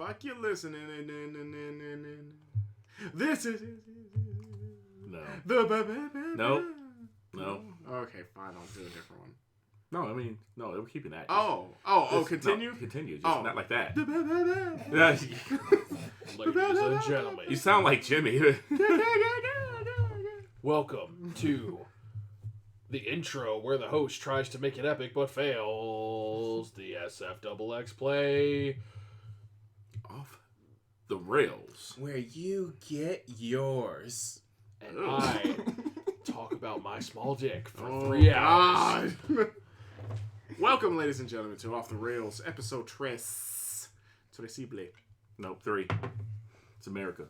fuck you listening? This is No. No. No. Okay, fine. I'll do a different one. No, I mean, no, we're keeping that. Continue? No, continue. Just not like that. Ladies and gentlemen, You sound like Jimmy. welcome to the intro where the host tries to make it epic but fails. The sfxxPlay. Off the rails. Where you get yours. And I talk about my small dick for 3 hours. Welcome, ladies and gentlemen, to Off the Rails, episode 3. Nope, 3. It's America.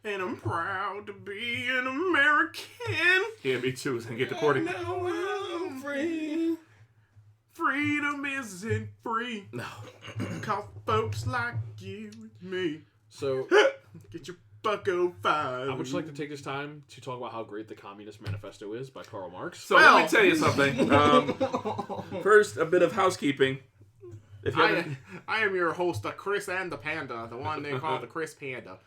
And I'm proud to be an American. Yeah, me too. And get deported. Now I'm free. Freedom isn't free. No. Cause folks like you and me. So, Get your bucko five. I would just like to take this time to talk about how great the Communist Manifesto is by Karl Marx. So let me tell you something. First, a bit of housekeeping. If you I am your host, the Chris and the Panda, the one they call the Chris Panda.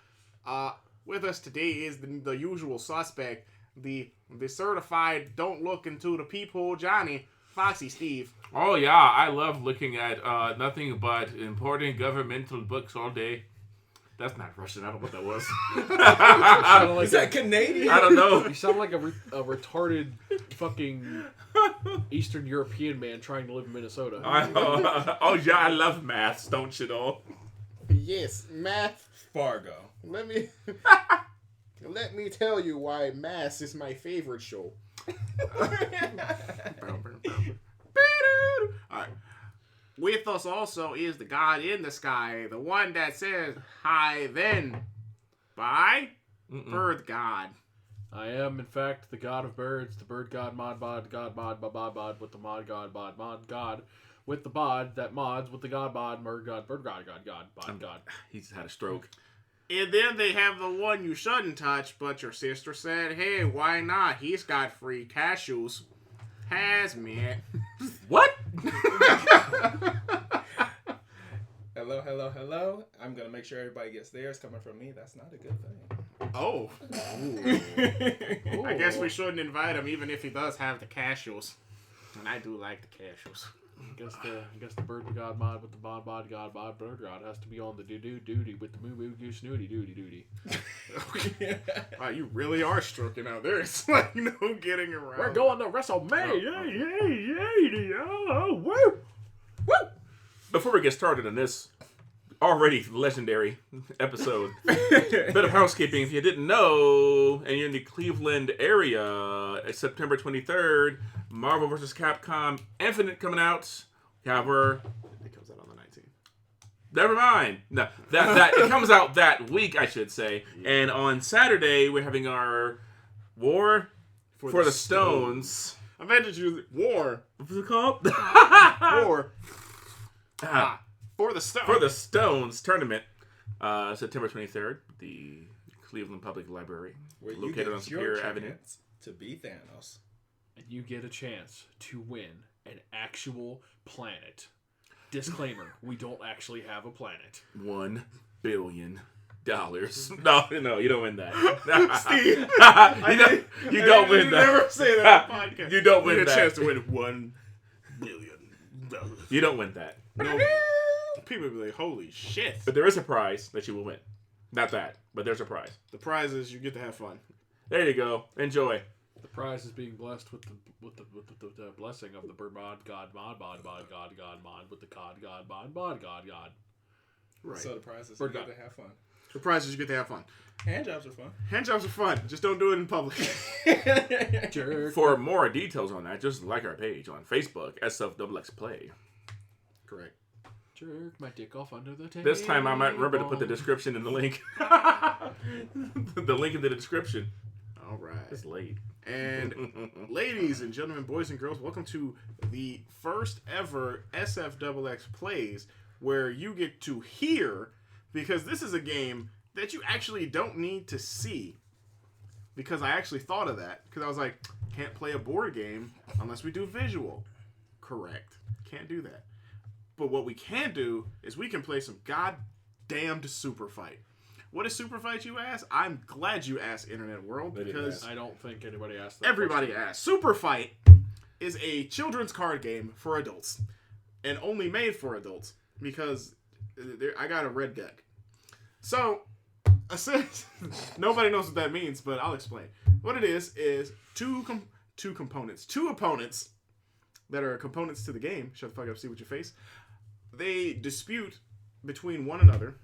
With us today is the usual suspect, the certified don't look into the peephole Johnny, Foxy Steve. Oh yeah, I love looking at nothing but important governmental books all day. That's not Russian. I don't know what that was. Is that Canadian? I don't know. You sound like a retarded fucking Eastern European man trying to live in Minnesota. Oh yeah, I love maths, don't you know? Yes, math. Fargo. Let me tell you why Mass is my favorite show. Alright. With us also is the God in the sky, the one that says, "Hi then." Bye? Bird God. I am, in fact, the god of birds, the bird god, mod, bod, with the mod god, with the bod that mods, with the god, bod, bird god, bod, god. He's had a stroke. And then they have the one you shouldn't touch, but your sister said, "Hey, why not? He's got free cashews." Hazmat. What? Hello. I'm going to make sure everybody gets theirs coming from me. That's not a good thing. Oh. I guess we shouldn't invite him, even if he does have the cashews. And I do like the cashews. I guess the bird god mod with the bod god bird god has to be on the duty with the moo goose duty. Wow, you really are stroking out there. It's like no getting around. We're going to WrestleMania. Woo! Before we get started on this already legendary episode, bit of housekeeping. If you didn't know, and you're in the Cleveland area, September 23rd, Marvel vs. Capcom Infinite coming out. However, It comes out on the 19th. never mind. No, that it comes out that week, I should say. Yeah. And on Saturday, we're having our War for the Stones. I mentioned you War. What's it called? War. For the Stones tournament, September 23rd, the Cleveland Public Library, where located on Superior Avenue. To be Thanos. And you get a chance to win an actual planet. Disclaimer, we don't actually have a planet. $1 billion. No, you don't win that. Steve, you don't win that. Never say that on podcast. You don't win you that. get a chance to win $1 billion. You don't win that. No. People will be like, holy shit. But there is a prize that you will win. Not that, but there's a prize. The prize is you get to have fun. There you go. Enjoy. The prize is being blessed with the blessing of the bird mod god mod with the cod god mod god. Right. So the prize is Bird you God. get to have fun. The prize is you get to have fun. Hand jobs are fun. Hand jobs are fun. Just don't do it in public. Jerk. For more details on that, just like our page on Facebook, sfxxPlay. Correct. Jerk my dick off under the table. This time I might remember to put the description in the link. The link in the description. All right. It's late. And ladies and gentlemen, boys and girls, welcome to the first ever sfxxPlays Plays, where you get to hear, because this is a game that you actually don't need to see. Because I actually thought of that. Because I was like, can't play a board game unless we do visual. Correct. Can't do that. But what we can do is we can play some damned Superfight. What is Superfight, you ask? I'm glad you asked, Internet World, because I don't think anybody asked that. everybody asked. Superfight is a children's card game for adults, and only made for adults, because I got a red deck. So, nobody knows what that means, but I'll explain. What it is two opponents that are components to the game. Shut the fuck up, see what your face. They dispute between one another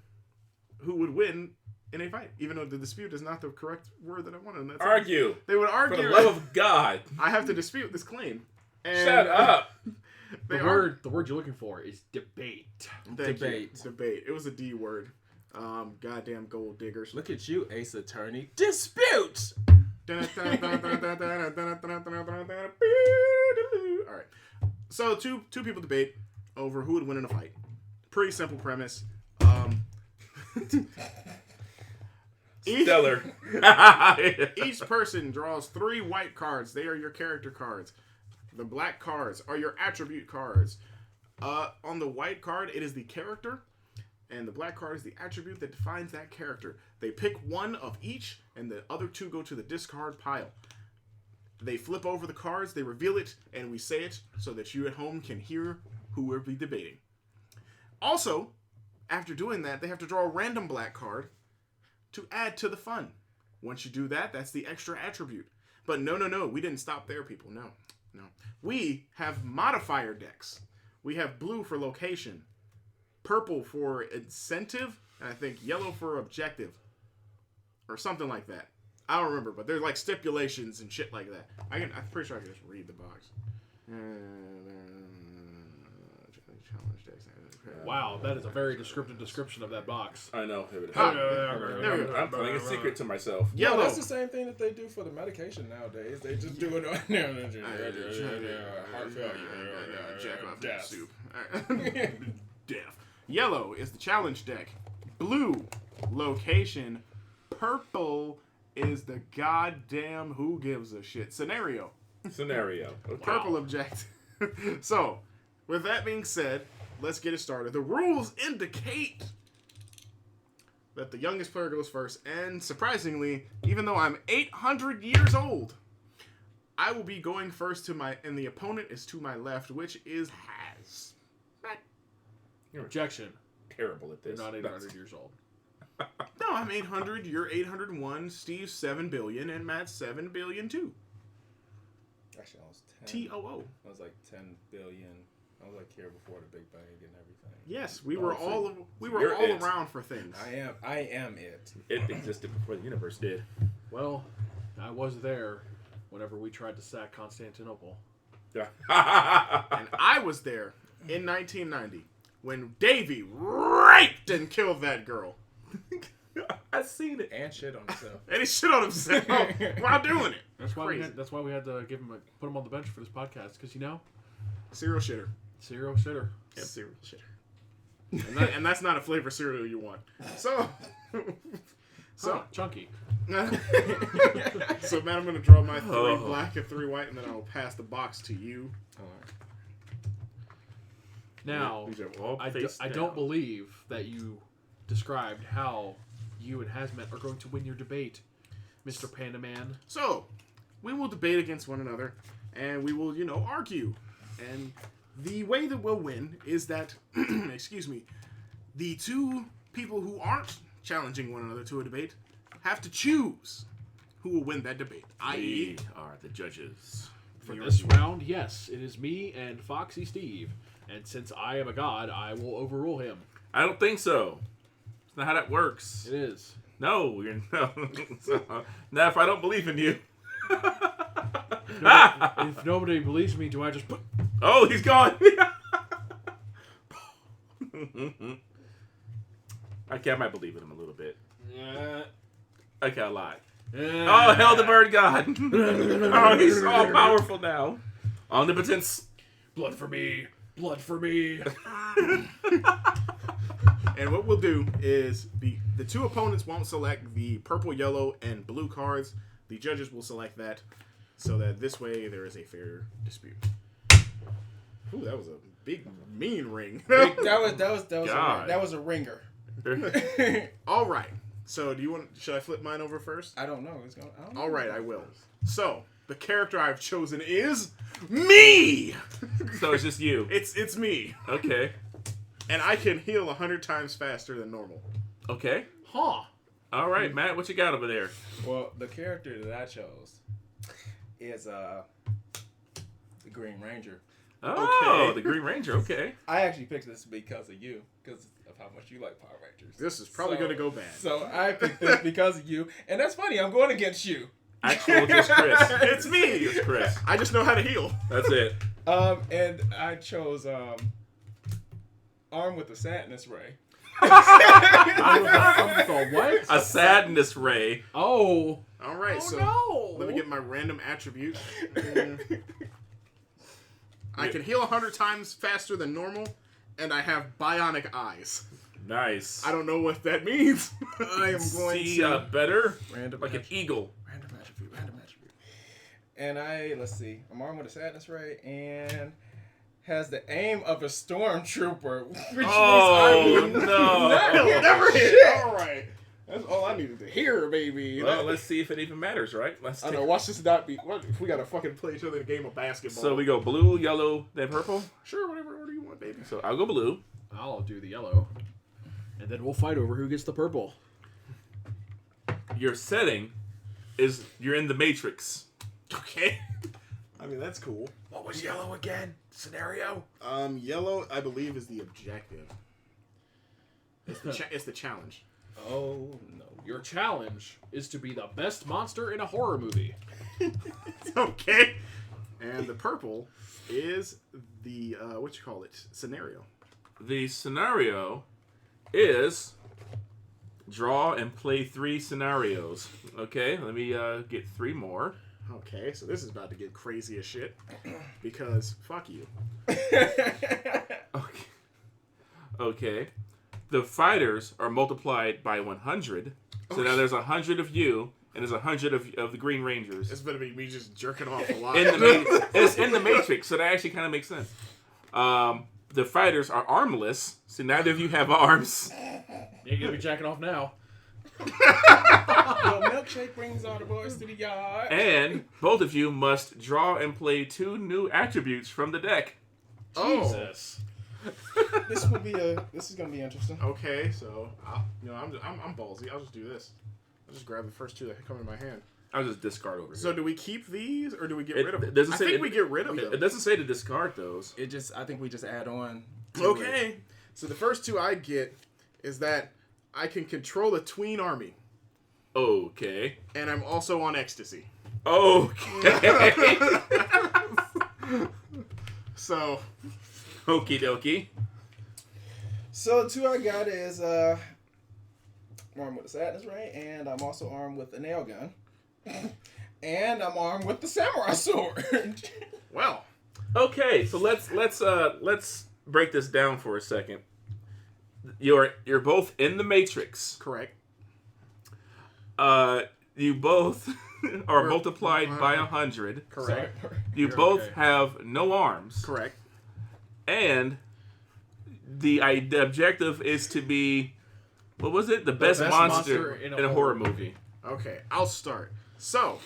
who would win in a fight, even though the dispute is not the correct word that I wanted. That's Argue. They would argue. For the love of God. I have to dispute this claim. And Shut up. The word you're looking for is debate. Debate. It was a D word. Goddamn gold diggers. Look at you, Ace Attorney. Dispute! Alright. So two people debate over who would win in a fight. Pretty simple premise. Stellar. Each person draws 3 white cards. They are your character cards. The black cards are your attribute cards. On the white card, it is the character, and the black card is the attribute that defines that character. They pick one of each, and the other 2 go to the discard pile. They flip over the cards, they reveal it, and we say it so that you at home can hear who we'll be debating. Also, after doing that, they have to draw a random black card to add to the fun. Once you do that, that's the extra attribute. But no, we didn't stop there, people. No. We have modifier decks. We have blue for location, purple for incentive, and I think yellow for objective, or something like that. I don't remember, but there's like stipulations and shit like that. I'm pretty sure I can just read the box. Wow, that is a very descriptive description of that box. I know. There we go. I'm playing a secret to myself. Yellow. No, that's the same thing that they do for the medication nowadays. They just do it on heart failure, Jack off death. soup. Death. Yellow is the challenge deck. Blue, location. Purple is the goddamn who gives a shit scenario. Okay. Purple objective. So, with that being said, let's get it started. The rules indicate that the youngest player goes first, and surprisingly, even though I'm 800 years old, I will be going first and the opponent is to my left, which is Haz. Objection. Terrible at this. You're not 800 years old. No, I'm 800, you're 801, Steve's 7 billion, and Matt's 7 billion too. Actually, I was 10. T-O-O. I was like 10 billion. I was like here before the Big Bang and everything. Yes, we were all it. around for things. I am it. It existed before the universe did. Well, I was there whenever we tried to sack Constantinople. And I was there in 1990 when Davey raped and killed that girl. I seen it. And shit on himself. And he shit on himself while doing it. That's why Crazy. that's why we had to put him on the bench for this podcast, because Cereal shitter. serial shitter. Yep. Cereal shitter. And that's not a flavor cereal you want. So, chunky. So, man, I'm going to draw my 3 black and 3 white, and then I'll pass the box to you. Now, These are all I face don't down. believe that you described how you and Hazmat are going to win your debate, Mr. Panda Man. So, we will debate against one another, and we will, argue. And the way that we'll win is that, excuse me, the 2 people who aren't challenging one another to a debate have to choose who will win that debate. We are the judges. For this round, yes, it is me and Foxy Steve. And since I am a god, I will overrule him. I don't think so. That's not how that works. It is. No, you're no. Now, if I don't believe in you. If nobody believes me, do I just put... Oh, he's gone. I might believe in him a little bit. I can't lie. Oh, hell, the bird god. Oh, he's all powerful now. Omnipotence. Blood for me. Blood for me. And what we'll do is the 2 opponents won't select the purple, yellow, and blue cards. The judges will select that, so that this way there is a fair dispute. Ooh, that was a big, mean ring. That was a ringer. All right. So should I flip mine over first? I don't know. I don't know. All right, I will. So the character I've chosen is me. So it's just you. It's me. Okay. And I can heal 100 times faster than normal. Okay. Huh. All right, Matt, what you got over there? Well, the character that I chose is the Green Ranger. Oh, Okay. the Green Ranger. Okay. I actually picked this because of you, because of how much you like Power Rangers. This is probably going to go bad. So I picked this because of you, and that's funny. I'm going against you. Actual just Chris. It's me. It's Chris. I just know how to heal. That's it. And I chose Armed with the Sadness Ray. I'm with a what? A sadness ray. Oh. All right, Oh, so no. let me get my random attribute. I can heal 100 times faster than normal, and I have bionic eyes. Nice. I don't know what that means. I am going See to better, Random like an eagle. Random attribute. And let's see. I'm armed with a Sadness Ray and has the aim of a stormtrooper, which Oh, means I will no. never shit. hit. All right, that's all I needed to hear, baby. Well, let's see if it even matters, right? Let's I take... know. Watch this not be. What if we gotta fucking play each other in a game of basketball? So we go blue, yellow, then purple. Sure, whatever order you want, baby. So I'll go blue. I'll do the yellow. And then we'll fight over who gets the purple. Your setting is you're in the Matrix. Okay. I mean, that's cool. What was yellow again? Scenario? Yellow, I believe, is the objective. It's the challenge. Oh no. Your challenge is to be the best monster in a horror movie. Okay. And the purple is the scenario. The scenario is draw and play 3 scenarios. Okay, let me get 3 more. Okay, so this is about to get crazy as shit because fuck you. Okay. Okay. The fighters are multiplied by 100. So now there's 100 of you, and there's 100 of the Green Rangers. It's gonna be me just jerking off a lot. It's in the Matrix, so that actually kind of makes sense. The fighters are armless, so neither of you have arms. You're gonna be jacking off now. The milkshake brings all the boys to the yard. And both of you must draw and play 2 new attributes from the deck. Oh. Jesus. This is gonna be interesting. Okay, so I'm ballsy. I'll just do this. I'll just grab the first 2 that come in my hand. I'll just discard over here. So do we keep these or do we get It rid of them? doesn't I say think it- we get rid of them. It doesn't say to discard those. I think we just add on. to Okay. it. So the first 2 I get is that I can control a tween army, Okay. and I'm also on ecstasy. Okay. So Okie dokie. So the 2 I got is I'm armed with a Sadness Ray, and I'm also armed with a nail gun, and I'm armed with the samurai sword. well, Okay, so let's break this down for a second. You're both in the Matrix. correct. You both are multiplied by 100. Correct. You You're both okay. have no arms. Correct. And the objective is to be, what was it? The best monster in a horror movie. Okay, I'll start. So,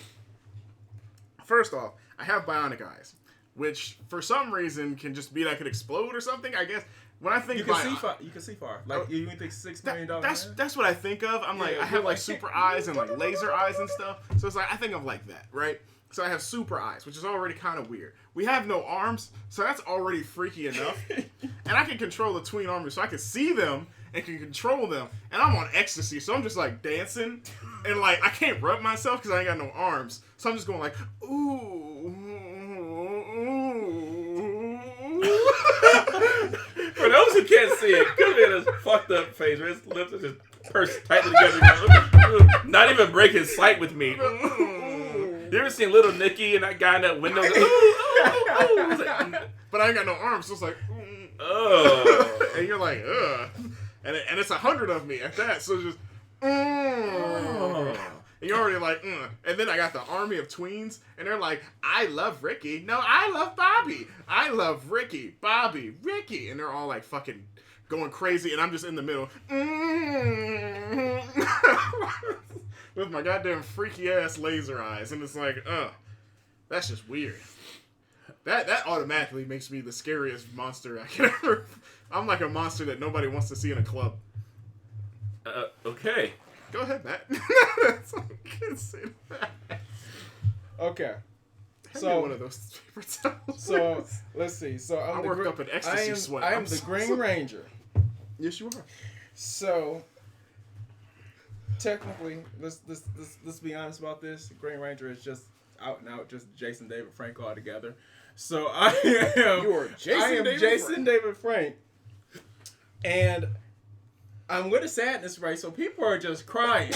first off, I have bionic eyes, which for some reason can just be that could explode or something. I guess when I think You can see far. You can see far. Like you think $6 million. that's what I think of. I'm like, Yeah, I have you're like like- super eyes and like laser eyes and stuff. So it's like I think of like that, right? So I have super eyes, which is already kind of weird. We have no arms, so that's already freaky enough. And I can control the tween armies, so I can see them and can control them. And I'm on ecstasy, so I'm just like dancing, and like I can't rub myself because I ain't got no arms. So I'm just going like, ooh. For those who can't see it, look at his fucked up face. His lips are just pursed tightly together. Not even breaking sight with me. You ever seen Little Nicky and that guy in that window? But I ain't got no arms, so it's like, Oh. and you're like, ugh. And it's 100 of me at that, so it's just, and you're already like, and then I got the army of tweens, and they're like, I love Ricky. No, I love Bobby. I love Ricky, Bobby, Ricky. And they're all like fucking going crazy, and I'm just in the middle. With my goddamn freaky ass laser eyes. And it's like, that's just weird. That automatically makes me the scariest monster I can ever. I'm like a monster that nobody wants to see in a club. Okay. Go ahead, Matt. That's all I can say to that. Okay. So one of those paper towels. So let's see. So I worked up an ecstasy sweat. I am the Green Ranger. Yes, you are. So technically, let's be honest about this. Green Ranger is just out and out, just Jason David Frank all together. So I am. You are Jason David Frank, and I'm with a sadness, right? So people are just crying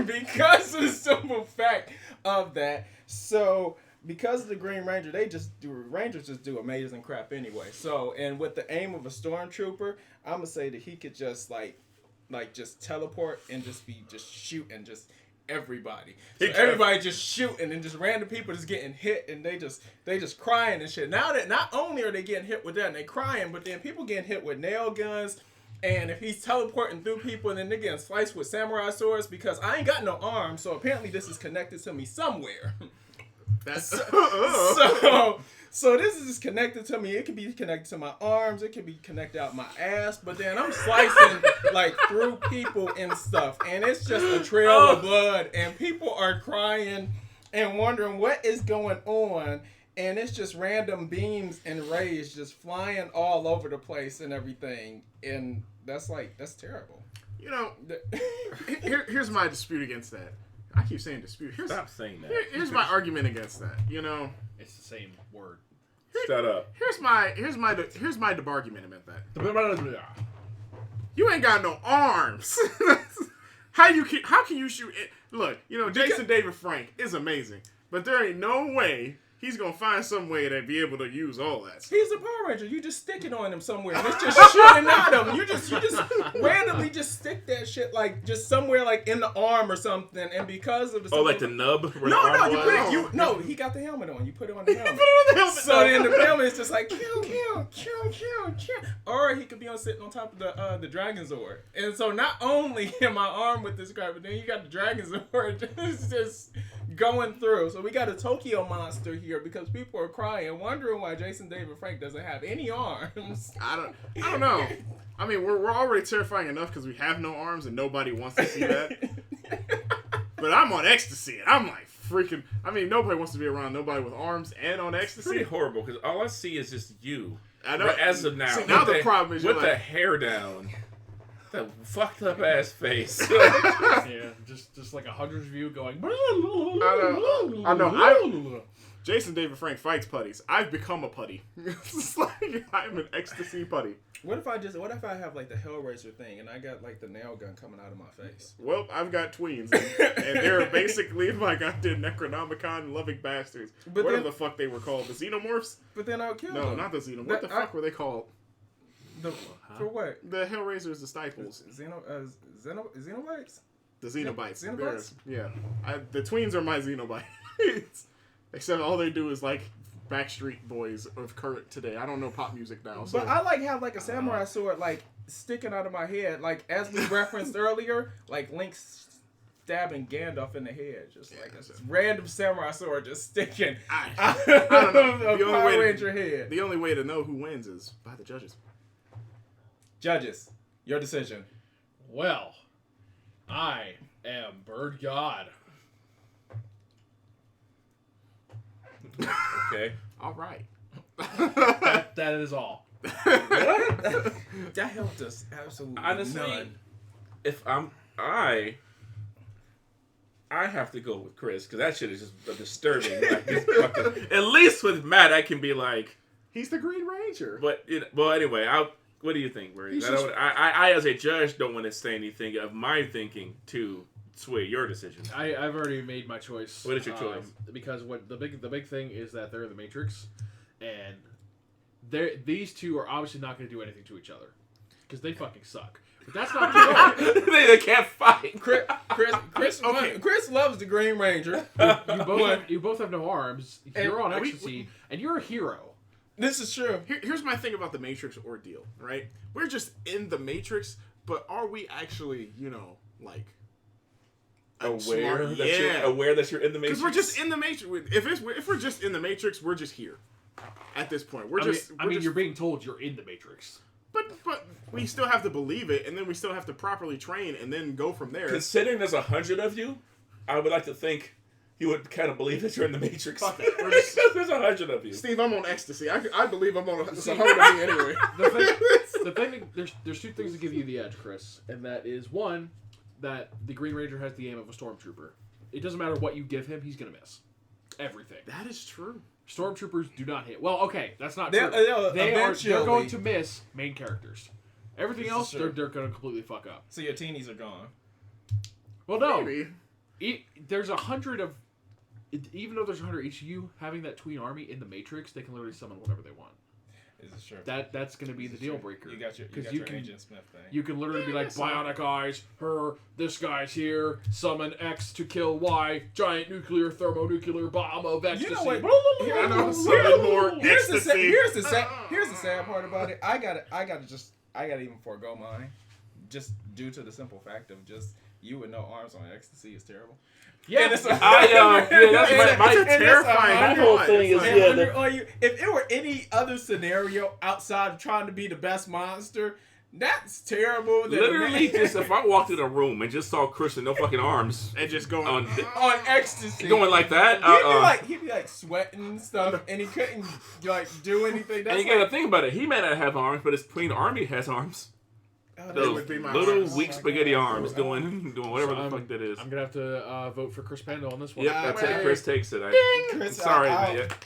because of the simple fact of that. So because of the Green Ranger, Rangers just do amazing crap anyway. So, and with the aim of a stormtrooper, I'm gonna say that he could just like just teleport and just shooting just everybody. So everybody just shooting and just random people just getting hit and they just crying and shit. Now that not only are they getting hit with that and they crying, but then people getting hit with nail guns. And if he's teleporting through people and then they're getting sliced with samurai swords, because I ain't got no arms, so apparently this is connected to me somewhere. That's so this is just connected to me. It could be connected to my arms. It could be connected out my ass. But then I'm slicing like through people and stuff, and it's just a trail of blood, and people are crying and wondering what is going on. And it's just random beams and rays just flying all over the place and everything. And that's terrible. You know, here's my dispute against that. I keep saying dispute. Stop saying that. Here's my argument against that. You know, It's the same word. Shut up. here's my debargument about that. You ain't got no arms. How can you shoot it? Look, you know, Jason David Frank is amazing, but there ain't no way he's gonna find some way to be able to use all that stuff. He's a Power Ranger. You just stick it on him somewhere, and it's just shooting at him. You just randomly just stick that shit like just somewhere like in the arm or something, and because of the like the nub? Where No, the arm you was? put it. No, he got the helmet on. You put it on the helmet. Put it on the helmet. So then the helmet is just like kill. Or he could be sitting on top of the Dragon Zord. And so not only am I armed with this crap, but then you got the Dragon Zord just going through. So we got a Tokyo monster here because people are crying, wondering why Jason David Frank doesn't have any arms. I don't know. I mean, we're already terrifying enough because we have no arms and nobody wants to see that. But I'm on ecstasy and I'm like freaking. I mean, nobody wants to be around nobody with arms and on It's ecstasy. pretty horrible because all I see is just you. I know. But as of now, See, now the problem is with you're the like, hair down, that fucked up ass face. Yeah, just like 100 of you going. I know. Jason David Frank fights putties. I've become a putty. It's like I'm an ecstasy putty. What if I have like the Hellraiser thing and I got like the nail gun coming out of my face? Well, I've got tweens, and they're basically my goddamn Necronomicon loving bastards. But Whatever then- the fuck they were called, the Xenomorphs? But then I'll kill No, them. not the Xenomorphs. What the fuck were they called? For what? The Hellraisers, the Stifles, Xenobites? the Xenobites. Xenobites? Yeah, the tweens are my Xenobites. Except all they do is like Backstreet Boys of current today. I don't know pop music now. So. But I like have like a samurai sword like sticking out of my head, like as we referenced earlier, like Link stabbing Gandalf in the head, just like a random samurai sword just sticking I don't know. of Power Ranger head. The only way to know who wins is by the judges. Judges, your decision. Well, I am Bird God. Okay. All right. That is all. What? That helped us absolutely Honestly, none. if I have to go with Chris because that shit is just disturbing. Like, at least with Matt, I can be like, He's the Green Ranger. but well, anyway, what do you think, Brady? I as a judge don't want to say anything of my thinking to sway your decision. I've already made my choice. What is your choice? Because what the big thing is that they're the Matrix, and these two are obviously not going to do anything to each other because they fucking suck. But that's not the point. They can't fight. Chris loves the Green Ranger. You both have no arms. You're on ecstasy, and you're a hero. This is true. Here's my thing about the Matrix ordeal, right? We're just in the Matrix, but are we actually, like aware smart? that you're aware that you're in the Matrix? Because we're just in the Matrix. If we're just in the Matrix, we're just here. At this point, you're being told you're in the Matrix. But we still have to believe it, and then we still have to properly train, and then go from there. Considering there's 100 of you, I would like to think you would kind of believe that you're in the Matrix. Fuck it. There's 100 of you. Steve, I'm on ecstasy. I believe I'm on there's 100 of me anyway. The thing there's two things that give you the edge, Chris, and that is one, that the Green Ranger has the aim of a stormtrooper. It doesn't matter what you give him, he's gonna miss everything. That is true. Stormtroopers do not hit. Well, okay, that's not true. They're going to miss main characters. Everything else, they're going to completely fuck up. So your teenies are gone. Well, no. Maybe. There's 100 of... Even though there's 100 each of you, having that tween army in the Matrix, they can literally summon whatever they want. This is true. That's going to be the deal breaker. You got your Agent Smith thing. You can literally be like, bionic eyes, this guy's here, summon X to kill Y, giant nuclear thermonuclear bomb of ecstasy. You know what? I know. Summon more ecstasy. Here's the sad part about it. I gotta even forego mine, just due to the simple fact of just you with no arms on ecstasy is terrible. Yeah, that's my terrifying. My whole thing is if it were any other scenario outside of trying to be the best monster, that's terrible. Literally, just if I walked in a room and just saw Chris with no fucking arms and just going on ecstasy, going like that, he'd be like sweating and stuff, and he couldn't like do anything. That's and you gotta think about it. He may not have arms, but his Queen Army has arms. Those little weak spaghetti arms doing whatever the fuck that is. I'm gonna have to vote for Chris Pando on this one. Yep, that's it. Chris takes it. Chris, sorry,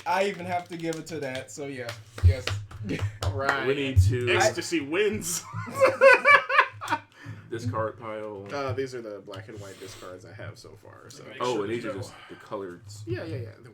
I even have to give it to that. So yeah, yes. All right. We need to ecstasy wins. Discard pile. These are the black and white discards I have so far. So. And these are just the colors. Yeah.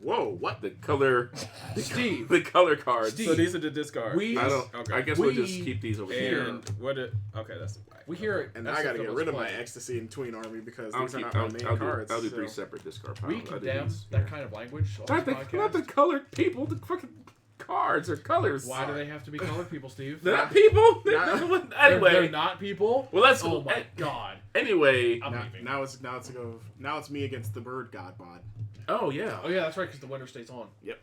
Whoa, what? The color. Steve. The color cards. Steve. So these are the discards. I guess we'll just keep these over here. Okay, that's the black. We hear it. And I gotta get rid of my ecstasy and tween army because these are not my main cards. I'll do 3 separate discard piles. We condemn that kind of language. Not the colored people. The fucking cards or colors. Why do they have to be colored people, Steve? They're not people. Anyway, they're not people. Well, that's oh my god. Anyway, now it's me against the bird god bod. Oh yeah, that's right because the winter stays on. Yep.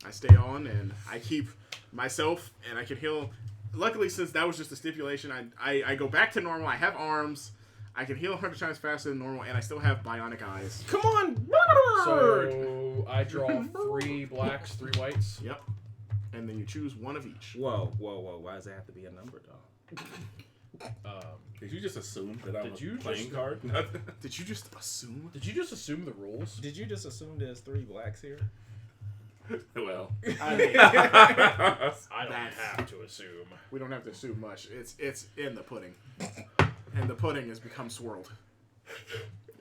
I stay on and I keep myself and I can heal. Luckily, since that was just a stipulation, I go back to normal. I have arms. I can heal 100 times faster than normal, and I still have bionic eyes. Come on! So, I draw 3 blacks, 3 whites. Yep. And then you choose one of each. Whoa. Why does it have to be a number, though? Did you just assume that I'm a playing card? Did you just assume? Did you just assume the rules? Did you just assume there's 3 blacks here? Well, I don't have to assume. We don't have to assume much. It's in the pudding. And the pudding has become swirled.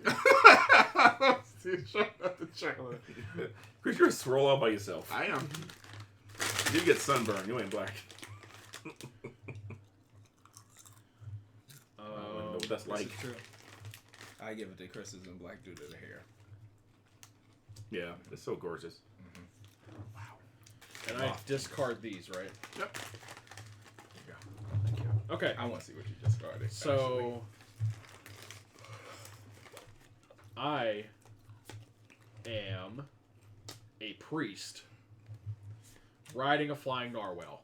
Shut up the chocolate. Chris, you're a swirl all by yourself. I am. You get sunburn. You ain't black. I don't know what that's like. I give it to Chris's and black due to the hair. Yeah, it's so gorgeous. Wow. And I discard these, right? Yep. Thank you. Okay. I want to see what you discarded. So, I am a priest riding a flying narwhal.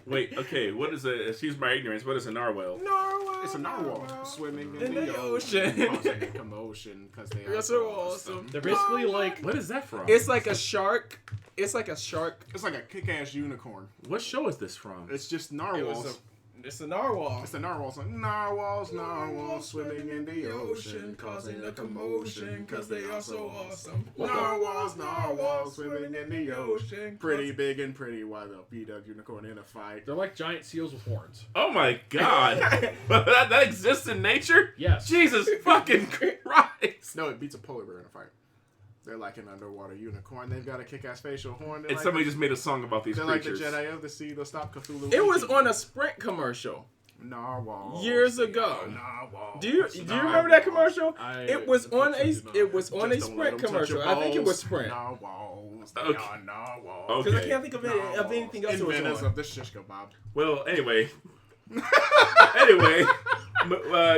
Wait, okay, what is a, excuse my ignorance, what is a narwhal? Narwhal. It's a narwhal swimming in the ocean. Causing a commotion because they are That's so awesome. They're basically like... What is that from? It's like a shark. It's like a kick-ass unicorn. What show is this from? It's just narwhals. It's a narwhal. It's the narwhals. Like, narwhals swimming in the ocean, causing a commotion because they are so awesome. Narwhals swimming in the ocean. Pretty big and pretty wide. They'll beat a unicorn in a fight. They're like giant seals with horns. Oh my god. that exists in nature? Yes. Jesus fucking Christ. No, it beats a polar bear in a fight. They're like an underwater unicorn. They've got a kick-ass facial horn. And somebody just made a song about these they're creatures. They're like the Jedi of the sea. They'll stop Cthulhu. It was on a Sprint commercial. Narwhal. years ago. Narwhal. Do you remember that commercial? I It was on a unfortunately do not. Just don't let 'em Sprint touch commercial. your I think it was balls. Sprint. Narwhals. They Okay. are narwhals. Okay. Because I can't think of anything else it was Inventors on. of the shish kebab. Well, anyway.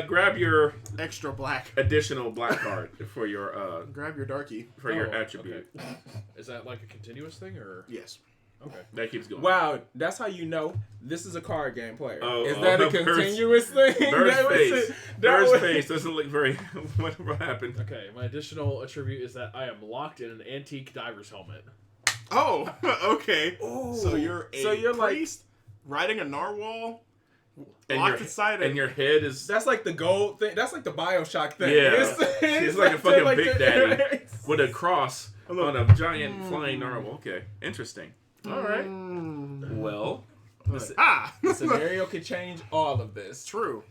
Grab your Extra black. additional black card for your Grab your darkie. your Oh, attribute. okay. Is that like a continuous thing or? Yes. Okay. That keeps going. Wow, that's how you know this is a card game player. Oh, is that a Bird's- continuous thing? Bird's That was face. it. That Bird's was- face doesn't look very. What happened? Okay. My additional attribute is that I am locked in an antique diver's helmet. Oh, okay. Ooh. So you're a like priest riding a narwhal, And locked your, inside and your head is. that's like the gold thing. That's like the BioShock thing. Yeah. He's like a fucking Big Daddy. With a cross Hello. on a giant flying narwhal. Okay, interesting. All right. Well, The scenario could change all of this. True.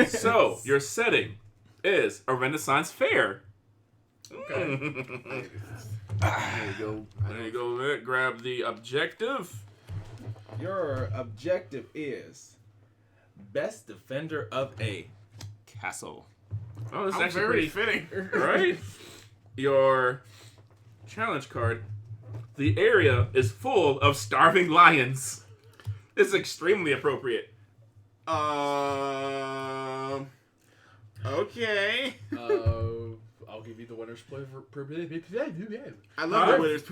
so your setting is a Renaissance fair. Okay. There you go. There you go. There. Grab the objective. Your objective is best defender of a castle. Oh, this is I'm actually very pretty fitting. right. Your challenge card. The area is full of starving lions. This is extremely appropriate. Okay. I'll give you the winner's privilege. I love Huh? the winners.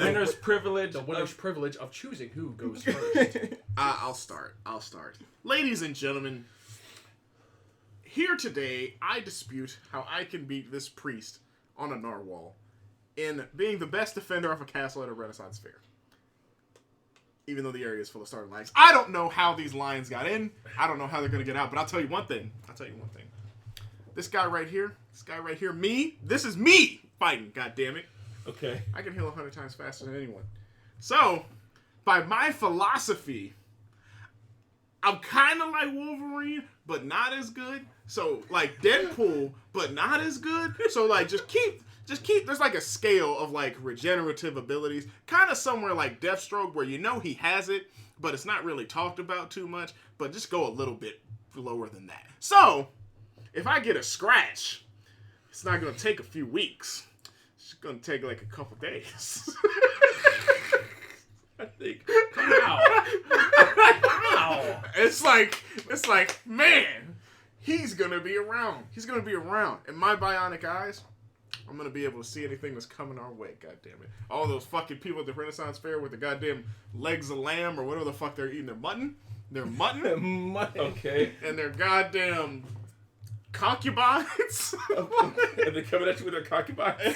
Winner's privilege. The winner's privilege of choosing who goes first. I'll start. Ladies and gentlemen, here today, I dispute how I can beat this priest on a narwhal in being the best defender of a castle at a Renaissance fair. Even though the area is full of starving lions. I don't know how these lions got in. I don't know how they're going to get out. But I'll tell you one thing. This guy right here, this is me fighting, goddammit. Okay. I can heal 100 times faster than anyone. So, by my philosophy, I'm kind of like Wolverine, but not as good. So, like Deadpool, but not as good. So, like, just keep. There's like a scale of like regenerative abilities, kind of somewhere like Deathstroke, where you know he has it, but it's not really talked about too much. But just go a little bit lower than that. So, if I get a scratch, it's not gonna take a few weeks. It's gonna take like a couple days. I think. Wow. It's like, man, he's gonna be around. And my bionic eyes, I'm gonna be able to see anything that's coming our way. God damn it! All those fucking people at the Renaissance Fair with the goddamn legs of lamb or whatever the fuck they're eating, their mutton, Okay. and their goddamn concubines, And they're coming at you with their concubines.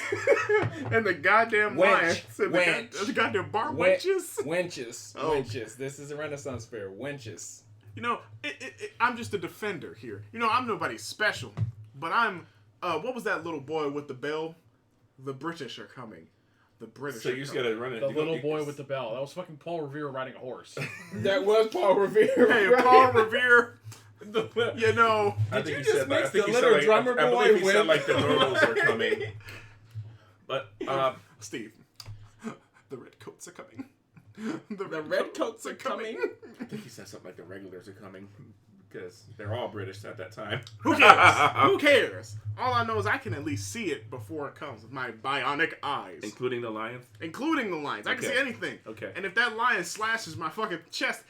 and the goddamn lions, and the goddamn bar wenches. Wenches. Oh. Wenches. This is a Renaissance fair. Wenches. You know, I'm just a defender here. You know, I'm nobody special, but I'm. What was that little boy with the bell? The British are coming. The British. So you just gotta run it. The little boy with the bell. That was fucking Paul Revere riding a horse. That was Paul Revere. Hey, right? Paul Revere. You know, I Did think you he just said mix I think the he said little like, drummer I boy believe he said with- like the normals are coming. But Steve. The redcoats are coming. The redcoats are coming. I think he said something like the regulars are coming because they're all British at that time. Who cares? Who cares? All I know is I can at least see it before it comes with my bionic eyes. Including the lions. Including the lions. I can Okay. see anything. Okay. And if that lion slashes my fucking chest,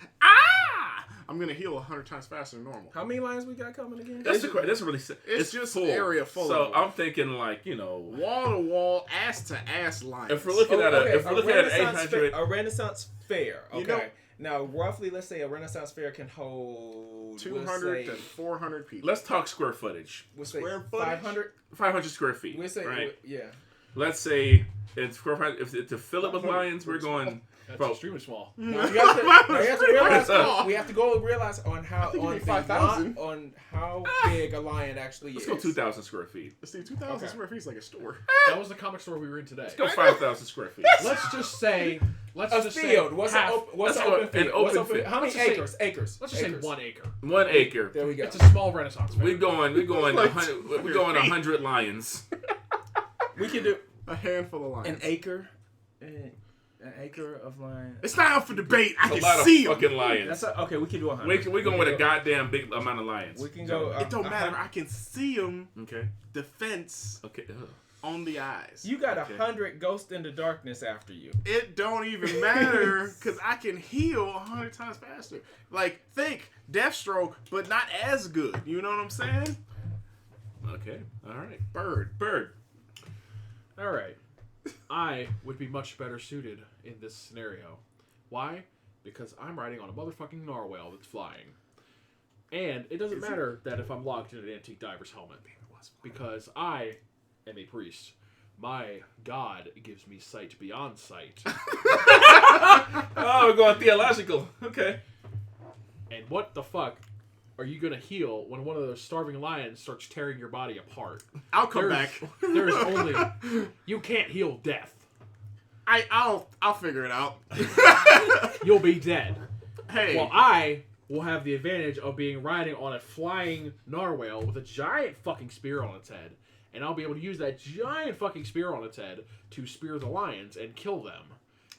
I'm going to heal 100 times faster than normal. How many lines we got coming again? That's really. It's just full. an area full So of them. I'm thinking like Wall to wall, ass to ass lions. if we're looking at if we're looking at 800. A Renaissance fair. Okay. You know- now, roughly, let's say a Renaissance fair can hold 200 to 400 people. Let's talk square footage. We'll say Square footage? 500. 500 square feet. We'll say, right. yeah. Let's say it's if to fill it with lions, we're going. That's Bro. extremely small. Now you have to realize. small. We have to go realize on how think you on need the 5,000. on how big a lion actually Let's is. go 2,000 square feet. See, 2,000 Okay. square feet is like a store. That was the comic store we were in today. Let's go 5,000 square feet. Let's just say. Let's A just field. Say What's half. an Let's open go field? an What's open field. How many Let's just say- acres? Acres. Let's just acres. say 1 acre. 1 acre. There we go. It's a small Renaissance fair. We're going Like 100. We're going 100 lions. We can do A handful of lions. an acre. An acre of land. It's not up for debate. I It's a can lot see of them. fucking lions. Okay, we can do 100. We're going with a goddamn big amount of lions. We can go. It don't matter. I can see them. Okay. Defense Okay. on the eyes. You got 100 ghosts in the darkness after you. It don't even matter because I can heal 100 times faster. Like, think Deathstroke, but not as good. You know what I'm saying? Okay. All right. Bird. All right. I would be much better suited in this scenario. Why? Because I'm riding on a motherfucking narwhal that's flying. And it doesn't matter that if I'm locked in an antique diver's helmet. Because I am a priest. My God gives me sight beyond sight. Oh, we're going theological. Okay. And what the fuck are you gonna heal when one of those starving lions starts tearing your body apart? I'll come back. There's only... You can't heal death. I'll figure it out. You'll be dead. Hey. Well, I will have the advantage of being riding on a flying narwhal with a giant fucking spear on its head. And I'll be able to use that giant fucking spear on its head to spear the lions and kill them.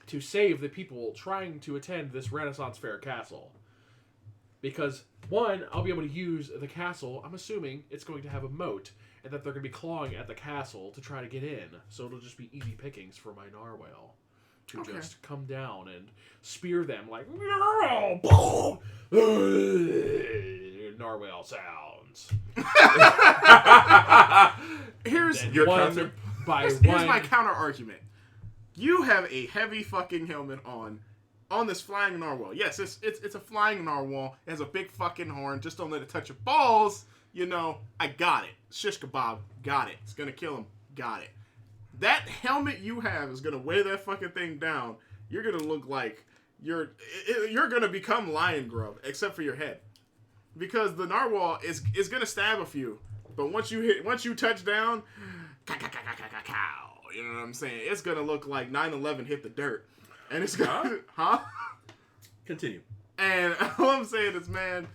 To save the people trying to attend this Renaissance Fair castle. Because, one, I'll be able to use the castle. I'm assuming it's going to have a moat. And that they're going to be clawing at the castle to try to get in. So it'll just be easy pickings for my narwhal. To just come down and spear them like... Narwhal sounds. Here's Your one counter. by Here's one. my counter argument. You have a heavy fucking helmet on this flying narwhal. Yes, it's a flying narwhal. It has a big fucking horn. Just don't let it touch your balls. You know, I got it. Shish kebab, got it. It's gonna kill him, got it. That helmet you have is gonna weigh that fucking thing down. You're gonna look like you're gonna become lion grub, except for your head, because the narwhal is gonna stab a few, but once you touch down, you know what I'm saying? It's gonna look like 9/11 hit the dirt, and it's gonna Continue. And all I'm saying is, man,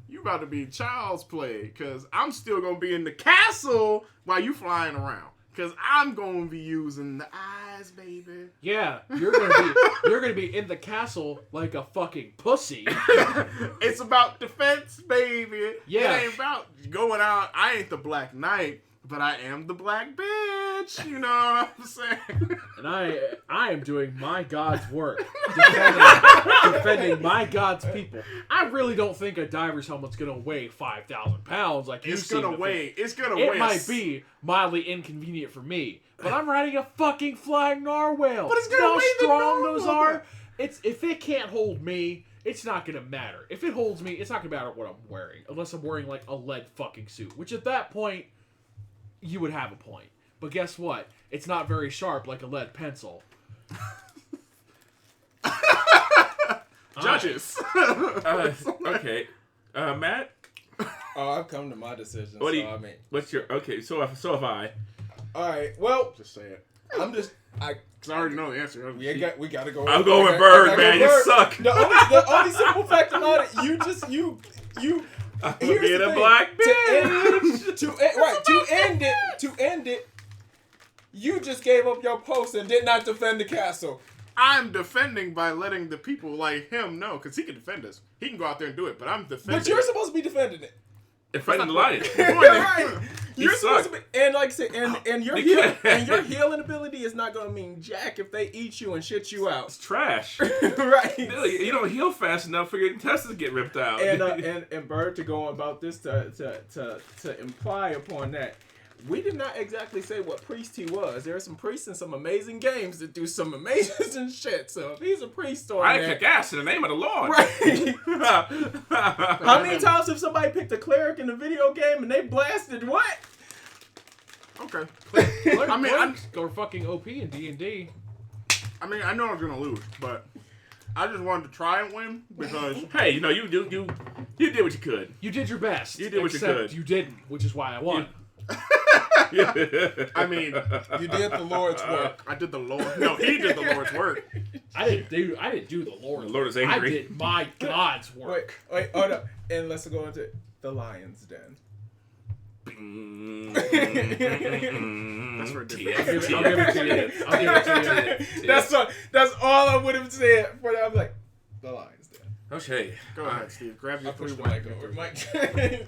you about to be child's play, because I'm still going to be in the castle while you flying around. Because I'm going to be using the eyes, baby. Yeah, you're gonna be in the castle like a fucking pussy. It's about defense, baby. Yeah. It ain't about going out. I ain't the Black Knight, but I am the Black Bitch. You know what I'm saying? And I am doing my God's work. Defending my God's people. I really don't think a diver's helmet's gonna weigh 5,000 pounds like you seem to think. It's gonna weigh. It might be mildly inconvenient for me, but I'm riding a fucking flying narwhal. But it's gonna You know weigh how the strong narwhal. those are? If it can't hold me, it's not gonna matter. If it holds me, it's not gonna matter what I'm wearing, unless I'm wearing like a lead fucking suit. Which at that point, you would have a point. But guess what? It's not very sharp like a lead pencil. Judges. Okay. Matt? Oh, I've come to my decision. What do so, you- I mean, What's your... Okay, so have I. all right. Well, Just say it. Because I already know the answer. we gotta go. I'm going I Bird, gotta man. go You Bird. suck. The only simple fact about it, you. I'm Here's being the a thing. black bitch. To end it, you just gave up your post and did not defend the castle. I'm defending by letting the people like him know, because he can defend us. He can go out there and do it, but I'm defending. But you're supposed to be defending it. And fighting the lion. Right. You're suck. supposed to be, and like I said, and your Because- healing ability is not gonna mean jack if they eat you and shit you out. It's trash. Right. Really, you don't heal fast enough for your intestines to get ripped out. And Bird, to go on about this to imply upon that, we did not exactly say what priest he was. There are some priests in some amazing games that do some amazing shit. So if he's a priest or I kick ass in the name of the Lord. right. How many times have somebody picked a cleric in a video game and they blasted what? Okay. I mean, I'm- or fucking OP in D&D. I mean, I know I was gonna lose, but I just wanted to try and win because Hey, you know, you did what you could. You did your best. You did what you except could. You didn't, which is why I won. I mean, You did the Lord's work. I did the Lord. No, he did the Lord's work. I didn't do the Lord. The Lord is angry. I did my God's work. Wait, hold up. And let's go into the Lion's Den. That's for a different. I'll give it to you. I'll give it to you. That's all I would have said. But I'm like, the line's there. Okay. Go ahead, Steve. Grab your I pushed the three mic white over. Victors. Mike.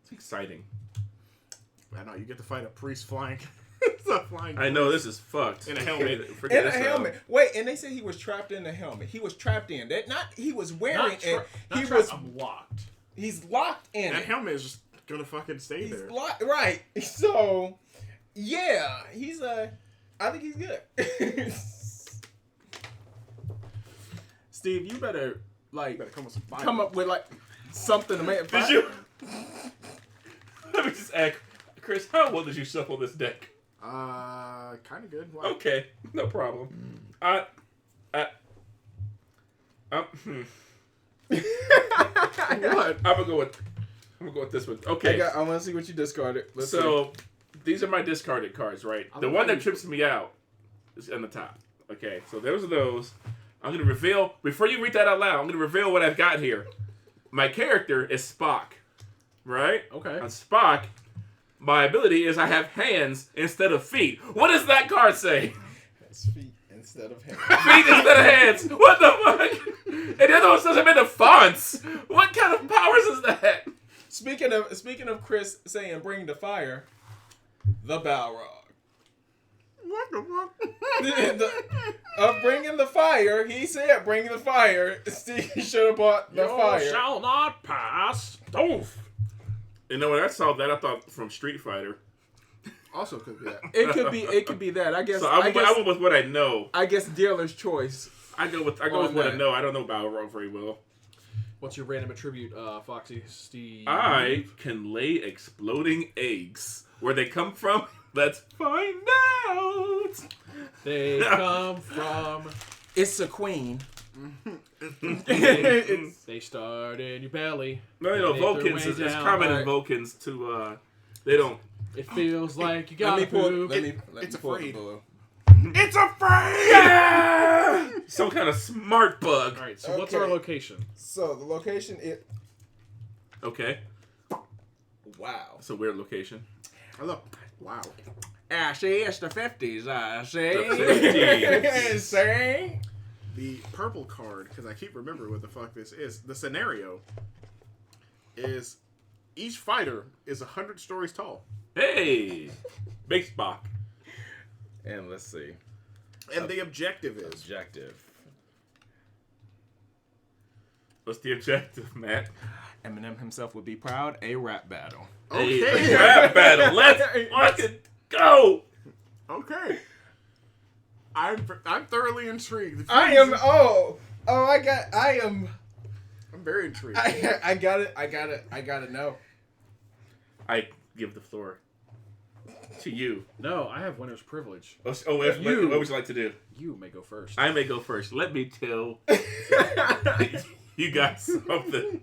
It's exciting. I know you get to fight a priest flying. It's a flying. I know this is fucked. In a helmet. Forget In a this, helmet. Wait, and they said he was trapped in the helmet. He was trapped in that. Not he was wearing it. He was. I'm locked. He's locked in That it. helmet is just gonna fucking stay He's there. locked. Right. So, yeah, he's I think he's good. Steve, you better You better come with some fire. come up with like something to make it. Did you? Let me just ask, Chris, how well did you shuffle this deck? Kind of good. Why? Okay, no problem. I'm What? gonna go with this one. Okay, I want to see what you discarded. Let's see. so these are my discarded cards, right? I The love one how that you- trips me out is on the top. Okay, so those are those. I'm gonna reveal before you read that out loud. I'm gonna reveal what I've got here. My character is Spock, right? Okay. On Spock, my ability is I have hands instead of feet. What does that card say? His feet instead of him. Feet instead of hands. What the fuck? And the other one says I'm in the fonts. What kind of powers is that? Speaking of Chris saying bring the fire, the Balrog. What the fuck? Of bringing the fire, he said bring the fire. Steve should have bought the fire. Shall not pass. Oof. You know when I saw that, I thought from Street Fighter. Also could be that. It could be that. I guess. So I went with what I know. I guess dealer's choice. I go with what I know. I don't know Balrog very well. What's your random attribute, Foxy Steve? I can lay exploding eggs. Where they come from? Let's find out. They come from. It's a queen. They start in your belly. No, and make their Vulcans. way It's down. common in Alright. Vulcans to they don't. It feels like you got Let me to pull. poop. Let me it's pull afraid. the blue. It's afraid. Yeah! Some kind of smart bug. All right. So what's Okay. our location? So the location is. Okay, Wow. it's a weird location. Oh, look. Wow. I see it's the 50s. I see. The 50s. See? The purple card, because I keep remembering what the fuck this is. The scenario is each fighter is 100 stories tall. Hey, big Spock. And let's see. And the objective is Objective. What's the objective, Matt? Eminem himself would be proud. A rap battle. okay. Hey, rap battle. Let's fucking go. Okay. I'm thoroughly intrigued. I am. Oh. I'm very intrigued. I got it. I gotta know. I give the floor to you. No, I have winner's privilege. What You. would you like to do? You may go first. I may go first. Let me tell you guys something.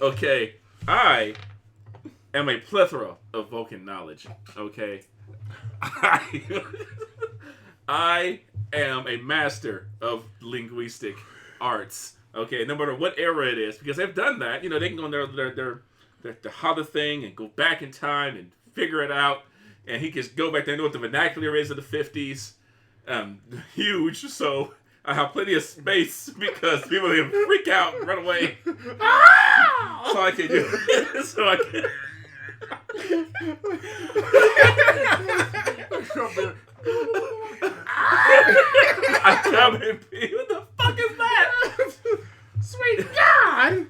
Okay, I am a plethora of Vulcan knowledge. Okay, I am a master of linguistic arts. Okay, no matter what era it is, because they've done that. You know, they can go on their holler thing and go back in time and figure it out. And he can go back there and know what the vernacular is of the 50s. Huge, so I have plenty of space because people can freak out and run away. So I can do it. So I can. I come and be. What the fuck is that? Sweet God!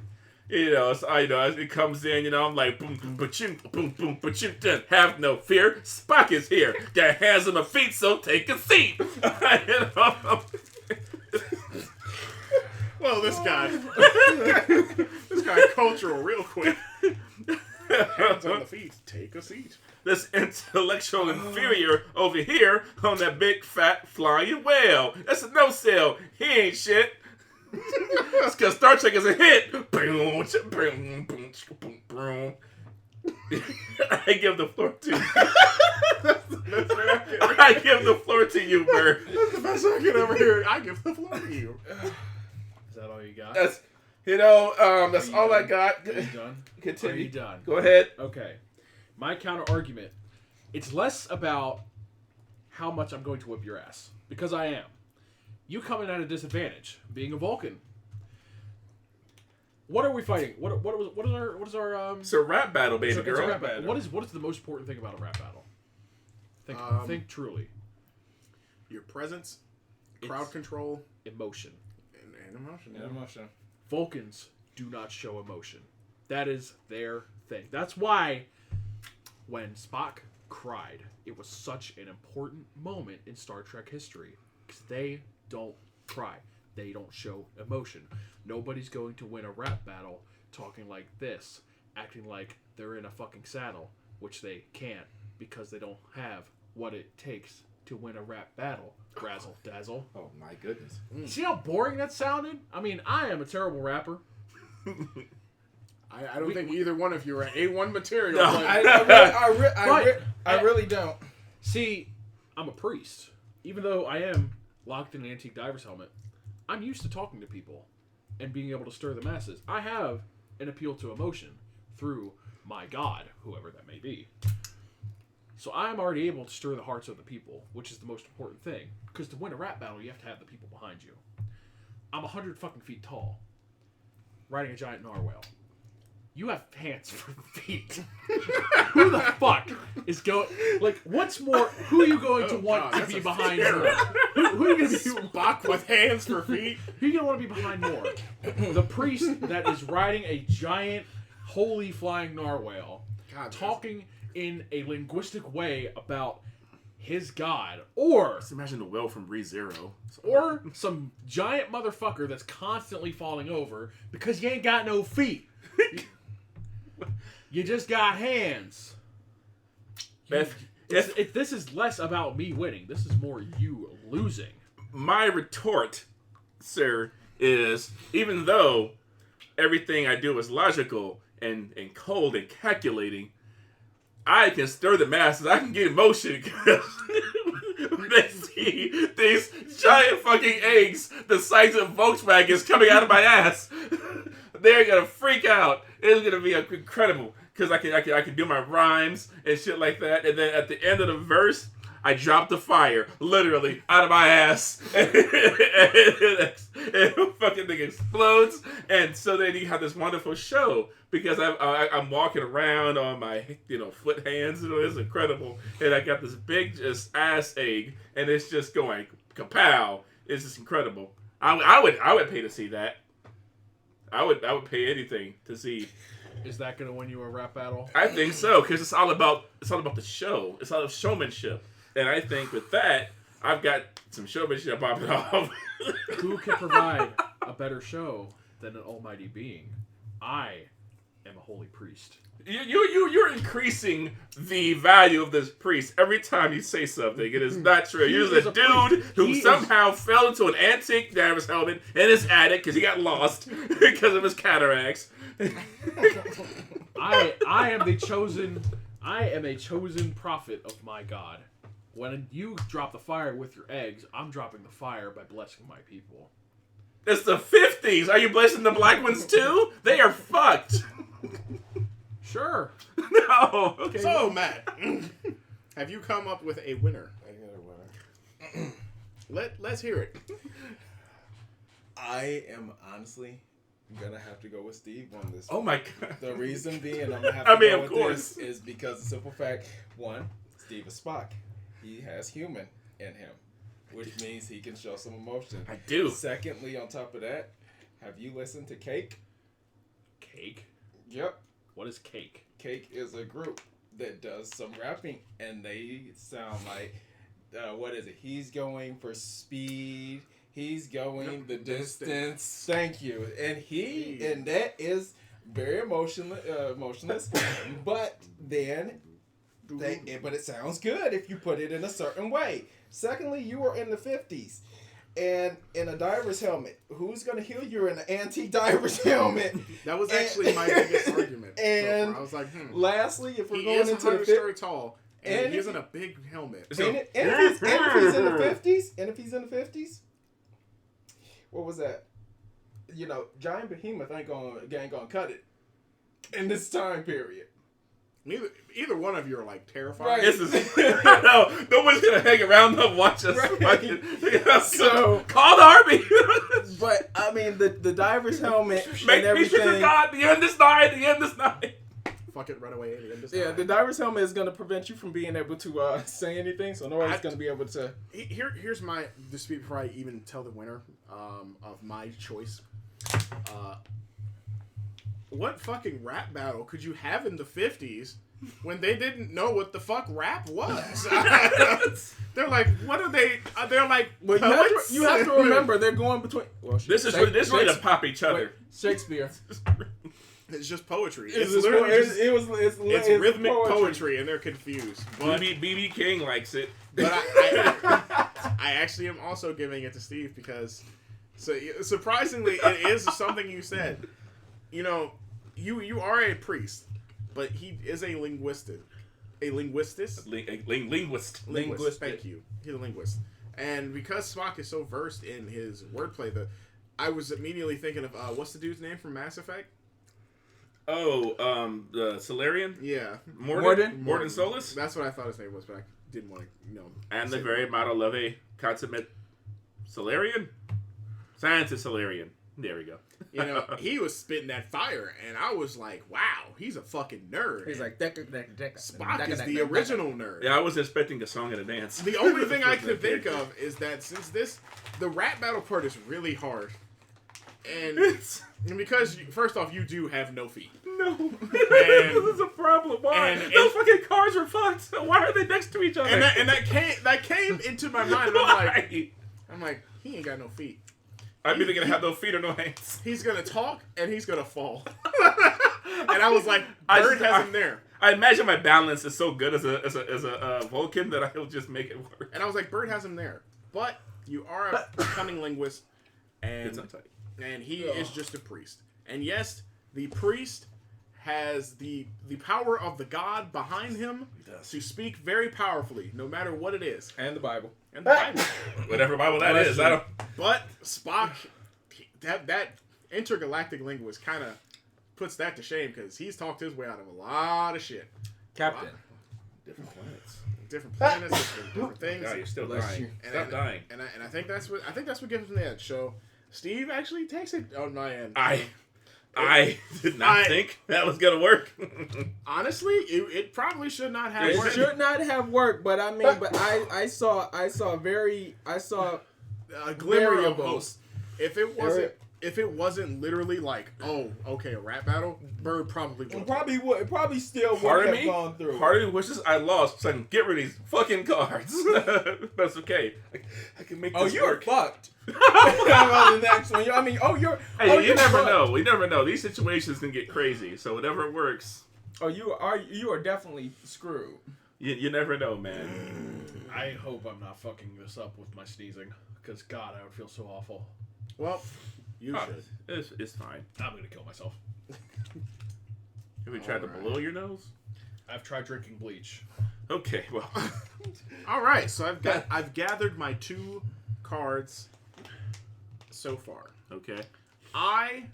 You know, so it comes in, you know, I'm like, boom, boom, ba-chim, boom, boom, ba-chim, dun. Have no fear, Spock is here. Got hands on the feet, so take a seat. You know? Well, this guy cultural real quick. Hands on the feet. Take a seat. This intellectual inferior over here on that big fat flying whale. That's a no-sell. He ain't shit. It's because Star Trek is a hit. I give the floor to you. I give the floor to you, Bird. That's the best I can ever hear. I give the floor to you. Is that all you got? That's all I got. Are you done? Continue. Are you done? Go ahead. Okay. My counter argument, it's less about how much I'm going to whip your ass, because I am. You come in at a disadvantage, being a Vulcan. What are we fighting? What is our It's a rap battle, baby it's a girl. rap battle. What is the most important thing about a rap battle? Think truly. Your presence, crowd It's control, emotion. and emotion. Yeah, emotion. Vulcans do not show emotion. That is their thing. That's why when Spock cried, it was such an important moment in Star Trek history. Because they don't cry. They don't show emotion. Nobody's going to win a rap battle talking like this, acting like they're in a fucking saddle, which they can't because they don't have what it takes to win a rap battle. Razzle dazzle. Oh my goodness. See how boring that sounded? I mean, I am a terrible rapper. I don't think either one of you are A1 material. No. But I really don't. See, I'm a priest. Even though I am locked in an antique diver's helmet, I'm used to talking to people and being able to stir the masses. I have an appeal to emotion through my god, whoever that may be. So I'm already able to stir the hearts of the people, which is the most important thing. Because to win a rap battle, you have to have the people behind you. I'm 100 fucking feet tall, riding a giant narwhal. You have hands for feet. Who the fuck is going? Like, what's more? Who are you going to want to be behind more? Who are you going to be? Spock with hands for feet. Who are you going to want to be behind more? The priest that is riding a giant, holy flying narwhal, God, talking in a linguistic way about his god, or Just imagine the whale from ReZero. or some giant motherfucker that's constantly falling over because you ain't got no feet. You just got hands. This This is less about me winning. This is more you losing. my retort, sir, is even though everything I do is logical and cold and calculating, I can stir the masses. I can get emotion because when they see these giant fucking eggs the size of Volkswagens coming out of my ass, they're gonna freak out. It's gonna be incredible because I can do my rhymes and shit like that. And then at the end of the verse, I drop the fire literally out of my ass, and the fucking thing explodes. And so then you have this wonderful show because I'm walking around on my foot hands. It's incredible, and I got this big just ass egg, and it's just going kapow. It's just incredible. I would pay to see that. I would pay anything to see. Is that gonna win you a rap battle? I think so because it's all about the show. It's all about showmanship. And I think with that, I've got some showmanship popping off. Who can provide a better show than an almighty being? I am a holy priest. You're increasing the value of this priest every time you say something. It is not true. You're is a a dude priest. who He somehow fell into an antique diver's helmet in his attic because he got lost because of his cataracts. I am a chosen prophet of my God. When you drop the fire with your eggs, I'm dropping the fire by blessing my people. It's the 50s. Are you blessing the black ones too? They are fucked. Sure. No. Okay. So, Matt, have you come up with a winner? I got a winner. Let's hear it. I am honestly gonna have to go with Steve on this. Oh my god. The reason being I'm gonna have I to mean, go of with course. this is because the simple fact, one, Steve is Spock. He has human in him, which means he can show some emotion. I do. Secondly, on top of that, have you listened to Cake? Cake? Yep. What is Cake? Cake is a group that does some rapping, and they sound like, what is it? He's going for speed. He's going the distance. Thank you. And that is very emotionless. But then, but it sounds good if you put it in a certain way. Secondly, you are in the 50s. And in a diver's helmet, who's going to heal you in an antique diver's helmet? That was actually my biggest argument. And so far. I was like, lastly, if we're he going is into the 100 story tall, and he's in a big helmet. and if he's in the 50s, what was that? Giant behemoth ain't gonna cut it in this time period. Either one of you are like terrified. Right. This is no one's gonna hang around and watch us. Right. So call the army. But I mean, the diver's helmet Make and me sure everything. God. The end is nigh. The end is nigh. Fuck it, run away. Yeah, the diver's helmet is gonna prevent you from being able to say anything, so nobody's gonna be able to. Here's my dispute before I even tell the winner of my choice. What fucking rap battle could you have in the 50s when they didn't know what the fuck rap was? They're like, what are they? They're like, Well, you have to remember they're going between. Well, This is way to pop each other. Wait, Shakespeare. It's just poetry. It's rhythmic poetry, and they're confused. But BB King likes it. But I actually am also giving it to Steve because, surprisingly, it is something you said. You know, you are a priest, but he is a linguist. Linguist. Thank you. He's a linguist, and because Spock is so versed in his wordplay, I was immediately thinking of what's the dude's name from Mass Effect? Oh, the Solarian? Yeah, Morden Solus. That's what I thought his name was, but I didn't want to, And the very model of a consummate Solarian? Scientist Solarian. There we go. You know, he was spitting that fire, and I was like, wow, he's a fucking nerd. He's like, Spock is the original nerd. Yeah, I was expecting a song and a dance. The only thing I could think of is that since the rap battle part is really hard, and because, first off, you do have no feet. No. This is a problem. Why? Those fucking cars are fucked. Why are they next to each other? And that came into my mind. And I'm like, he ain't got no feet. I'm either gonna have no feet or no hands. He's gonna talk and he's gonna fall. And I was like, Bird has him there. I imagine my balance is so good as a Vulcan that I'll just make it work. And I was like, Bird has him there. But you are a cunning linguist, and he is just a priest. And yes, the priest has the power of the god behind him to speak very powerfully, no matter what it is. And the Bible. And the Bible. Whatever Bible that is. But Spock, that intergalactic linguist kind of puts that to shame because he's talked his way out of a lot of shit. Captain. Different planets. Different planets, different things. God, you're still dying. Stop dying. And I think that's what gives him the edge. So Steve actually takes it on my end. I did not think that was gonna work. Honestly, it probably should not have worked. It should not have worked, but I mean, I saw a glimmer of hope. variables. If it wasn't literally like, oh, okay, a rap battle, Bird probably would. It probably still would have gone through. Part of me wishes I lost so I can get rid of these fucking cards. That's okay. I can make this you're work. fucked. The next one. I mean, you never know. We never know. These situations can get crazy. So whatever works. Oh, you are definitely screwed. You never know, man. I hope I'm not fucking this up with my sneezing, because God, I would feel so awful. Well, you should. It's fine. I'm gonna kill myself. Have you tried to blow your nose? I've tried drinking bleach. Okay, well. All right, so I've gathered my 2 cards so far. Okay. I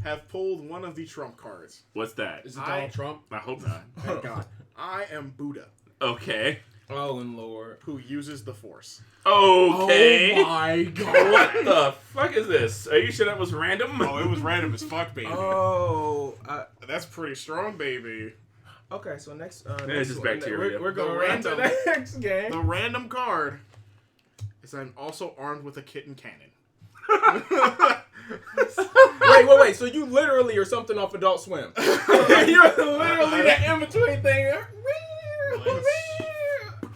have pulled one of the Trump cards. What's that? Is it Donald Trump? I hope not. Thank God. I am Buddha, Okay. Oh, and Lord. who uses the Force. Okay. Oh my God. What the fuck is this? Are you sure that was random? Oh, it was random as fuck, baby. Oh. That's pretty strong, baby. Okay, so next. It's just bacteria. We're going The right to the next game. The random card is I'm also armed with a kitten cannon. Wait. So you literally are something off Adult Swim. You're literally the in-between thing.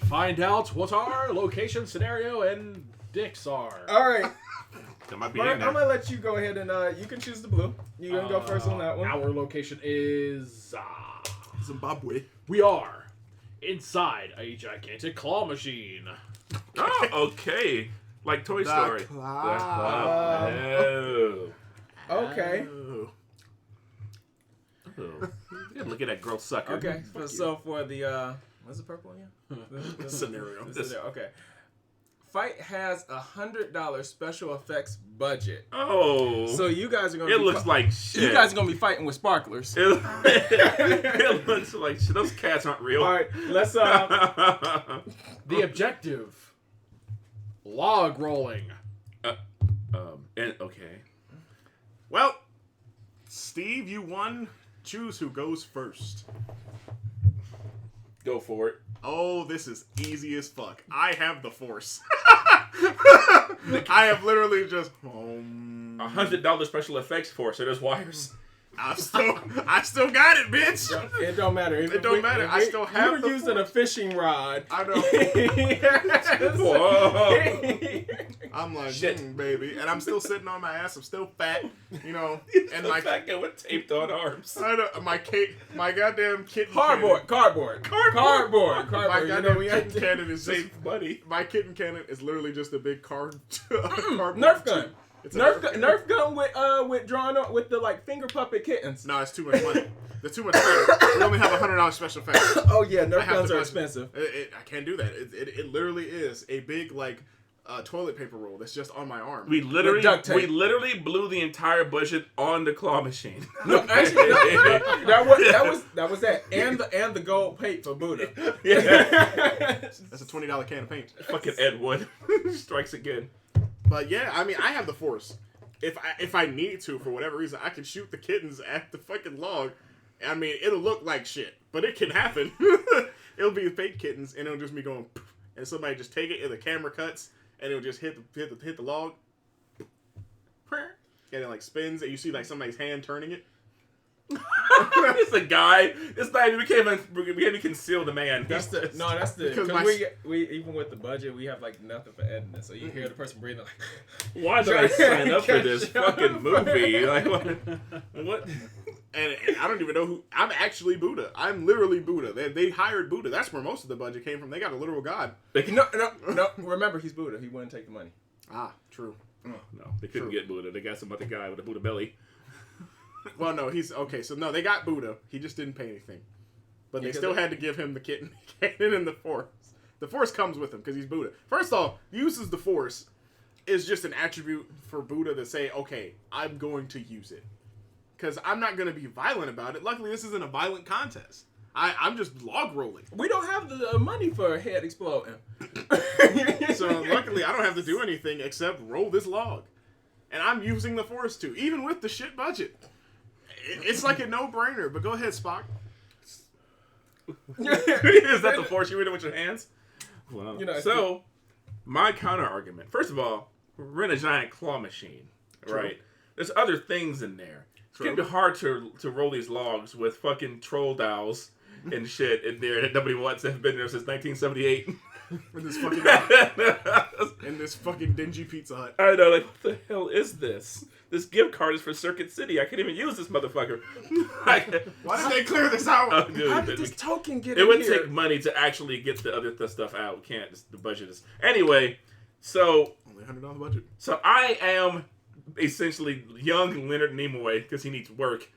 Find out what our location, scenario, and dicks are. All right. That might be Mark, in there. I'm gonna let you go ahead and you can choose the blue. You gonna go first on that one? Our location is Zimbabwe. we are inside a gigantic claw machine. Oh, okay. Like Toy Story. Oh. Okay. Oh. Look at that girl sucker. Okay. So for the what's the purple one? Scenario. Okay. Fight has $100 special effects budget. Oh. So you guys are gonna. It looks like shit. You guys are gonna be fighting with sparklers. It looks like shit. Those cats aren't real. All right, let's. The objective. Log rolling. And okay. Well, Steve, you won. Choose who goes first. Go for it. Oh, this is easy as fuck. I have the force. I have literally just $100 special effects for so there's wires. I still got it, bitch. It don't matter. It don't matter. I still have You're the using force. a fishing rod. I know. Whoa. I'm like, Shit. baby, and I'm still sitting on my ass. I'm still fat, you know. And My my fat guy with taped on arms. I know, my goddamn kitten. Cardboard. My You know, goddamn we have kitten cannon is just. Save money. My kitten cannon is literally just a big cardboard. Nerf gun. It's a Nerf gun with drawn on with the like finger puppet kittens. No, it's too much money. There's too much money. We only have $100 special effects. Oh yeah, I Nerf have guns to are buy- expensive. I can't do that. It literally is a big like toilet paper roll that's just on my arm. We literally duct tape. blew the entire budget on the claw machine. No, actually, that was that, and the gold paint for Buddha. Yeah. That's a $20 can of paint. Fucking Ed Wood strikes again. But yeah, I mean, I have the force. If I need to, for whatever reason, I can shoot the kittens at the fucking log. I mean, it'll look like shit, but it can happen. It'll be fake kittens, and it'll just be going, and somebody just take it, and the camera cuts, and it'll just hit the log, and it like spins, and you see like somebody's hand turning it. It's a guy. This guy we can't even conceal the man. That's the Because because we even with the budget we have like nothing for editing, so you hear the person breathing like. Why did I sign up for this fucking movie? Like what? And I don't even know who. I'm actually Buddha. I'm literally Buddha. They hired Buddha. That's where most of the budget came from. They got a literal god. No. Remember, he's Buddha. He wouldn't take the money. Ah, true. No, they couldn't get Buddha. They got some other guy with a Buddha belly. Well, no, he's okay. So no, they got Buddha. He just didn't pay anything, but they still had to give him the kitten cannon and the force. The force comes with him because he's Buddha. First off, uses the force is just an attribute for Buddha to say, okay, I'm going to use it because I'm not going to be violent about it. Luckily, this isn't a violent contest. I'm just log rolling. We don't have the money for a head exploding. So luckily, I don't have to do anything except roll this log, and I'm using the force too, even with the shit budget. It's like a no-brainer, but go ahead, Spock. Is that the force you read it with your hands? Well, so my counter argument. First of all, we're in a giant claw machine, right? There's other things in there. It's gonna be hard to roll these logs with fucking troll dowels and shit in there that nobody wants to have been there since 1978. In this fucking dingy Pizza Hut. I know, like, what the hell is this? This gift card is for Circuit City. I can't even use this motherfucker. Why did they clear this out? Oh, dude, How did this token get it in would here? take money to actually get the other stuff out. We can't. The budget is anyway. So Only $100 budget. So I am essentially young Leonard Nimoy because he needs work.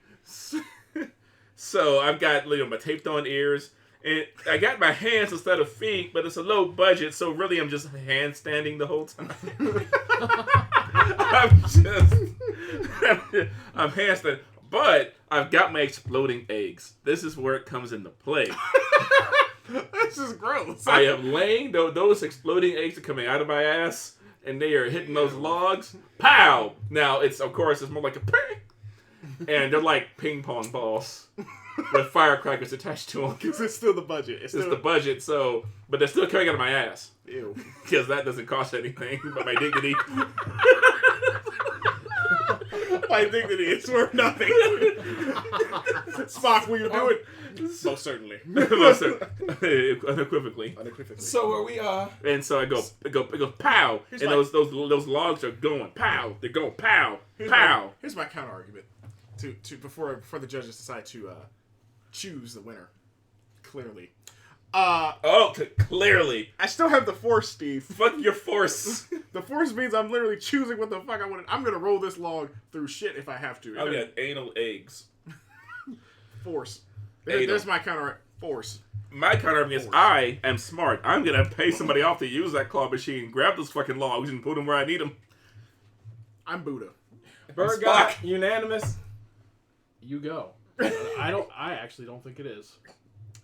So I've got my taped on ears. And I got my hands instead of feet, but it's a low budget, so really I'm just handstanding the whole time. I'm handstanding. But I've got my exploding eggs. This is where it comes into play. This is gross. I am laying, those exploding eggs are coming out of my ass, and they are hitting those logs. Pow! Now, it's more like a ping. And they're like ping pong balls. With firecrackers attached to them. Because it's still the budget. It's the budget, but they're still coming out of my ass. Ew. Because that doesn't cost anything but my dignity. My dignity is worth nothing. Spock, will you do it? Most certainly. Unequivocally. So where we are. And so it goes pow. And those logs are going pow. They're going pow. Pow. Here's my counter argument. To before the judges decide to choose the winner. Clearly. Clearly. I still have the force, Steve. Fuck your force. The force means I'm literally choosing what the fuck I want. I'm gonna roll this log through shit if I have to. I've got anal eggs. Force. Anal. There's my counter. Force. My counter is I am smart. I'm gonna pay somebody off to use that claw machine, grab those fucking logs, and put them where I need them. I'm Buddha. Bird God, unanimous. You go. I actually don't think it is.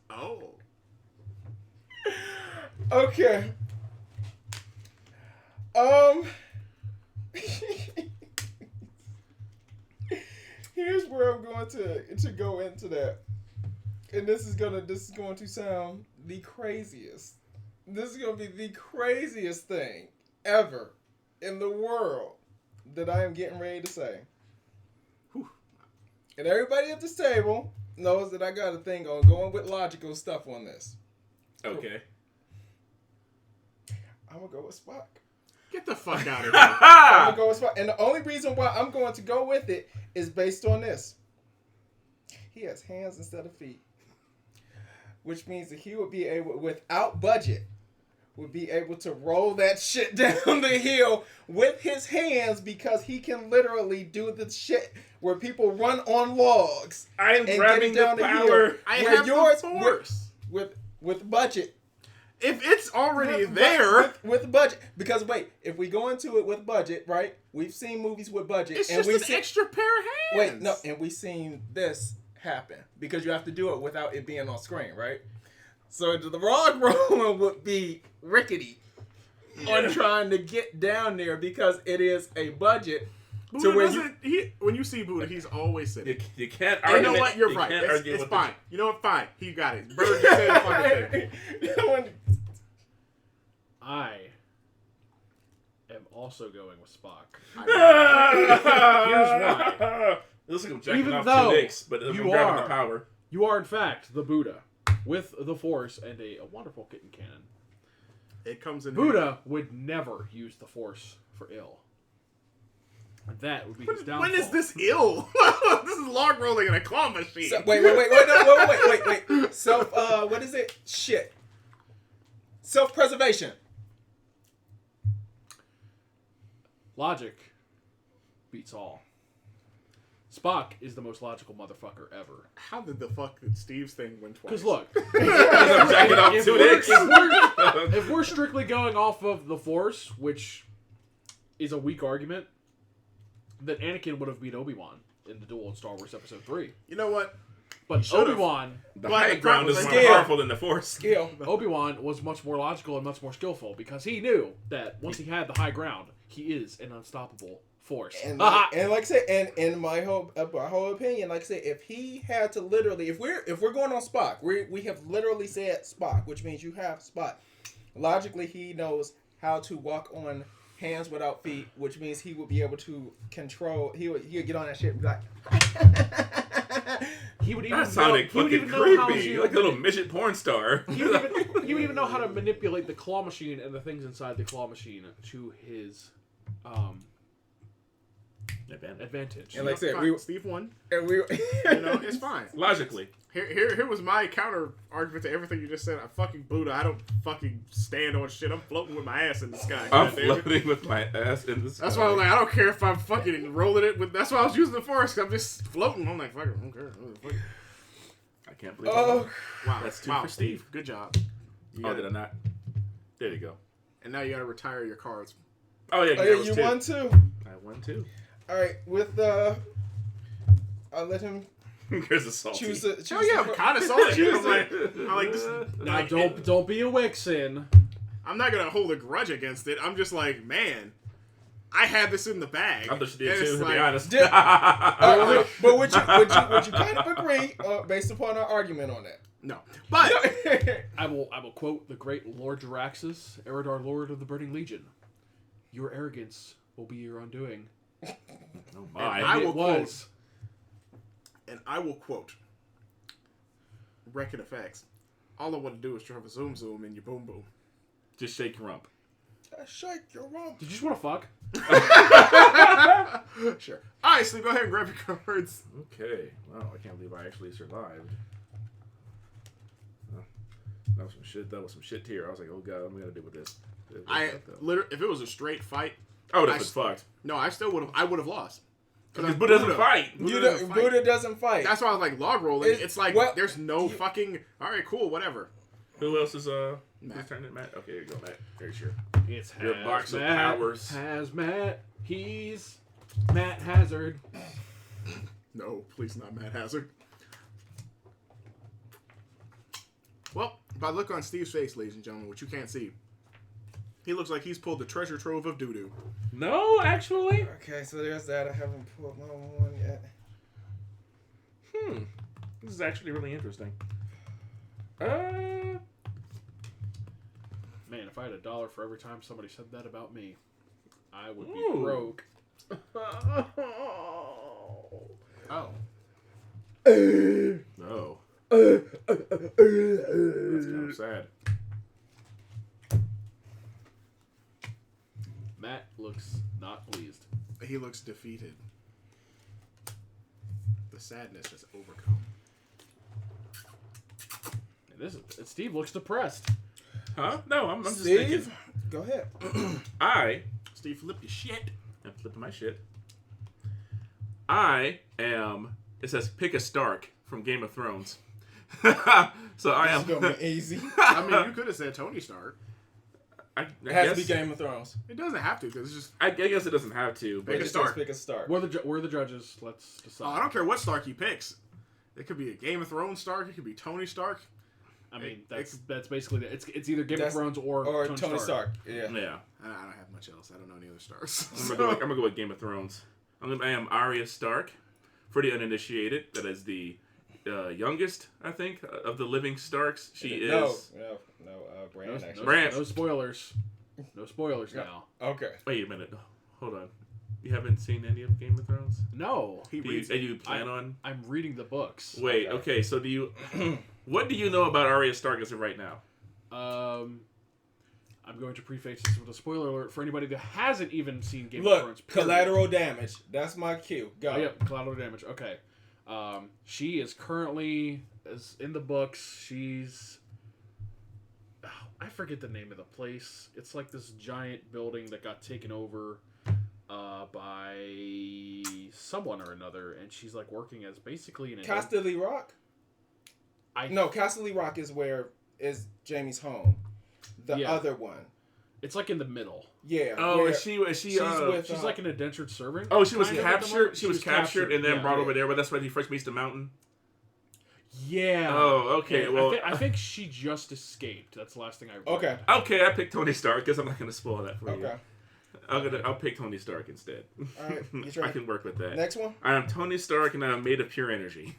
Oh. Okay. Here's where I'm going to go into that. And this is going to sound the craziest. This is going to be the craziest thing ever in the world that I am getting ready to say. Whew. And everybody at this table knows that I got a thing on going with logical stuff on this. Okay. I'm going to go with Spock. Get the fuck out of here. I'm gonna go with Spock. And the only reason why I'm going to go with it is based on this. He has hands instead of feet. Which means that he would be able, without budget, would be able to roll that shit down the hill with his hands because he can literally do the shit where people run on logs. I am and grabbing get down the hill power. I where have yours the force. with budget. If it's already there, with budget, because wait, if we go into it with budget, right? We've seen movies with budget, it's and just we've an seen extra pair of hands. wait, no, and we've seen this happen because you have to do it without it being on screen, right? So the log rolling would be rickety on trying to get down there because it is a budget. Buddha to where when you see Buddha, he's always sitting. You can't You argue. know what? You're you right. can't argue It's with fine. You know what? Fine. He got it. Bird just said the fucking thing. I am also going with Spock. Here's why. Looks like I'm jacking Even off though 2 dicks, but I'm you grabbing are- the power. You are, in fact, the Buddha with the Force and a wonderful kitten cannon. It comes in. Buddha would never use the Force for ill. And that would be his downfall. When is this ill? This is log rolling in a claw machine. So, wait. What is it? Shit. Self-preservation. Logic beats all. Spock is the most logical motherfucker ever. How did the fuck did Steve's thing win twice? Because look, I'm jacking off 2 dicks. if we're strictly going off of the Force, which is a weak argument, then Anakin would have beat Obi-Wan in the duel in Star Wars Episode 3. You know what? But should've. Obi-Wan The high ground is more Skill. powerful than the Force. Skill. was much more logical and much more skillful because he knew that once he had the high ground, he is an unstoppable force. And like I said, and in my whole opinion, like I said, if he had to literally, if we're going on Spock, we have literally said Spock, which means you have Spock. Logically, he knows how to walk on hands without feet, which means he would be able to control. He would get on that shit and be like. He would even That sounded fucking creepy. Like a little midget porn star. He would even know how to manipulate the claw machine and the things inside the claw machine to his advantage. And like I said, Fine. Steve won. and we, You know, it's fine. Logically. Here was my counter argument to everything you just said. I'm fucking Buddha. I don't fucking stand on shit. I'm floating with my ass in the sky. I'm God damn it. floating with my ass in the sky. That's why I was like, I don't care if I'm fucking rolling it with. That's why I was using the Force. 'Cause I'm just floating. I'm like, fuck it, I don't care. Fuck it. I can't believe oh, Wow, That's 2 wow, for Steve. Good job. You Oh, got did I it. not? There you go. And now you gotta retire your cards. Oh, yeah, oh, that yeah, was you 2. won too. I won 2. All right, with I'll let him Here's a salty. choose. The, Oh yeah, I'm kind of salty. I'm like this. Now Like, don't be a Wixen. I'm not gonna hold a grudge against it. I'm just like, man, I had this in the bag. I thought you did And it's too, to like, be honest. but would you kind of agree based upon our argument on that? No, but I will quote the great Lord Jaraxxus, Eridar Lord of the Burning Legion. Your arrogance will be your undoing. Oh, And my. I And will it was. quote Wreck-It Effects. All I want to do is drop a zoom in your boom boom. Just shake your rump. Shake your rump. Did you just want to fuck? Sure. All right, so go ahead and grab your cards. Okay. Wow, I can't believe I actually survived. That was some shit. That was some shit here. I was like, oh god, what am I gonna do with this? Literally, if it was a straight fight, I would have been fucked. no, I still would have. I would have lost Because Buddha doesn't fight. Buddha doesn't fight. That's why I was like log rolling. It's like well, there's no fucking. All right, cool, whatever. Who else is Matt. who's turning it? Matt. Okay, here you go, Matt. Very sure. It's Your box of powers. Hazmat. He's Matt Hazard. No, please not Matt Hazard. Well, by look on Steve's face, ladies and gentlemen, which you can't see, he looks like he's pulled the treasure trove of doo-doo. No, actually. Okay, so there's that. I haven't pulled my one yet. This is actually really interesting. Man, if I had $1 for every time somebody said that about me, I would be broke. Oh. No. That's kind of sad. Matt looks not pleased. He looks defeated. The sadness has overcome. And Steve looks depressed. Huh? No, I'm just Steve, thinking. go ahead. Steve, flip your shit. I'm flipping my shit. I am. It says pick a Stark from Game of Thrones. So I am. It's gonna be easy. I mean, you could have said Tony Stark. I It has guess, to be Game of Thrones. It doesn't have to, because it's just... I guess it doesn't have to. But Pick a Just Stark. Pick a Stark. We're the judges. Let's Oh, decide. I don't care what Stark he picks. It could be a Game of Thrones Stark. It could be Tony Stark. I mean, that's basically it. It's either Game of Thrones or Tony Stark. Yeah. Yeah. I don't have much else. I don't know any other Starks. I'm gonna go with Game of Thrones. I am Arya Stark. For the uninitiated, that is the youngest, I think, of the living Starks. She is. No, Bran, actually. Bran. No spoilers. No spoilers now. Okay. Wait a minute. Hold on. You haven't seen any of Game of Thrones? No. He Do you, reads and you plan on? I'm reading the books. Wait. Okay. So do you? What do you know about Arya Stark as of right now? I'm going to preface this with a spoiler alert for anybody that hasn't even seen Game of Look, Thrones. period. collateral damage. That's my cue. Go. Oh, yep, collateral damage. Okay. She is currently in the books. She's I forget the name of the place. It's like this giant building that got taken over by someone or another, and she's like working as basically an Casterly Rock? No, Casterly Rock is Jamie's home. The other one. It's like in the middle. Yeah. Oh, is she? She's like an indentured servant. Oh, she was kind of at the captured. moment. She was captured and then yeah. brought over there. But that's when he first meets the mountain. Yeah. Oh, okay. Yeah, Well, I think she just escaped. That's the last thing I read. Okay. Okay, I picked Tony Stark because I'm not going to spoil that for you. Okay. I'll pick Tony Stark instead. All right. You try. I can work with that. Next one. I am Tony Stark and I am made of pure energy.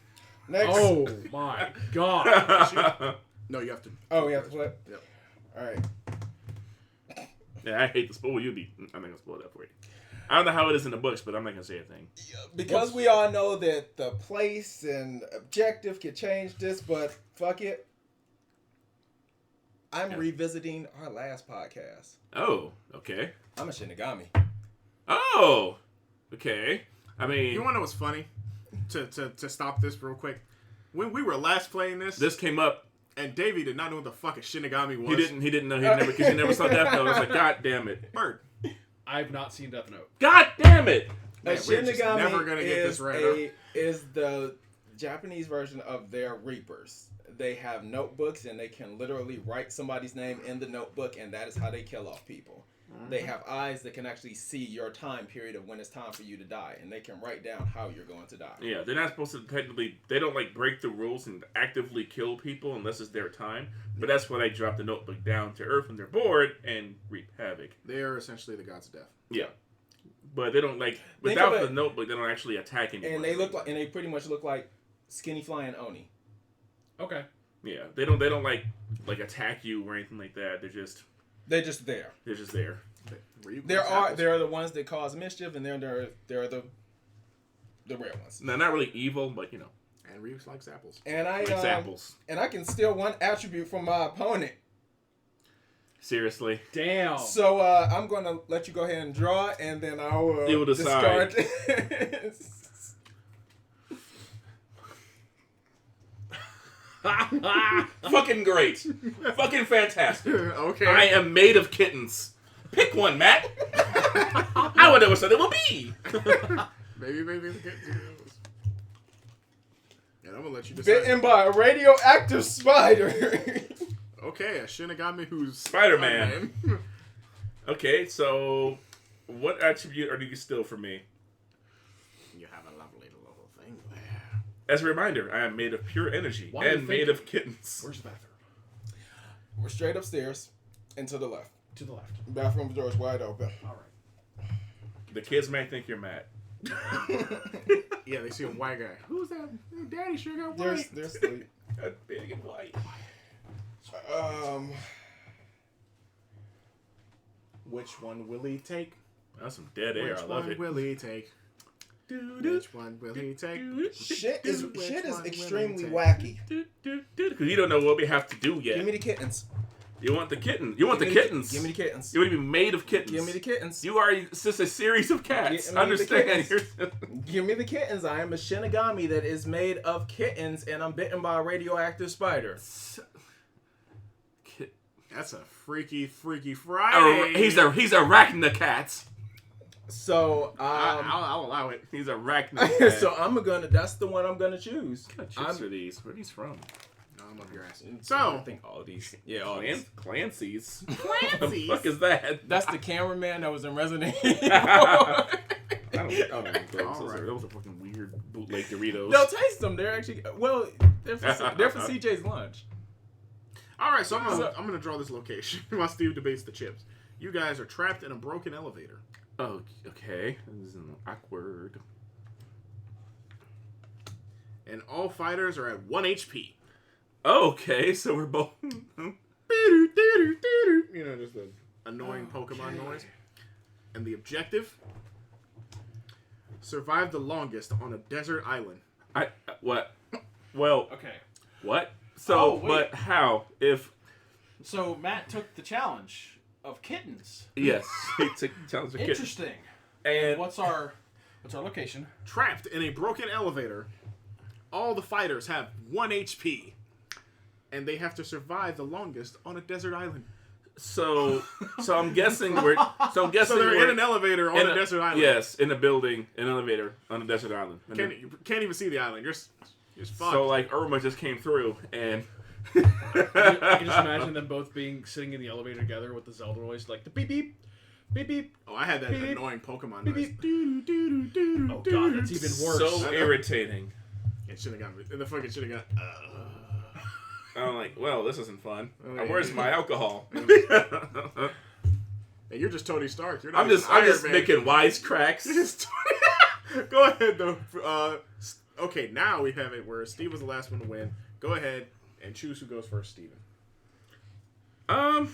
Next. Oh my god. No, you have to. Oh, we have to flip? Yep. All right. Yeah, I hate to spoil. I'm not going to spoil that for you. I don't know how it is in the books, but I'm not going to say a thing. Because we all know that the place and objective can change this, but fuck it. I'm revisiting our last podcast. Oh, okay. I'm a Shinigami. Oh, okay. I mean, You want to know what's funny? To stop this real quick. When we were last playing this came up. and Davey did not know what the fuck a Shinigami was. He didn't know. Because he never saw Death Note. I was like, God damn it. Bird. I've not seen Death Note. God damn it. A Man, we're just Shinigami never gonna get this right, is the Japanese version of their Reapers. They have notebooks and they can literally write somebody's name in the notebook, and that is how they kill off people. They have eyes that can actually see your time period of when it's time for you to die, and they can write down how you're going to die. Yeah, they're not supposed to technically. They don't like break the rules and actively kill people unless it's their time. But that's why they drop the notebook down to Earth when they're bored and wreak havoc. They are essentially the gods of death. Yeah, but they don't like without the notebook. They don't actually attack anyone. And they pretty much look like skinny flying Oni. Okay. Yeah, they don't like attack you or anything like that. They're just there. They're just there. There are the ones that cause mischief, and then there are the rare ones. No, not really evil, but you know. And Ryuk likes apples. And I Likes apples. And I can steal one attribute from my opponent. Seriously. Damn. So I'm gonna let you go ahead and draw, and then I'll You will decide. discard. Fucking great. Fucking fantastic. Okay. I am made of kittens. Pick one, Matt. I would know what it will be. Maybe the kittens. And I'm gonna let you decide. Bitten by a radioactive spider. Okay, a Shinigami who's Spider-Man. Okay, so what attribute are you steal from me? You have a lovely little thing there. As a reminder, I am made of pure energy Why are you and made thinking? of kittens. Where's the bathroom? We're straight upstairs and to the left. To the left. Bathroom door's wide open. All right. The kids may think you're mad. Yeah, they see a white guy. Who's that? Daddy sure got white. They're asleep. Big and white. Which one will he take? That's some dead air. Which I love one it. will he take? Which one will he take? Shit is Which one will he extremely take? wacky. Because you don't know what we have to do yet. Give me the kittens. You want the kitten. You want the Give me kittens. Give me the kittens. You want to be made of kittens. Give me the kittens. You are just a series of cats. Give me the Understand? Give me the kittens. I am a Shinigami that is made of kittens, and I'm bitten by a radioactive spider. That's a freaky Friday. He's arachna cats. So I'll allow it. He's arachna. so that's the one I'm gonna choose. What chips are these? Where are these from? No, I'm up your ass. I So think all these. Yeah, all these. Clancy's. Clancy's? What the fuck is that? That's the cameraman that was in Resident Evil. I don't know what those All are. right. Those are fucking weird bootleg Doritos. They'll taste them. They're actually they're for CJ's lunch. all right, so I'm gonna draw this location while Steve debates the chips. You guys are trapped in a broken elevator. Oh, okay. This is awkward. And all fighters are at 1 HP. Okay, so we're both. You know, just the annoying Pokemon noise. And the objective: survive the longest on a desert island. What? Well, Okay. what? So, Oh, wait. but how? If So Matt took the challenge of kittens. yes, he took challenge of kittens. Interesting. And What's our location? Trapped in a broken elevator, all the fighters have 1 HP. And they have to survive the longest on a desert island. so I'm guessing we're. So So they're in an elevator on in a desert island. Yes, in a building, an elevator on a desert island. And You can't even see the island. You're fucked. so like Irma just came through and. I can just imagine them both sitting in the elevator together with the Zelda voice, like the beep beep, beep beep. Oh, I had that Beep, annoying Pokemon beep, noise. beep. Oh god, that's even worse. So irritating. It should have got me. The fucking should have got. I'm like, well, this isn't fun. Oh, yeah. Where's my alcohol? Hey, you're just Tony Stark. You're not I'm just Iron Man. making wisecracks. You're just Go ahead though. Okay, now we have it where Steve was the last one to win. Go ahead and choose who goes first, Steven. I'm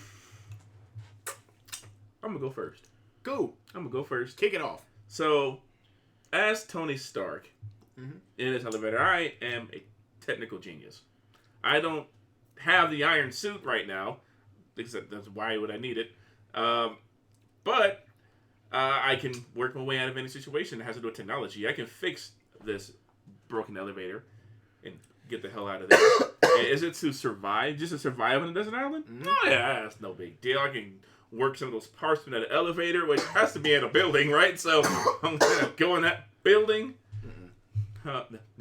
gonna go first. Go. I'm gonna go first. Kick it off. So, as Tony Stark in this elevator, I am a technical genius. I don't have the iron suit right now, except that's why would I need it. But I can work my way out of any situation that has to do with technology. I can fix this broken elevator and get the hell out of there. And is it to survive? Just to survive on a desert island? Oh yeah, that's no big deal. I can work some of those parts from that elevator, which has to be in a building, right? So I'm gonna go in that building.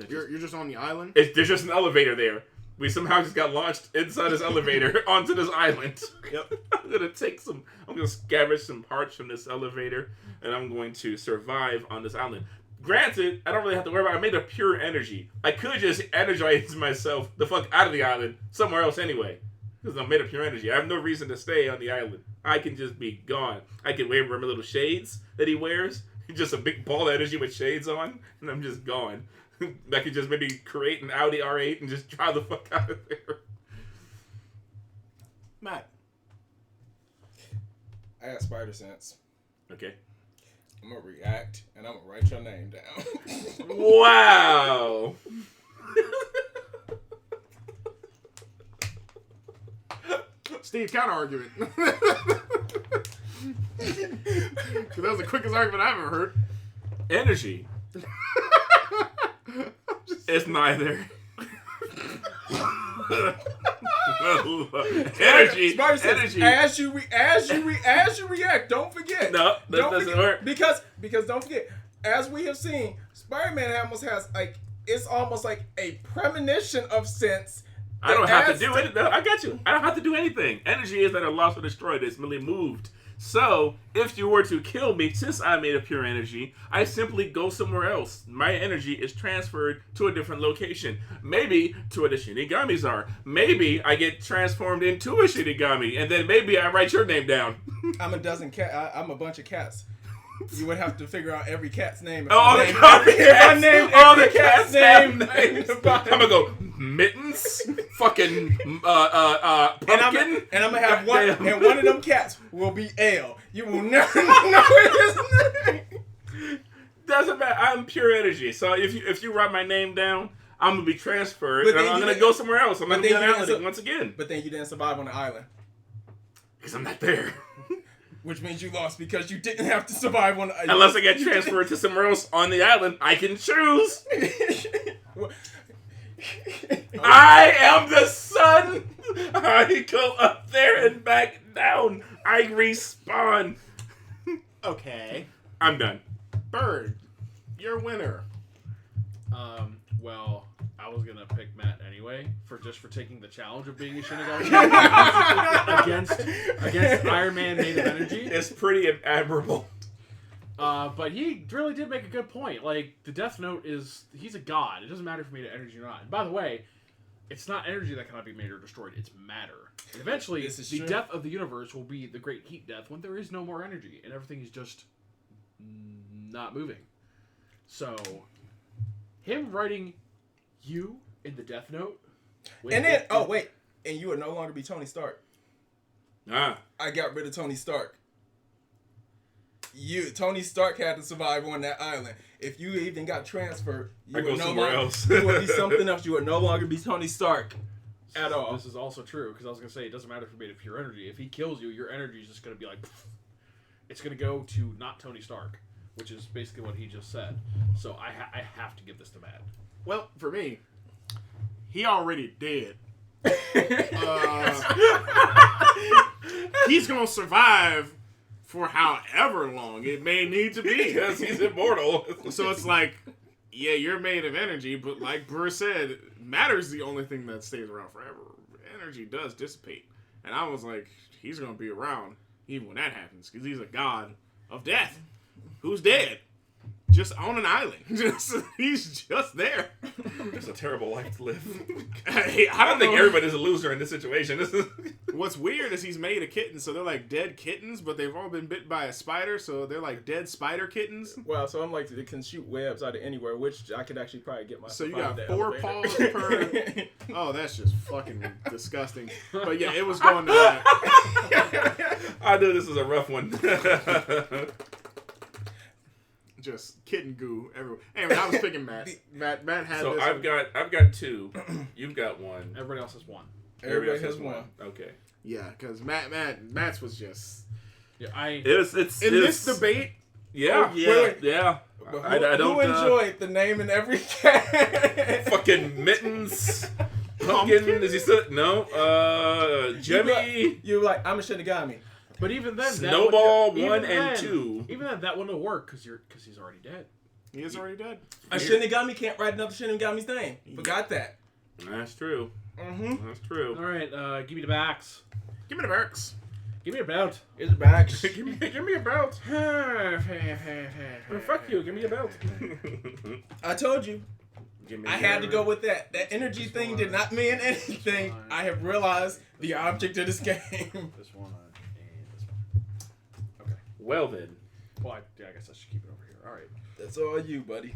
You're just on the island. There's just an elevator there. We somehow just got launched inside this elevator onto this island. Yep. I'm gonna scavenge some parts from this elevator, and I'm going to survive on this island. Granted, I don't really have to worry about it. I made of pure energy. I could just energize myself the fuck out of the island somewhere else anyway. Because I'm made of pure energy. I have no reason to stay on the island. I can just be gone. I can wear my little shades that he wears. Just a big ball of energy with shades on, and I'm just gone. I could just maybe create an Audi R8 and just drive the fuck out of there. Matt. I got spider sense. Okay. I'm gonna react and I'm gonna write your name down. Wow. Steve, counter argument. That was the quickest argument I've ever heard. Energy. It's neither. Energy. Spider sense. Energy. As you react, don't forget. No, that doesn't work. Because don't forget. as we have seen, Spider-Man almost has like it's almost like a premonition of sense. I don't have to do it. No, I got you. I don't have to do anything. Energy is that are lost or destroyed. It's merely moved. So, if you were to kill me, since I made a pure energy, I simply go somewhere else. My energy is transferred to a different location. Maybe to where the Shinigamis are. Maybe I get transformed into a Shinigami, and then maybe I write your name down. I'm a dozen cat. I'm a bunch of cats. You would have to figure out every cat's name. All the cats name names. I'm gonna go Mittens, fucking Pumpkin, and I'm gonna have one, and one of them cats will be Ale. You will never know his name. Doesn't matter. I'm pure energy. So if you write my name down, I'm gonna be transferred, and I'm gonna go somewhere else. I'm gonna be on the island once again. But then you didn't survive on the island Because I'm not there. which means you lost because you didn't have to survive on the island. Unless I get transferred to somewhere else on the island, I can choose. I am the sun. I go up there and back down. I respawn. Okay. I'm done. Bird, your winner. Well, I was gonna pick Matt anyway for taking the challenge of being a Shinigami against Iron Man made of energy. It's pretty admirable. But he really did make a good point. Like, the Death Note he's a god. It doesn't matter for me to energy or not. And by the way, it's not energy that cannot be made or destroyed. It's matter. And eventually, the death of the universe will be the great heat death when there is no more energy and everything is just not moving. So, him writing you in the Death Note. And you would no longer be Tony Stark. I got rid of Tony Stark. Tony Stark had to survive on that island. If you even got transferred, you would be something else. You would no longer be Tony Stark at all. This is also true, because I was going to say, it doesn't matter if you made a pure energy. If he kills you, your energy is just going to be like, pfft. It's going to go to not Tony Stark, which is basically what he just said. So I have to give this to Matt. Well, for me, he already dead. He's going to survive for however long it may need to be. Because he's immortal. So it's like, yeah, you're made of energy, but like Bruce said, matter's the only thing that stays around forever. Energy does dissipate. And I was like, he's going to be around even when that happens, because he's a god of death who's dead. Just on an island. He's just there. It's a terrible life to live. Hey, I don't think everybody's a loser in this situation. What's weird is he's made a kitten, so they're like dead kittens, but they've all been bit by a spider, so they're like dead spider kittens. Well, so I'm like, it can shoot webs out of anywhere, which I could actually probably get myself. So you got 4 paws per. Oh, that's just fucking disgusting. But yeah, it was going to that. I knew this was a rough one. Just kitten goo everywhere. Anyway, I was picking Matt. Matt had so this. I've got 2. You've got 1. Everybody else has 1. Everybody has 1. Okay. Yeah, because Matt's was just. Yeah, it's this debate. Yeah. Oh, yeah. Wait. Yeah. I don't. Who enjoyed the name in every cat? Fucking Mittens. Pumpkin. Is he still? No. Jemmy. You like, I'm a Shinigami. But even then, Snowball 1 and 2. Even then, that wouldn't work because he's already dead. He is already dead. A Shinigami can't write another Shinigami's name. Forgot that. That's true. Mm-hmm. That's true. All right, give me the backs. Give me the Berks. Give me a belt. Here's the back. give me a belt. Fuck you. Give me a belt. I told you. I had to go with that. That energy This thing one. did not mean anything. This one. I have realized the object of this game. This one and this one. Okay. Well then. Well, I guess I should keep it over here. All right. That's all you, buddy.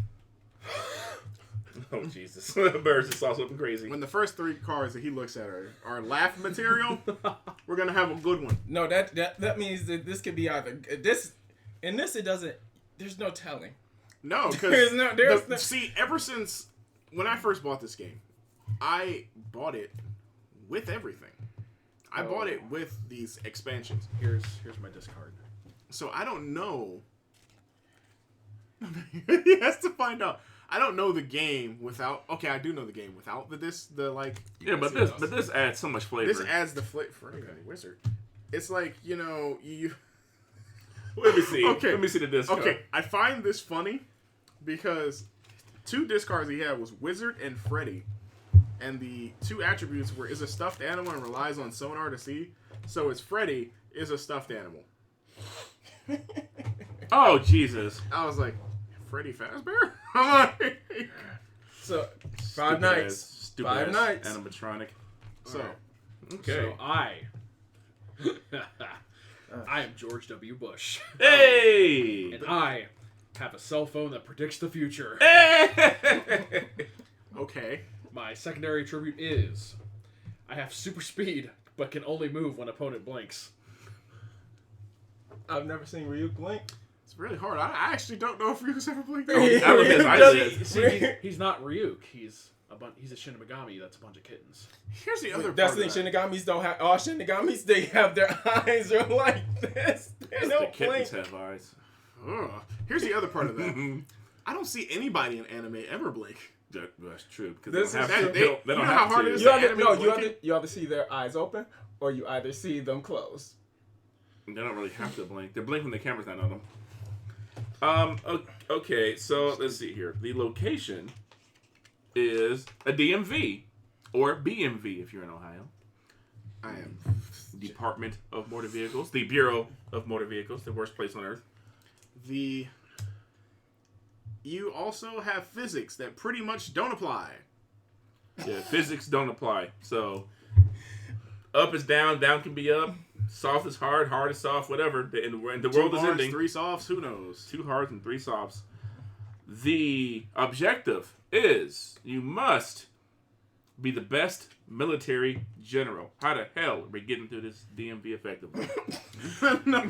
Oh Jesus. Birds just saw something crazy. When the first 3 cards that he looks at are laugh material, we're gonna have a good one. No, that means that this could be either this. In this, it doesn't. There's no telling. No, There's no- because see, ever since when I first bought this game, I bought it with everything. I bought it with these expansions. Here's my discard. So I don't know. He has to find out. I don't know the game without. Okay, I do know the game without Yeah, but this adds so much flavor. This adds the flavor for any wizard. It's like, you. Let me see. Okay. Let me see the disc. Okay, I find this funny because 2 discards he had was Wizard and Freddy. And the 2 attributes were is a stuffed animal and relies on sonar to see. So it's Freddy is a stuffed animal. Oh, Jesus. I was like, Freddy Fazbear? I'm like, So 5 nights. Stupid 5 ass nights. animatronic. so, Okay. So I am George W. Bush. Hey! And I have a cell phone that predicts the future. Hey! okay. My secondary attribute is I have super speed, but can only move when opponent blinks. I've never seen Ryuk blink. It's really hard. I actually don't know if Ryuk's ever blinked. Out of his eyelids. See, he's not Ryuk. He's a Shin Megami. That's a bunch of kittens. Here's the other That's part the of thing. Shinigamis don't have. All Shinigamis, they have their eyes are like this. They The don't kittens blink. have eyes. Ugh. Here's the other part of that. I don't see anybody in anime ever blink. That's true. Because This they don't is have true. to. They don't You know have how hard to. it is You to either, anime no, blinking? you either see their eyes open or you either see them closed. They don't really have to blink. They blink when the camera's not on them. Okay, so let's see here. The location is a DMV or BMV if you're in Ohio. I am. Department of Motor Vehicles, the Bureau of Motor Vehicles, the worst place on earth. You also have physics that pretty much don't apply. Yeah, physics don't apply. So up is down, down can be up, soft is hard, hard is soft, whatever. The world 2 is hards, ending. 3 softs, who knows? 2 hards and 3 softs. The objective is you must be the best military general. How the hell are we getting through this DMV effectively? No.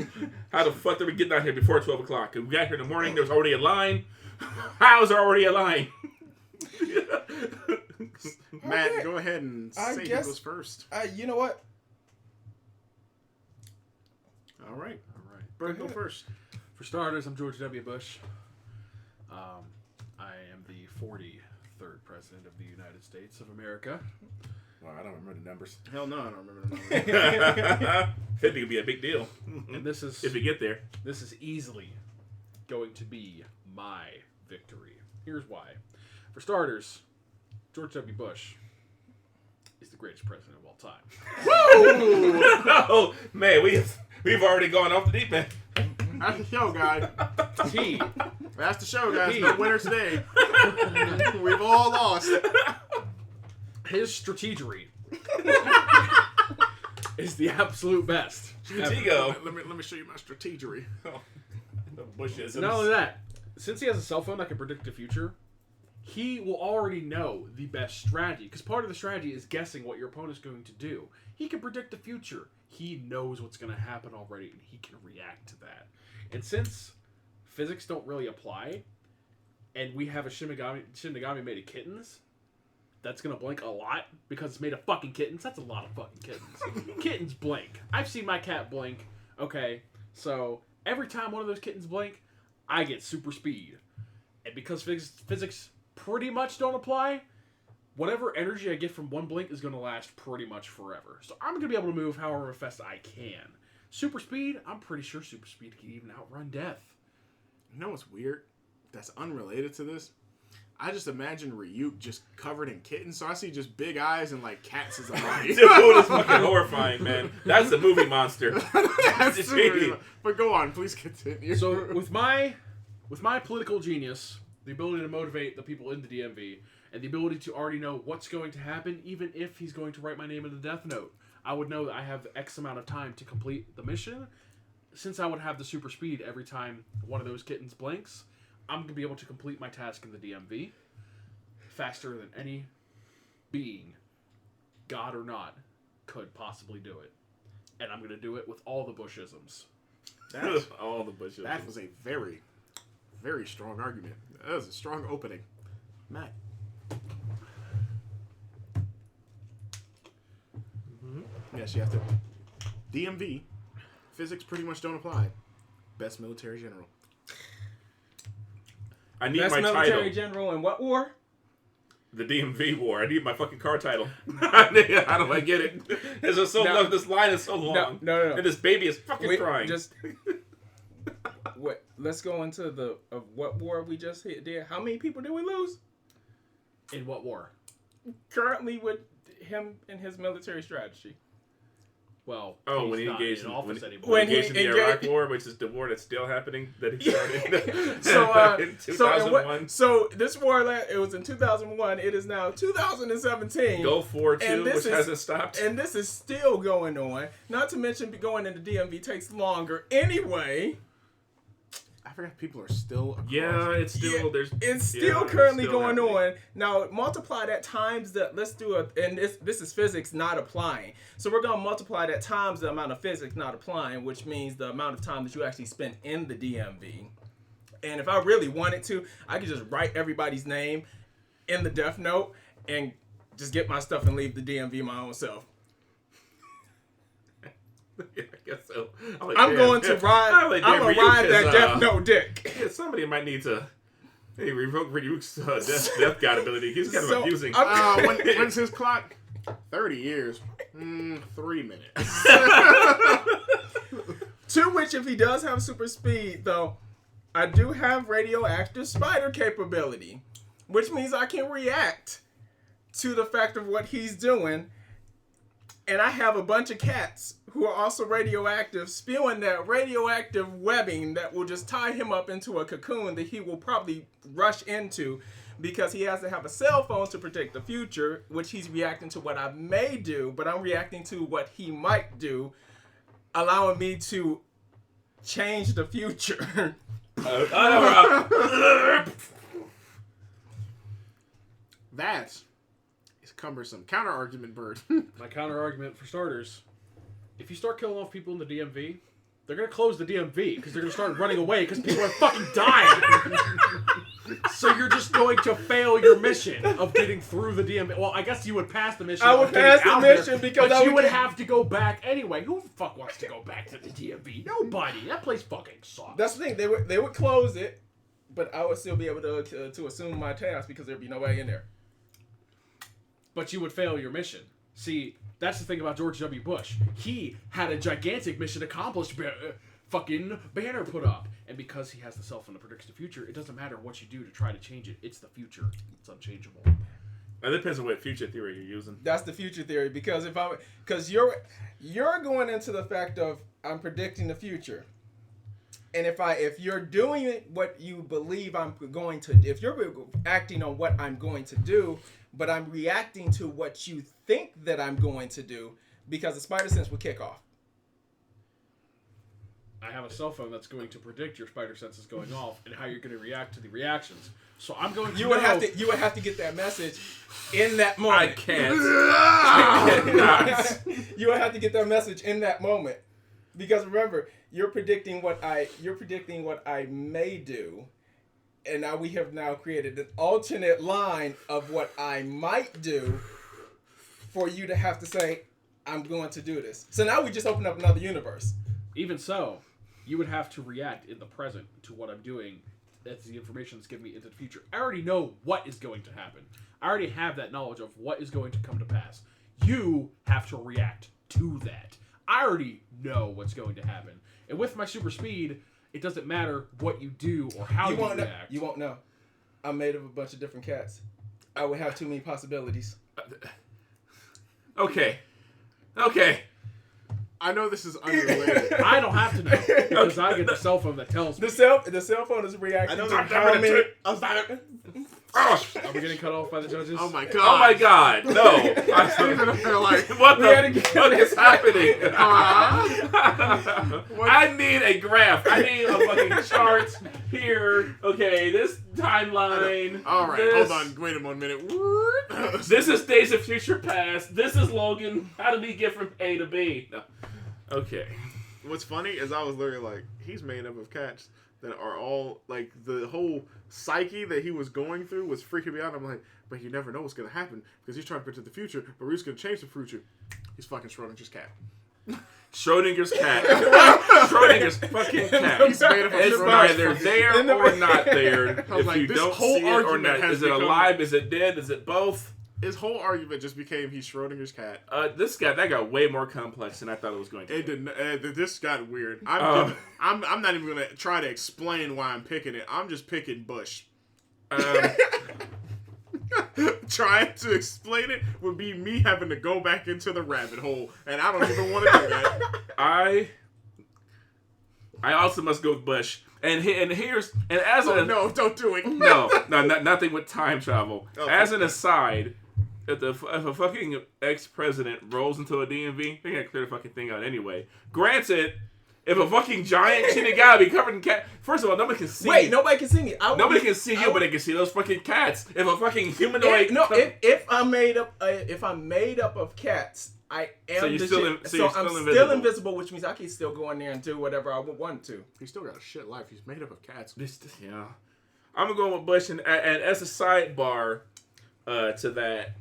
How the fuck did we get out here before 12 o'clock? We got here in the morning, there was already a line. How's there already a line? Matt, Okay. go ahead and I say who guess- goes first. You know what? All right. All right. Bird, go first. For starters, I'm George W. Bush. I am the 43rd President of the United States of America. Well, I don't remember the numbers. Hell no, I don't remember the number. 50 could be a big deal. And this is If we get there. easily going to be my victory. Here's why. For starters, George W. Bush is the greatest president of all time. Oh, man, we've already gone off the deep end. That's the show, guys. He That's the show, guys. No winner today. We've all lost. his strategery is the absolute best. Stratego. Let me show you my strategery. The bushes. Not only that, since he has a cell phone that can predict the future, he will already know the best strategy. Because part of the strategy is guessing what your opponent's going to do. He can predict the future. He knows what's going to happen already, and he can react to that. And since physics don't really apply, and we have a Shin Megami made of kittens, that's going to blink a lot because it's made of fucking kittens. That's a lot of fucking kittens. Kittens blink. I've seen my cat blink. Okay, so every time one of those kittens blink, I get super speed. And because physics pretty much don't apply, whatever energy I get from one blink is going to last pretty much forever. So I'm going to be able to move however fast I can. Super speed, I'm pretty sure super speed can even outrun death. You know what's weird? That's unrelated to this. I just imagine Ryuk just covered in kittens, so I see just big eyes and like cats as a body. Dude, it's fucking horrifying, man. That's the movie monster. That's super, but go on, please continue. So with my political genius, the ability to motivate the people in the DMV, and the ability to already know what's going to happen, even if he's going to write my name in the death note, I would know that I have X amount of time to complete the mission. Since I would have the super speed every time one of those kittens blinks, I'm going to be able to complete my task in the DMV faster than any being, God or not, could possibly do it. And I'm going to do it with all the Bushisms. All the bushes. That was a very, very strong argument. That was a strong opening. Matt. Yes, you have to. DMV. Physics pretty much don't apply. Best military general. I need Best my military title. general in what war? The DMV war. I need my fucking car title. How do I get it? It's just so No. long. This line is so long. No. And this baby is fucking crying. Just what? let's go into the of what war we just did. How many people did we lose? In what war? Currently with him and his military strategy. Well, when he engaged in office anymore. when he engaged in the Iraq War, which is the war that's still happening that he started in 2001. So this war, it was in 2001. It is now 2017. Gulf War 2, which hasn't stopped. And this is still going on. Not to mention going into DMV takes longer anyway. I forgot people are still across. Yeah, it's still it's still currently still going happening. on. Now multiply that times the and this is physics not applying. So we're gonna multiply that times the amount of physics not applying, which means the amount of time that you actually spent in the DMV. And if I really wanted to, I could just write everybody's name in the death note and just get my stuff and leave the DMV my own self. Yeah, I guess so. I'm going to ride. I'm gonna ride that death note dick. Yeah, somebody might need to revoke Ryuk's death god ability. He's kind of abusing. When's his clock? 30 years. 3 minutes. To which, if he does have super speed, though, I do have radioactive spider capability, which means I can react to the fact of what he's doing. And I have a bunch of cats who are also radioactive, spewing that radioactive webbing that will just tie him up into a cocoon that he will probably rush into because he has to have a cell phone to predict the future, which he's reacting to what I may do, but I'm reacting to what he might do, allowing me to change the future. That is cumbersome. Counter argument, Bird. My counter argument for starters: if you start killing off people in the DMV, they're gonna close the DMV because they're gonna start running away because people are fucking dying. So you're just going to fail your mission of getting through the DMV. Well, I guess you would pass the mission. I would pass the mission because you would have to go back anyway. Who the fuck wants to go back to the DMV? Nobody. That place fucking sucks. That's the thing. They would close it, but I would still be able to assume my task because there'd be nobody in there. But you would fail your mission. See, that's the thing about George W. Bush. He had a gigantic mission accomplished, fucking banner put up. And because he has the cell phone that predicts the future, it doesn't matter what you do to try to change it. It's the future. It's unchangeable. It depends on what future theory you're using. That's the future theory because you're going into the fact of I'm predicting the future. And if you're doing what you believe I'm going to, if you're acting on what I'm going to do, but I'm reacting to what you think that I'm going to do, because the spider sense would kick off. I have a cell phone that's going to predict your spider senses going off and how you're going to react to the reactions. So I'm going to You would have to get that message in that moment. I can't. You would have to get that message in that moment. Because remember, you're predicting what I may do, and now we have created an alternate line of what I might do for you to have to say, I'm going to do this. So now we just open up another universe. Even so, you would have to react in the present to what I'm doing. That's the information that's given me into the future. I already know what is going to happen. I already have that knowledge of what is going to come to pass. You have to react to that. I already know what's going to happen. And with my super speed, it doesn't matter what you do or how you react. You won't know. I'm made of a bunch of different cats. I would have too many possibilities. Okay. I know this is unrelated. I don't have to know because I get the cell phone that tells me. The cell phone is reacting to how many... Are we getting cut off by the judges? Oh my god. Oh my god. No. They're like, What is happening? I need a graph. I need a fucking chart here. Okay, this timeline. all right, this, hold on. Wait a minute. This is Days of Future Past. This is Logan. How did he get from A to B? No. Okay. What's funny is I was literally like, he's made up of cats that are all, like, the whole psyche that he was going through was freaking me out. I'm like, but you never know what's going to happen because he's trying to predict the future, but Ryu's going to change the future. He's fucking Schrodinger's cat. Schrodinger's cat. Schrodinger's fucking cat. He's made up of It's Schrodinger's either there or not there. If like, you this don't whole see it or argument not. has Is it become- alive? Is it dead? Is it both? His whole argument just became he's Schrodinger's cat. That got way more complex than I thought it was going to. It didn't. This got weird. I'm not even gonna try to explain why I'm picking it. I'm just picking Bush. Trying to explain it would be me having to go back into the rabbit hole, and I don't even want to do that. I also must go with Bush. No, don't do it. No, nothing with time travel. Okay. As an aside, if a fucking ex-president rolls into a DMV, they're gonna clear the fucking thing out anyway. Granted, if a fucking giant Shinigami covered in cat, first of all, nobody can see. Wait, nobody can see me. Nobody can see you, but they can see those fucking cats. If a fucking humanoid, if I'm made up of cats, I am. So you're I'm still still invisible, which means I can still go in there and do whatever I want to. He's still got a shit life. He's made up of cats. Yeah, I'm gonna go with Bush, and as a sidebar to that,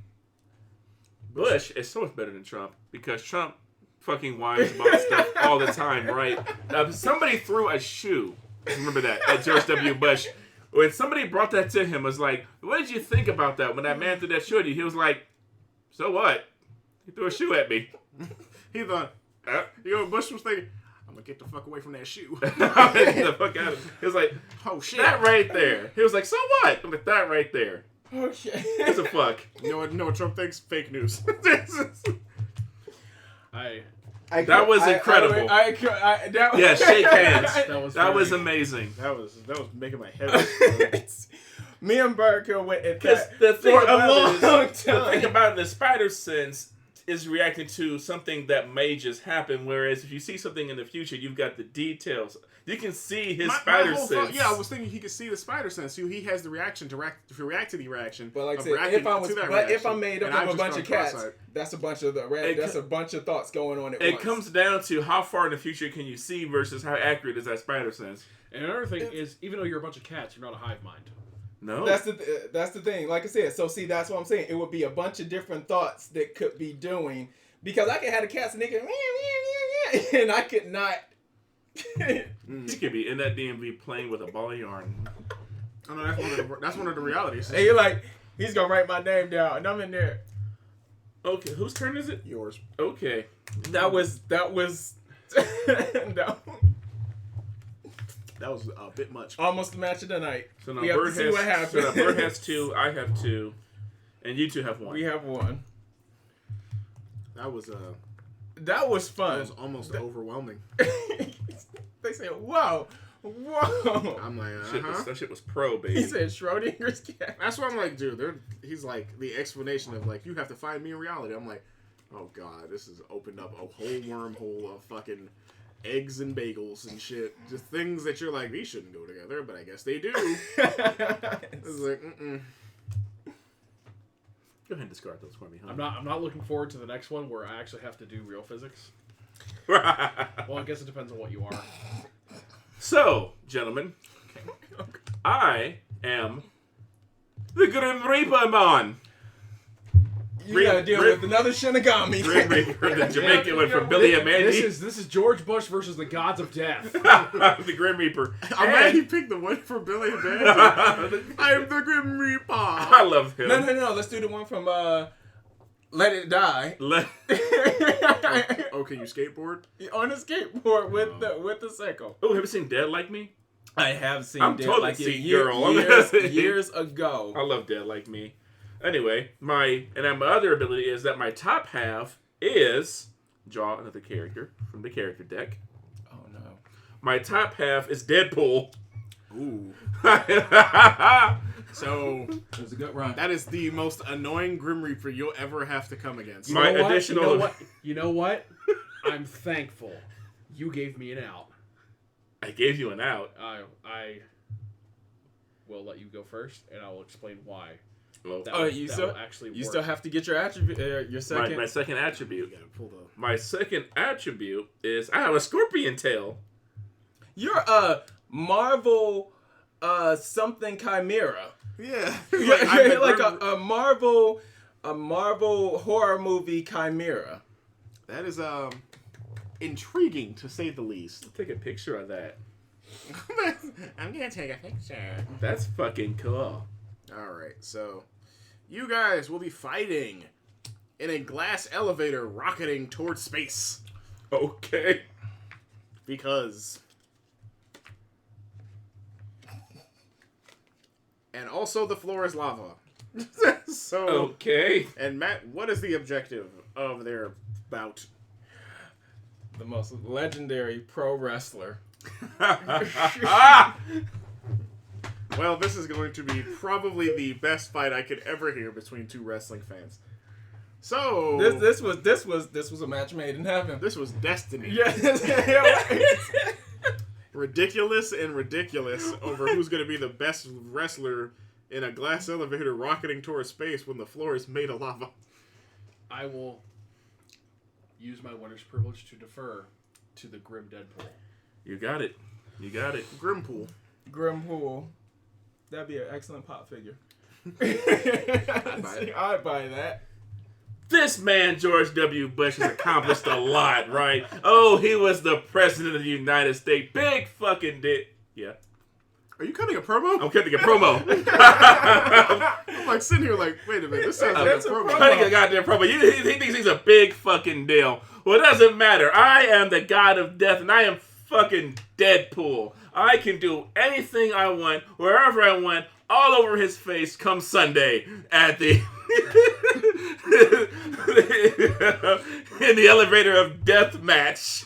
Bush is so much better than Trump because Trump fucking whines about stuff all the time, right? Somebody threw a shoe. Remember that at George W. Bush. When somebody brought that to him, was like, "What did you think about that?" When that man threw that shoe at you, he was like, "So what? He threw a shoe at me." He thought, Bush was thinking, I'm gonna get the fuck away from that shoe. Get the fuck out of it. He was like, oh shit, that right there. He was like, so what? I'm like, that right there. Okay. It's a fuck. You know what Trump thinks? Fake news. That was incredible. Yeah, shake hands. That was amazing. That was making my head explode. Me and Burke went at Because that for a long time. The thing about it, the spider sense is reacting to something that may just happen, whereas if you see something in the future, you've got the details. You can see his spider sense. Yeah, I was thinking he could see the spider sense. So he has the reaction to react to the reaction. But like I said, if I'm made up of a bunch of cats, that's a bunch of thoughts going on at once. It comes down to how far in the future can you see versus how accurate is that spider sense. And another thing is, even though you're a bunch of cats, you're not a hive mind. No. That's the thing. Like I said, so see, that's what I'm saying. It would be a bunch of different thoughts that could be doing, because I could have the cats and they could and I could not. You could be in that DMV playing with a ball of yarn. I know that's one of the realities. And you're like, he's gonna write my name down, and I'm in there. Okay, whose turn is it? Yours. Okay. That was a bit much. Almost the match of the night. So now we have to see what happens. So now Bird has 2, I have 2, and you 2 have 1. We have 1. That was fun. That was almost overwhelming. They said, "Whoa, whoa!" I'm like, that shit was pro, baby. He said Schrodinger's cat. That's what I'm like, dude. He's like the explanation of like, you have to find me in reality. I'm like, oh god, this has opened up a whole wormhole of fucking eggs and bagels and shit. Just things that you're like, these shouldn't go together, but I guess they do. It's like, Go ahead and discard those for me, huh? I'm not looking forward to the next one where I actually have to do real physics. Well, I guess it depends on what you are. So, gentlemen, I am the Grim Reaper Man. You gotta deal with another Shinigami. Grim Reaper, the Jamaican one from Billy and Mandy. This is George Bush versus the gods of death. The Grim Reaper. I'm glad he picked the one from Billy and Mandy. I am the Grim Reaper. I love him. No. Let's do the one from Let It Die. Oh, can you skateboard? On a skateboard with the cycle. Oh, have you seen Dead Like Me? I have seen I'm Dead totally Like seen Me Girl. years ago. I love Dead Like Me. Anyway, my other ability is that my top half is draw another character from the character deck. Oh no. My top half is Deadpool. Ooh. So it was a good run. That is the most annoying Grim Reaper you'll ever have to come against. You know what? I'm thankful. You gave me an out. I gave you an out. I will let you go first, and I will explain why. Well, you still have to get your attribute. Your second. My second attribute. My second attribute is I have a scorpion tail. You're a Marvel something chimera. Yeah. You're like a Marvel horror movie chimera. That is intriguing to say the least. Take a picture of that. I'm gonna take a picture. That's fucking cool. Alright, so You guys will be fighting in a glass elevator rocketing towards space. Okay. Because. And also the floor is lava. So. Okay. And Matt, what is the objective of their bout? The most legendary pro wrestler. Well, this is going to be probably the best fight I could ever hear between two wrestling fans. So This was a match made in heaven. this was destiny. Yes. Ridiculous and ridiculous over who's going to be the best wrestler in a glass elevator rocketing towards space when the floor is made of lava. I will use my winner's privilege to defer to the Grim Deadpool. You got it. You got it. Grimpool. Grimpool. That'd be an excellent pop figure. buy it. I'd buy that. This man, George W. Bush, has accomplished a lot, right? Oh, he was the president of the United States. Big fucking dick. Yeah. Are you cutting a promo? I'm cutting a promo. I'm like sitting here like, wait a minute, this sounds like a That's a promo. promo. Cutting a goddamn promo. He thinks he's a big fucking deal. Well, it doesn't matter. I am the god of death, and I am fucking Deadpool. I can do anything I want, wherever I want, all over his face come Sunday at the in the elevator of death match.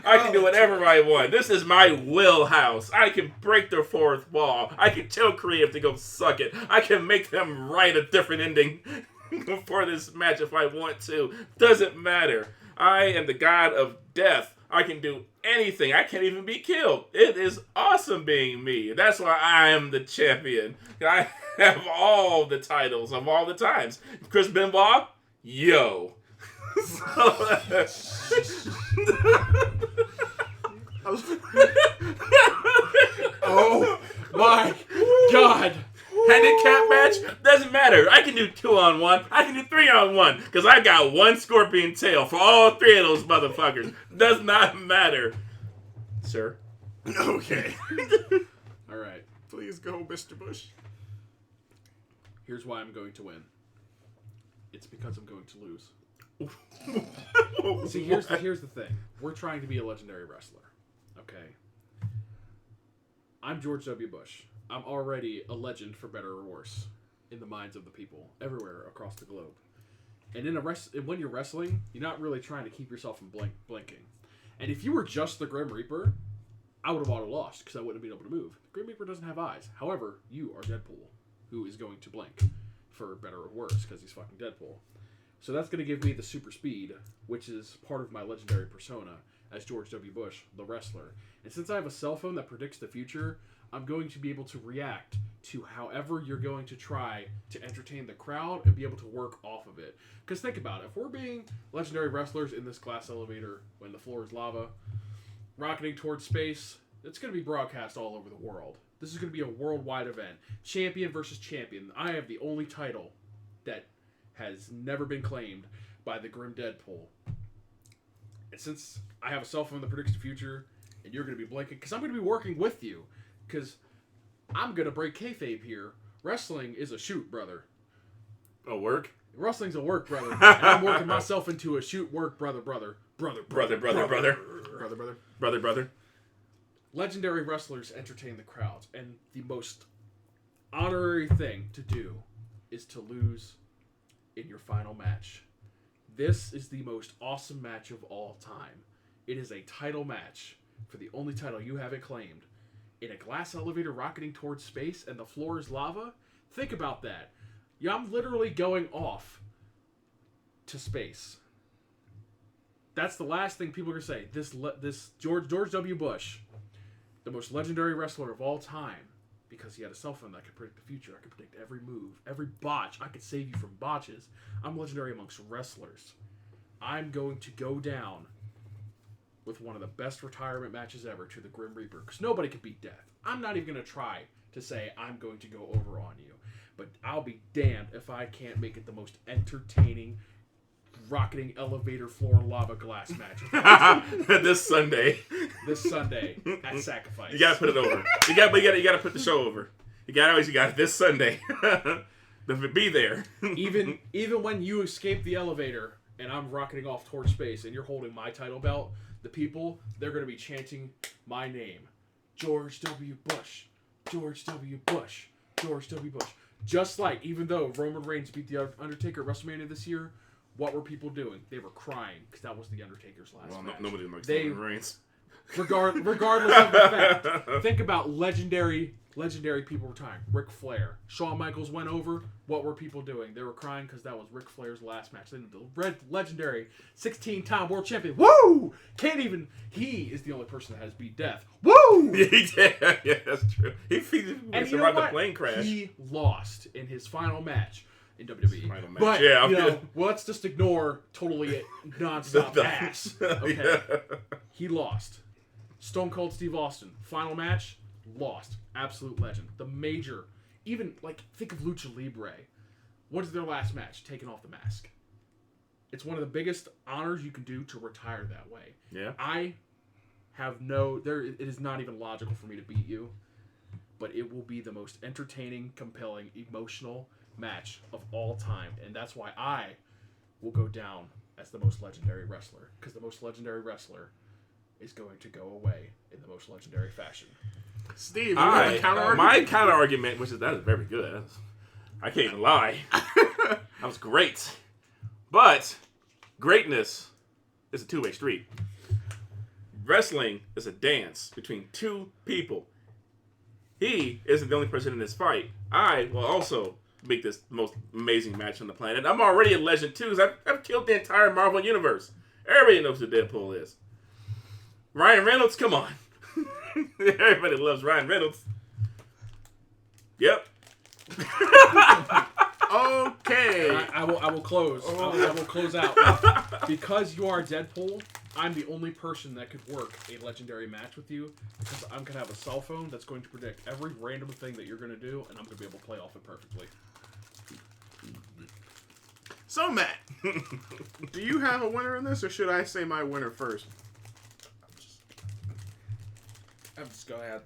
I can do whatever I want. This is my wheelhouse. I can break the fourth wall. I can tell creative to go suck it. I can make them write a different ending for this match if I want to. Doesn't matter. I am the god of death. I can do anything. I can't even be killed. It is awesome being me. That's why I am the champion. I have all the titles of all the times. Chris Benoit, yo. Oh my god! Handicap match? Doesn't matter. I can do 2-on-1. I can do 3-on-1. Because I got one scorpion tail for all three of those motherfuckers. Does not matter. Sir? Okay. Alright, Please go, Mr. Bush. here's why I'm going to win. It's because I'm going to lose. See, here's the thing. We're trying to be a legendary wrestler. Okay? I'm George W. Bush. I'm already a legend for better or worse in the minds of the people everywhere across the globe. And when you're wrestling, you're not really trying to keep yourself from blinking. And if you were just the Grim Reaper, I would have auto lost because I wouldn't have been able to move. The Grim Reaper doesn't have eyes. However, you are Deadpool, who is going to blink for better or worse because he's fucking Deadpool. So that's going to give me the super speed, which is part of my legendary persona as George W. Bush, the wrestler. And since I have a cell phone that predicts the future, I'm going to be able to react to however you're going to try to entertain the crowd and be able to work off of it. Because think about it. If we're being legendary wrestlers in this glass elevator when the floor is lava, rocketing towards space, it's going to be broadcast all over the world. This is going to be a worldwide event. Champion versus champion. I have the only title that has never been claimed by the Grim Deadpool. And since I have a cell phone that predicts the future, and you're going to be blinking, because I'm going to be working with you, because I'm going to break kayfabe here. Wrestling is a shoot, brother. A work? Wrestling's a work, brother. And I'm working myself into a shoot, work, brother. Legendary wrestlers entertain the crowds, and the most honorary thing to do is to lose in your final match. This is the most awesome match of all time. It is a title match for the only title you haven't claimed. In a glass elevator rocketing towards space and the floor is lava? Think about that. Yeah, I'm literally going off to space. That's the last thing people are going to say. This George W. Bush, the most legendary wrestler of all time, because he had a cell phone that could predict the future. I could predict every move, every botch. I could save you from botches. I'm legendary amongst wrestlers. I'm going to go down with one of the best retirement matches ever to the Grim Reaper, because nobody can beat death. I'm not even going to try to say I'm going to go over on you, but I'll be damned if I can't make it the most entertaining rocketing elevator floor lava glass match This Sunday at Sacrifice. You gotta put it over. You gotta put the show over. You got this Sunday. be there. even when you escape the elevator and I'm rocketing off towards space and you're holding my title belt, the people, they're going to be chanting my name. George W. Bush. George W. Bush. George W. Bush. Just like, even though Roman Reigns beat The Undertaker at WrestleMania this year, what were people doing? They were crying because that was The Undertaker's last match. Nobody likes Roman Reigns. Regardless of the fact, think about legendary people retiring. Ric Flair. Shawn Michaels went over. What were people doing? They were crying because that was Ric Flair's last match. Then the legendary 16-time world champion. Woo! Can't even. He is the only person that has beat death. Woo! Yeah, that's true. He survived the plane crash. He lost in his final match in WWE. Final match. But, yeah, let's just ignore totally nonstop ass. Okay. Yeah. He lost. Stone Cold Steve Austin. Final match, lost. Absolute legend. The major. Even, think of Lucha Libre. What is their last match? Taking off the mask. It's one of the biggest honors you can do to retire that way. Yeah. I have it is not even logical for me to beat you, but it will be the most entertaining, compelling, emotional match of all time. And that's why I will go down as the most legendary wrestler. Because the most legendary wrestler is going to go away in the most legendary fashion. Steve, you have a counter argument? My counter argument, that is very good. I can't even lie. That was great. But greatness is a two-way street. Wrestling is a dance between two people. He isn't the only person in this fight. I will also make this the most amazing match on the planet. I'm already a legend too, because I've killed the entire Marvel Universe. Everybody knows who Deadpool is. Ryan Reynolds, come on. Everybody loves Ryan Reynolds. Yep. Okay. I will close. I will close out. Because you are Deadpool, I'm the only person that could work a legendary match with you, because I'm going to have a cell phone that's going to predict every random thing that you're going to do, and I'm going to be able to play off it perfectly. So, Matt, do you have a winner in this, or should I say my winner first? I'm just gonna have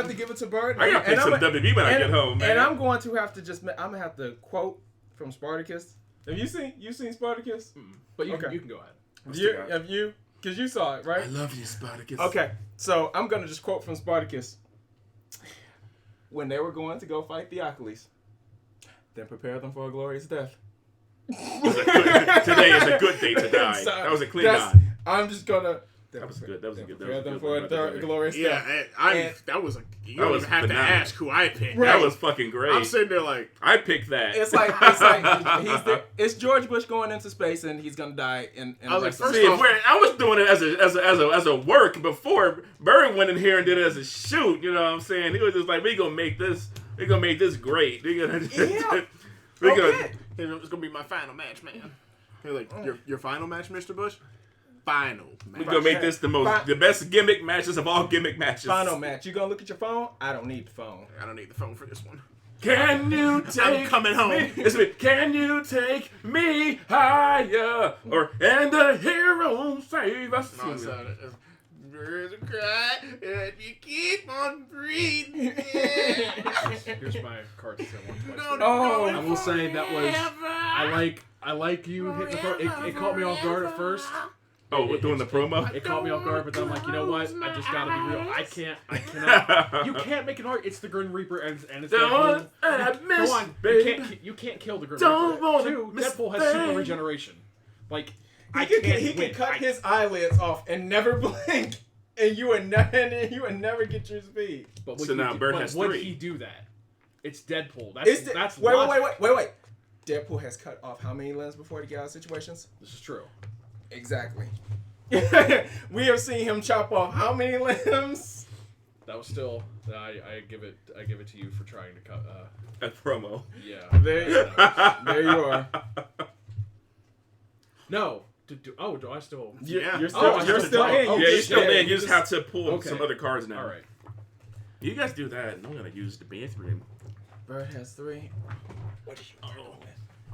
to give it to Bird. I gotta pick some WB when I get home, man. And I'm going to have to I'm gonna have to quote from Spartacus. Have you seen Spartacus? But you can go ahead. Because you saw it, right? I love you, Spartacus. Okay, so I'm gonna just quote from Spartacus. When they were going to go fight Theocles, then prepare them for a glorious death. Today is a good day to die. That was a clean eye. I'm just gonna. That was good. That was a good. Prepare them for a glorious death. Yeah, that was you don't even have to ask who I picked. That was fucking great. I'm sitting there like, I picked that. It's it's George Bush going into space and he's gonna die in I was like, first See, off, I was doing it as a work before Barry went in here and did it as a shoot. You know what I'm saying? He was just like, we're gonna make this great. We're gonna it's gonna be my final match, man. You're like, your final match, Mr. Bush? Final match. We're gonna make this the best gimmick matches of all gimmick matches. Final match. You gonna look at your phone? I don't need the phone. I don't need the phone for this one. Can you take I'm coming home. Can you take me higher? And the hero save us. No, it's not. There's a cry and you keep on breathing. Here's my card to say one question. I will say that was I like you hitting the pro. It caught me off guard at first. Oh, we're doing the promo? It caught me off guard, but then I'm like, you know what? I just gotta be real. I cannot. You can't make an art. It's the Grim Reaper, and it's Don't Deadpool. Go on. You can't kill the Grim Reaper. Two, Deadpool has super regeneration. Like, he can cut his eyelids off and never blink, and you would never get your speed. But So now Bird has would three. he do that? It's Deadpool. That's Wait. Deadpool has cut off how many limbs before to get out of situations? This is true. Exactly. We have seen him chop off how many limbs? That was still. I give it to you for trying to cut. A promo. Yeah. There you are. No. Do I still? You're still Oh, in. You're still in. You just have to pull Okay. some other cards now. All right. You guys do that, and I'm gonna use the bathroom. Bird has 3. What are you doing?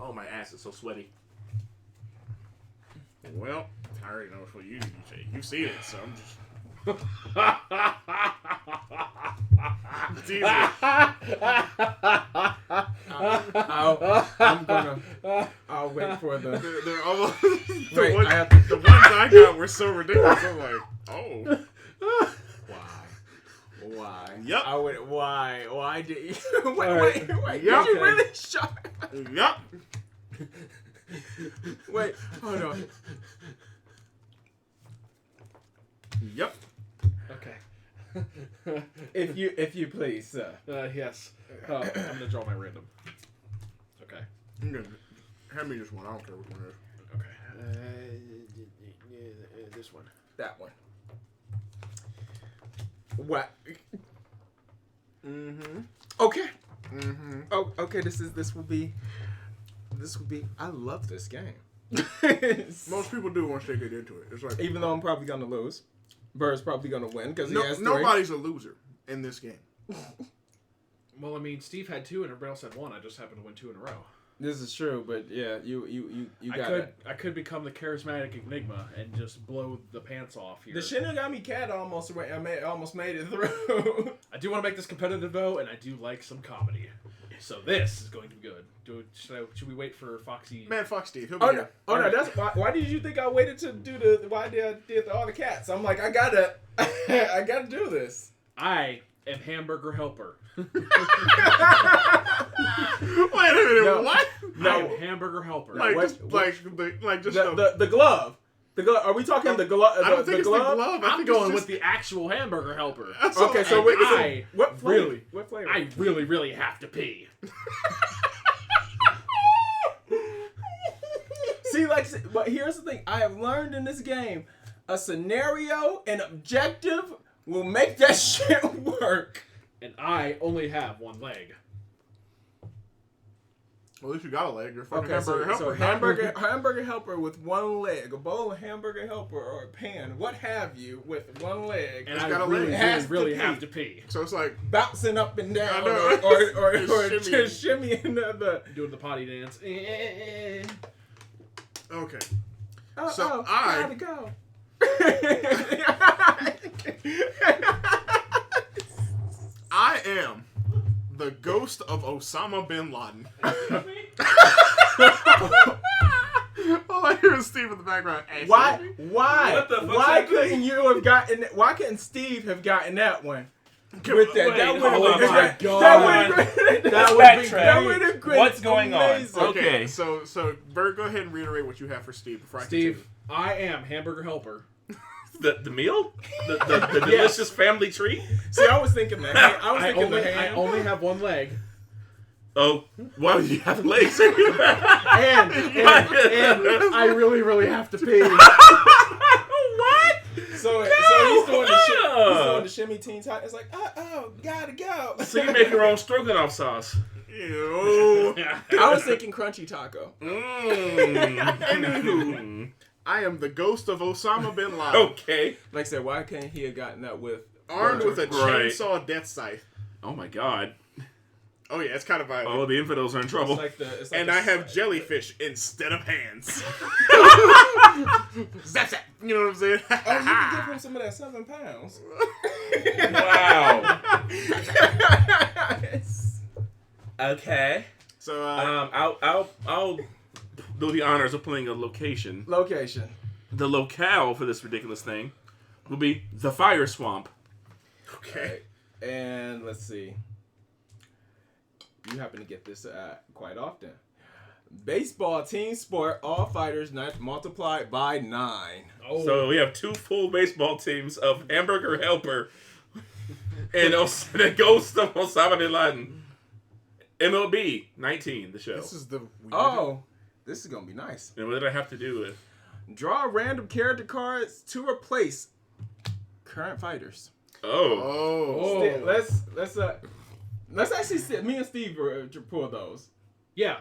Oh, my ass is so sweaty. Well, I already know what you say. You've seen it, so I'm just. It's easy. I'll wait for the. They're almost Wait, ones, I have to- the ones I got were so ridiculous. I'm like, oh, Why? Yep. I would. Why? Why did you? Wait. right. Wait. Yep. Did you really shot? yep. Wait. Hold on. Yep. Okay. If you please, sir. Yes. I'm gonna draw my random. Okay. I'm gonna hand me this one. I don't care which one it is. Okay. This one. That one. What? Mm-hmm. Okay. Mm-hmm. Oh, okay. This will be. I love this game. Most people do once they get into it. It's like Even though I'm probably gonna lose, Bird's probably gonna win because he has 3. nobody's a loser in this game. Well, I mean, Steve had 2 and everybody else had 1. I just happened to win 2 in a row. This is true, but yeah, you got it. I could become the charismatic Enigma and just blow the pants off here. The Shinigami cat almost made it through. I do want to make this competitive though, and I do like some comedy. So this is going to be good. Should we wait for Foxy? Man, fuck Steve. He'll be Oh here. no! Oh no! That's why did you think I waited to do the? Why did I did all the cats? I'm like I gotta do this. I am Hamburger Helper. Wait a minute. No. What? No. I am Hamburger Helper. Like what- just The glove. The glove. Are we talking the glove? I don't think the it's glove? the glove. I I'm think going it's with the actual Hamburger Helper. Okay, so And what flavor? really- What flavor? I really, really have to pee. See, but here's the thing. I have learned in this game, a scenario, an objective will make that shit work. And I only have 1 leg. Well, at least you got a leg. You're a fucking Okay, hamburger helper. so hamburger helper with 1 leg, a bowl of hamburger helper or a pan, what have you, with 1 leg, And It's I got a really, leg. Has really, to really pee. have to pee. So it's like, bouncing up and down, I know. or Just just shimmying the. Doing the potty dance. okay. Oh, I- gotta go. I am the ghost of Osama bin Laden. All I hear is Steve in the background. Hey, Why? Steve. What the fuck's Why happening? couldn't you have gotten? Why couldn't Steve have gotten that one? Come With on. that, Wait, that would hold on. have My God. that would backtrack. that would have been What's going on? amazing. Okay. So Bert, go ahead and reiterate what you have for Steve before I Steve, I am Hamburger Helper. The meal? The delicious family treat? See, I was thinking the hand. I was I thinking the only, I hand. only have 1 leg. Oh, why do you have legs? And I really, really have to pee. What? So he's doing the shimmy teen tight. It's like, gotta go. So you make your own stroganoff sauce. Ew. I was thinking crunchy taco. Mm. I am the ghost of Osama bin Laden, Okay. Like I said, why can't he have gotten that with armed with a Right. chainsaw death scythe. Oh my god. Oh yeah, it's kind of violent. Oh, the infidels are in trouble. It's like And I have jellyfish instead of hands. Zap, zap. You know what I'm saying? Oh, you can give him some of that 7 pounds. Wow. Okay. So I'll do the honors of playing a location. Location. The locale for this ridiculous thing will be the Fire Swamp. okay. And let's see. You happen to get this quite often. Baseball team sport, all fighters multiplied by 9. Oh, So we have 2 full baseball teams of Hamburger Helper and the Ghost of Osama bin Laden. MLB 19, the show. This is the Oh, this is gonna be nice. And what did I have to do with? Draw random character cards to replace current fighters. Oh. Let's actually sit. Me and Steve pull those. yeah.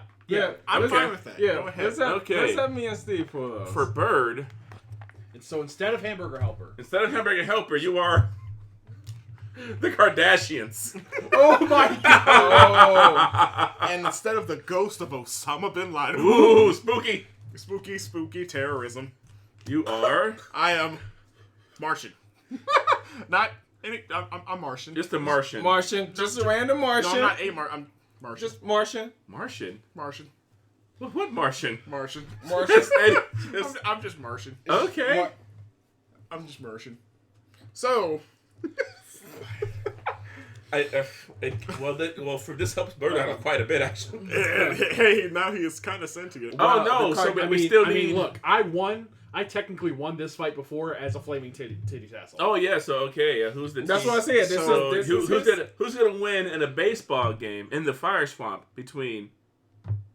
I'm let's- fine with that. Yeah, Go ahead. Okay. Let's have me and Steve pull those. For Bird, And so instead of Hamburger Helper, instead of Hamburger Helper, you are the Kardashians. oh my god! And instead of the ghost of Osama bin Laden, Ooh, spooky. spooky terrorism, You are. I am Martian. Not I'm Martian. Just a Martian. Martian. Just a random Martian. No, I'm not a I'm Martian. Just Martian. Martian? Martian. What Martian? Martian. Martian. I'm just Martian. Okay. I'm just Martian. So. Well, for this helps Bird out quite a bit, actually. Hey, now he is kind of sentient. Oh, no, so we still need... look, I won. I technically won this fight before as a flaming titty tassel. Oh, yeah, so, okay, who's the That's team? what I said. Who's gonna win in a baseball game in the fire swamp between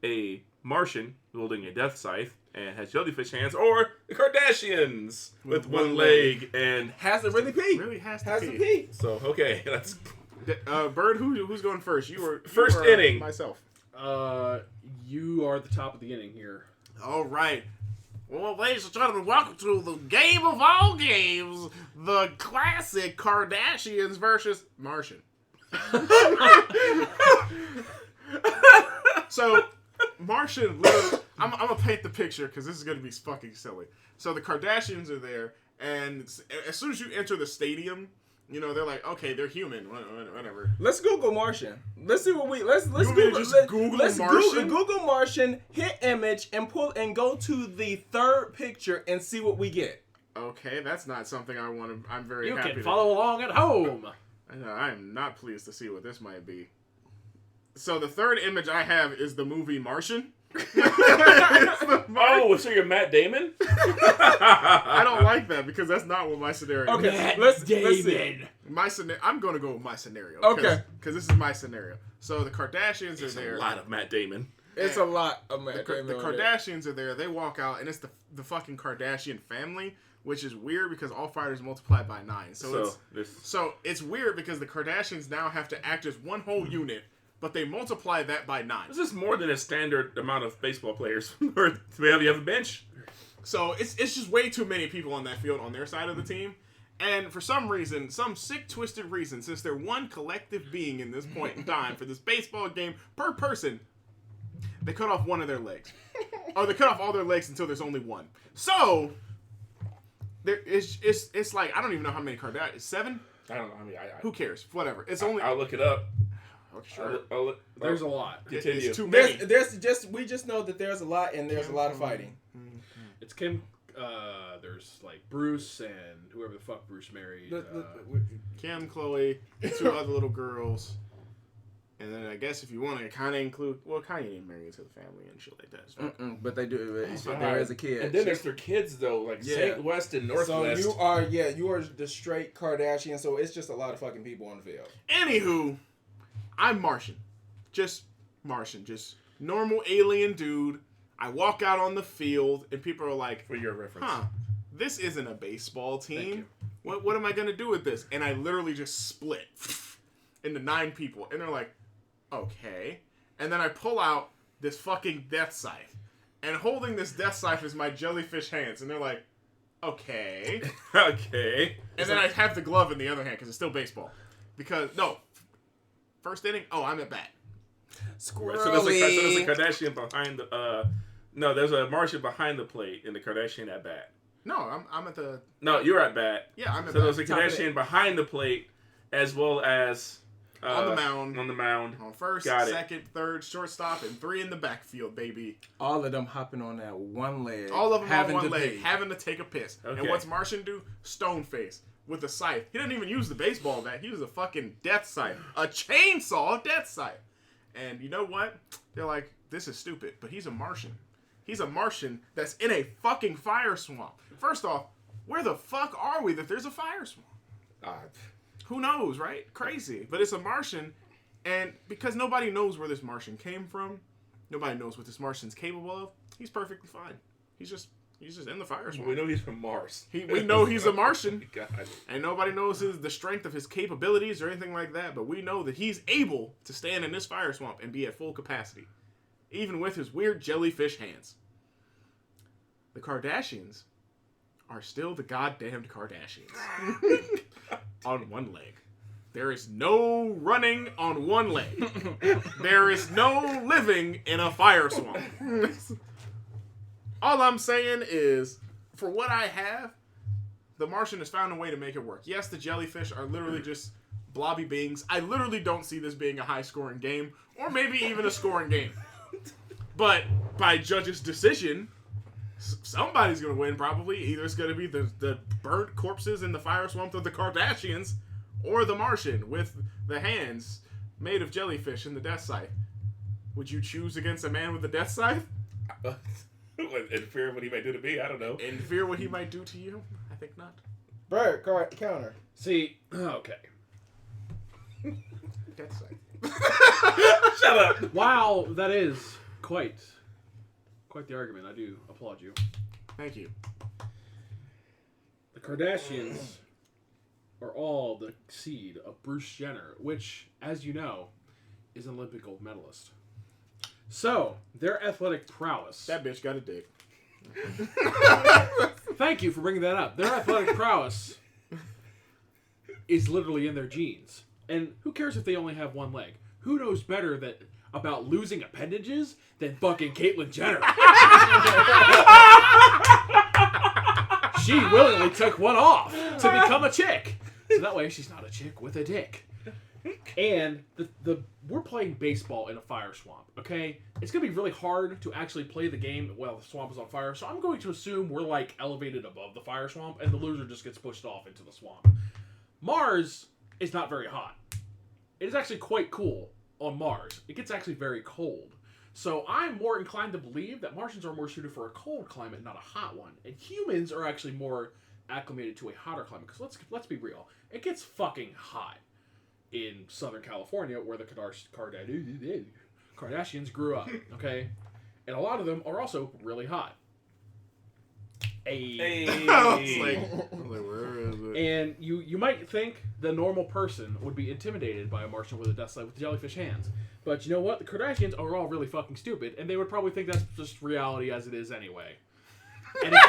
a Martian holding a death scythe and has jellyfish hands, or the Kardashians with one leg and has to really pee. Really has to has pee. to pee. So okay, that's Bird. Who's going first? You were first inning. Myself. You are at the top of the inning here. All right. Well, ladies and gentlemen, welcome to the game of all games, the classic Kardashians versus Martian. So, Martian, literally, I'm gonna paint the picture because this is gonna be fucking silly. So the Kardashians are there, and as soon as you enter the stadium, you know they're like, okay, they're human, whatever. Let's Google Martian. Let's see what let's Google Martian, hit image, and go to the third picture and see what we get. Okay, that's not something I want to. I'm very You happy. can follow along at home. I am not pleased to see what this might be. So the third image I have is the movie Martian. Oh, so you're Matt Damon? I don't like that because that's not what my scenario is. Okay, let's see. I'm going to go with my scenario. Okay. Because this is my scenario. So the Kardashians are there. A lot of Matt Damon. It's a lot of Matt The Damon. Kardashians are there. They walk out, and it's the fucking Kardashian family, which is weird because all fighters multiply by 9. So it's weird because the Kardashians now have to act as one whole unit, but they multiply that by 9. This is more than a standard amount of baseball players. Or you have a bench. So it's just way too many people on that field on their side of the team. And for some reason, some sick, twisted reason, since they're one collective being in this point in time for this baseball game per person, they cut off one of their legs. Or they cut off all their legs until there's only one. So, it's like, I don't even know how many Kardashians. 7? I don't know. I mean, who cares? Whatever. I'll look it up. Okay, sure. There's a lot. Continue. It's too many. We just know that there's a lot and there's a lot of fighting. It's Kim. There's like Bruce and whoever the fuck Bruce married. Kim, Chloe, 2 other little girls. And then I guess if you want to kind of include, well, Kanye didn't marry into the family and shit like that. But they do. There is a kid. And then there's their kids though, like St. West and Northwest. So you are the straight Kardashian. So it's just a lot of fucking people on the field. Anywho, I'm Martian. Just Martian. Just normal alien dude. I walk out on the field and people are like, for your reference, this isn't a baseball team. What am I going to do with this? And I literally just split into 9 people. And they're like, okay. And then I pull out this fucking death scythe. And holding this death scythe is my jellyfish hands. And they're like, okay. Okay. And then I have the glove in the other hand because it's still baseball. Because, no. First inning, I'm at bat. Squirrely. So there's a Kardashian behind the... No, there's a Martian behind the plate and the Kardashian at bat. No, I'm at the... No, you're at bat. Yeah, I'm at bat. So there's a Kardashian behind the plate as well as... on the mound. On first, second, third, shortstop, and 3 in the backfield, baby. All of them hopping on that one leg. All of them on one leg, having to take a piss. Okay. And what's Martian do? Stone face with a scythe. He didn't even use the baseball bat. He used a fucking death scythe. A chainsaw death scythe. And you know what? They're like, this is stupid. But he's a Martian. He's a Martian that's in a fucking fire swamp. First off, where the fuck are we that there's a fire swamp? Who knows, right? Crazy. But it's a Martian, and because nobody knows where this Martian came from, nobody knows what this Martian's capable of, he's perfectly fine. He's just in the fire swamp. We know he's from Mars. We know he's a Martian. God. And nobody knows the strength of his capabilities or anything like that, but we know that he's able to stand in this fire swamp and be at full capacity, even with his weird jellyfish hands. The Kardashians are still the goddamned Kardashians. On one leg. There is no running on one leg. There is no living in a fire swamp. All I'm saying is, for what I have, the Martian has found a way to make it work. Yes, the jellyfish are literally just blobby beings. I literally don't see this being a high-scoring game, or maybe even a scoring game. But by judge's decision, somebody's going to win probably. Either it's going to be the burnt corpses in the fire swamp of the Kardashians, or the Martian with the hands made of jellyfish in the death scythe. Would you choose against a man with the death scythe? In fear of what he might do to me, I don't know. In fear what he might do to you? I think not. Bird, counter. See, okay. Death scythe. Shut up. While that is quite the argument, I do applaud you. Thank you. The Kardashians are all the seed of Bruce Jenner, which, as you know, is an Olympic gold medalist. So, their athletic prowess... That bitch got a dick. Thank you for bringing that up. Their athletic prowess is literally in their genes. And who cares if they only have one leg? Who knows better about losing appendages than fucking Caitlyn Jenner? She willingly took one off to become a chick. So that way she's not a chick with a dick. And we're playing baseball in a fire swamp, okay? It's going to be really hard to actually play the game while the swamp is on fire, so I'm going to assume we're, like, elevated above the fire swamp, and the loser just gets pushed off into the swamp. Mars is not very hot. It is actually quite cool on Mars. It gets actually very cold. So I'm more inclined to believe that Martians are more suited for a cold climate, not a hot one. And humans are actually more acclimated to a hotter climate, because let's be real. It gets fucking hot in Southern California, where the Kardashians grew up, okay? And a lot of them are also really hot. Hey. I was like, where is it? And you might think the normal person would be intimidated by a Martian with a death scythe with jellyfish hands. But you know what? The Kardashians are all really fucking stupid, and they would probably think that's just reality as it is anyway. And like,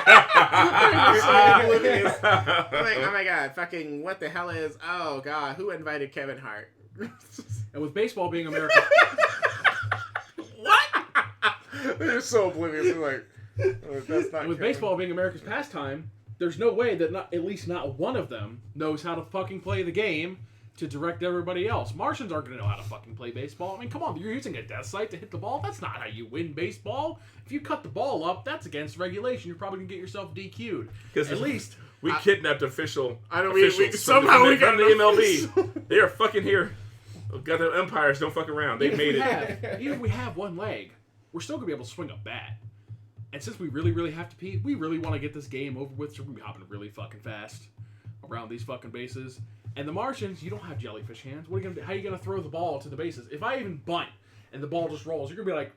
oh my god, fucking what the hell is... Oh god, who invited Kevin Hart? And with baseball being America... What? They're so oblivious. They're like, oh, that's not And with Kevin. baseball being America's pastime, there's no way that at least not one of them knows how to fucking play the game to direct everybody else. Martians aren't going to know how to fucking play baseball. I mean, come on, you're using a death sight to hit the ball? That's not how you win baseball. If you cut the ball up, that's against regulation. You're probably going to get yourself DQ'd. At least... We kidnapped officials. Somehow we got the MLB. They are fucking here. Goddamn umpires don't fuck around. They made it. Even if we have one leg, we're still going to be able to swing a bat. And since we really, really have to pee, we really want to get this game over with, so we're going to be hopping really fucking fast around these fucking bases. And the Martians, you don't have jellyfish hands. What are you gonna do? How are you gonna throw the ball to the bases? If I even bunt and the ball just rolls, you're gonna be like,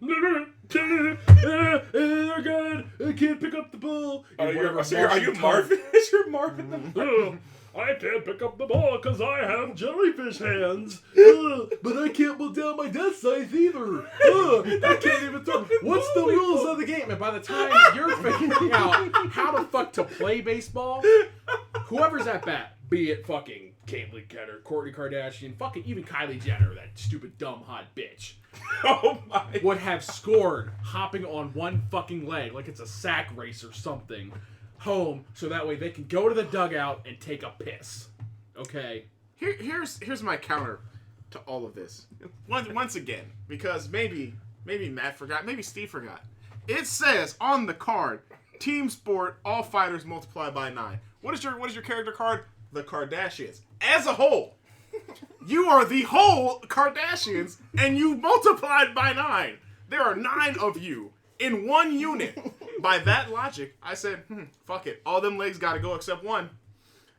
they're good. I can't pick up the ball. Are you Marvin? You're Marvin. I can't pick up the ball because I have jellyfish hands. But I can't pull down my death scythe either. I can't even throw. What's the rules of the game? And by the time you're figuring out how the fuck to play baseball, whoever's at bat, be it fucking Caitlyn Jenner, Kourtney Kardashian, fucking even Kylie Jenner, that stupid dumb hot bitch, Oh my. would have scored hopping on one fucking leg like it's a sack race or something home, so that way they can go to the dugout and take a piss. Okay? Here's my counter to all of this. Once again, because maybe Matt forgot, maybe Steve forgot. It says on the card, team sport, all fighters multiply by 9. What is your character card? The Kardashians. As a whole. You are the whole Kardashians, and you multiplied by 9. There are 9 of you in one unit. By that logic, I said, fuck it. All them legs gotta go except one.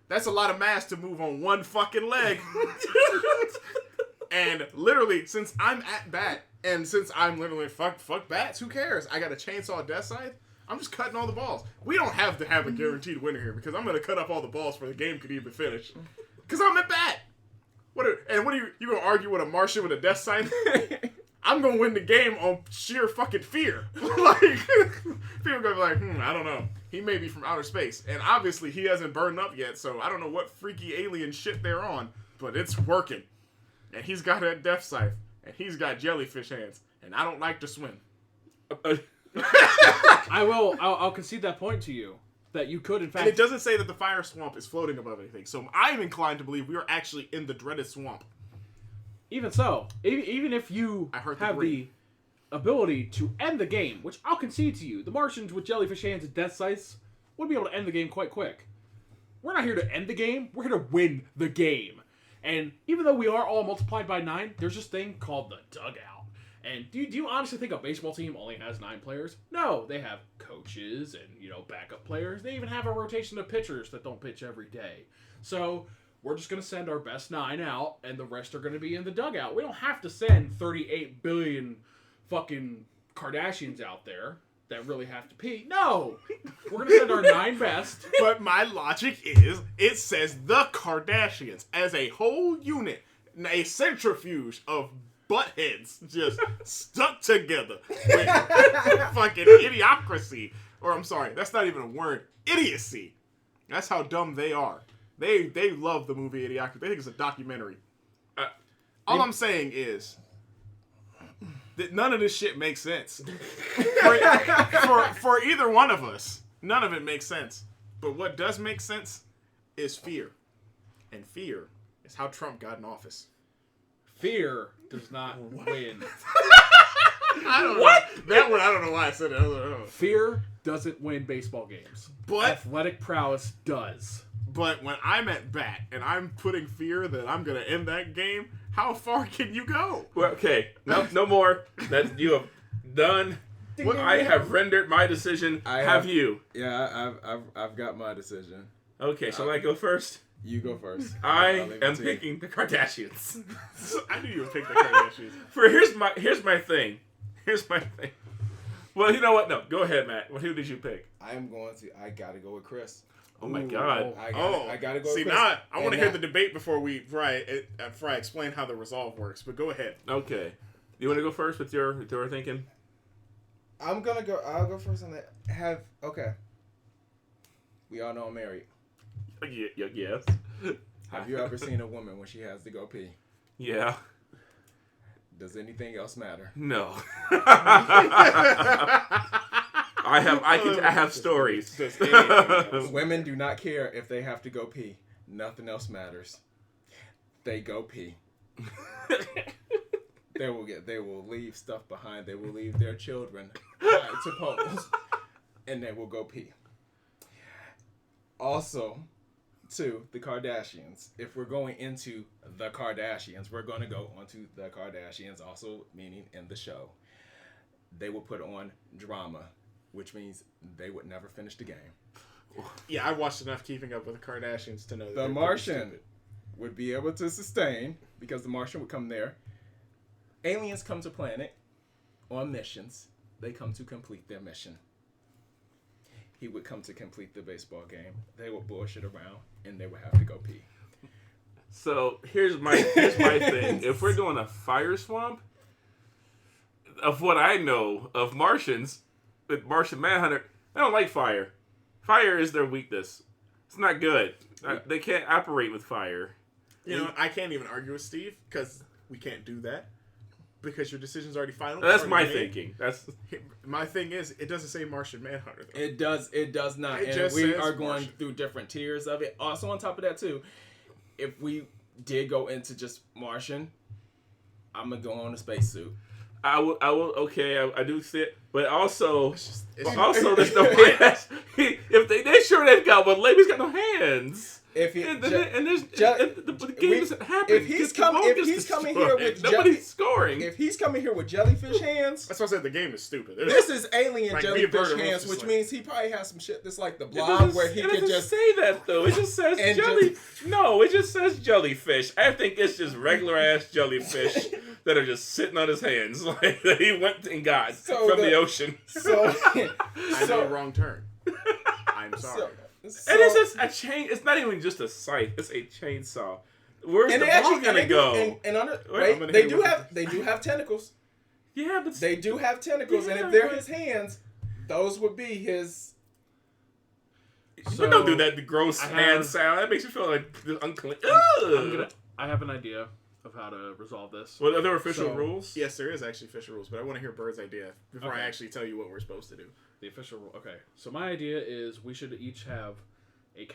That's a lot of mass to move on one fucking leg. And literally, since I'm at bat, and since I'm literally fuck bats, who cares? I got a chainsaw death scythe. I'm just cutting all the balls. We don't have to have a guaranteed winner here, because I'm going to cut up all the balls before the game could even finish. Because I'm at bat. What are you going to argue with a Martian with a death scythe? I'm going to win the game on sheer fucking fear. Like, people are going to be like, I don't know. He may be from outer space. And obviously, he hasn't burned up yet, so I don't know what freaky alien shit they're on. But it's working. And he's got a death scythe. And he's got jellyfish hands. And I don't like to swim. I'll concede that point to you. that you could, in fact... And it doesn't say that the fire swamp is floating above anything. So I'm inclined to believe we are actually in the dreaded swamp. Even so, even if you have the ability to end the game, which I'll concede to you, the Martians with jellyfish hands and death scythes would be able to end the game quite quick. We're not here to end the game. We're here to win the game. And even though we are all multiplied by 9, there's this thing called the dugout. And do you honestly think a baseball team only has 9 players? No, they have coaches and, backup players. They even have a rotation of pitchers that don't pitch every day. So we're just going to send our best 9 out, and the rest are going to be in the dugout. We don't have to send 38 billion fucking Kardashians out there that really have to pee. No! We're going to send our 9 best. But my logic is, it says the Kardashians as a whole unit, a centrifuge of butt heads just stuck together with fucking idiocracy. Or I'm sorry, that's not even a word. Idiocy. That's how dumb they are. They love the movie Idiocracy. They think it's a documentary. All I'm saying is that none of this shit makes sense. for either one of us, none of it makes sense. But what does make sense is fear. And fear is how Trump got in office. Fear does not win. I don't know. That one, I don't know why I said it. Fear doesn't win baseball games. But athletic prowess does. But when I'm at bat and I'm putting fear that I'm going to end that game, how far can you go? Well, okay, no more. That you have done. I have rendered my decision. Have you? Yeah, I've got my decision. Okay, shall I go first? You go first. I am picking the Kardashians. I knew you would pick the Kardashians. Here's my thing. Well, you know what? No, go ahead, Matt. Who did you pick? I gotta go with Chris. Oh my God! I gotta go. See, with Chris. now I want to hear the debate before I explain how the resolve works. But go ahead. Okay, you want to go first with your thinking? I'll go first on that. Okay. We all know I'm married. Yes. Have you ever seen a woman when she has to go pee? Yeah. Does anything else matter? No. I have stories. Women do not care if they have to go pee. Nothing else matters. They go pee. They will leave stuff behind. They will leave their children to pose, and they will go pee. Also, to the Kardashians. If we're going into the Kardashians, we're going to go onto the Kardashians, also meaning in the show. They will put on drama, which means they would never finish the game. Yeah, I watched enough Keeping Up with the Kardashians to know that The Martian would be able to sustain, because the Martian would come there. Aliens come to planet on missions. They come to complete their mission. He would come to complete the baseball game. They would bullshit around, and they would have to go pee. So here's my thing. If we're doing a fire swamp, of what I know of Martians, with Martian Manhunter, they don't like fire. Fire is their weakness. It's not good. They can't operate with fire. You know, I can't even argue with Steve because we can't do that. Because your decision's already final. That's my thinking. My thing is, it doesn't say Martian Manhunter, though. It does not. And we are going through different tiers of it. Also, on top of that, too, if we did go into just Martian, I'm going to go on a spacesuit. I will. Okay, I do see it, but also, there's no hands. If they sure they've got one leg, he's got no hands. If the game isn't happening. If he's coming here with nobody's scoring. If he's coming here with jellyfish hands, that's why I said the game is stupid. This is alien jellyfish hands, which means he probably has some shit that's like the blob where he could just say that though. It just says No, it just says jellyfish. I think it's just regular ass jellyfish that are just sitting on his hands, like that he went and got from the ocean. I made a wrong turn. I'm sorry. And it's just a chain. It's not even just a scythe. It's a chainsaw. Where's the ball gonna go? They do have tentacles. Yeah, but they do have tentacles, and if they're his hands, those would be his. So, don't do that. The gross hand sound. That makes you feel like unclean. I have an idea of how to resolve this. Well, are there official rules? Yes, there is actually official rules, but I want to hear Bird's idea before I actually tell you what we're supposed to do. The official rule. Okay, so my idea is we should each have a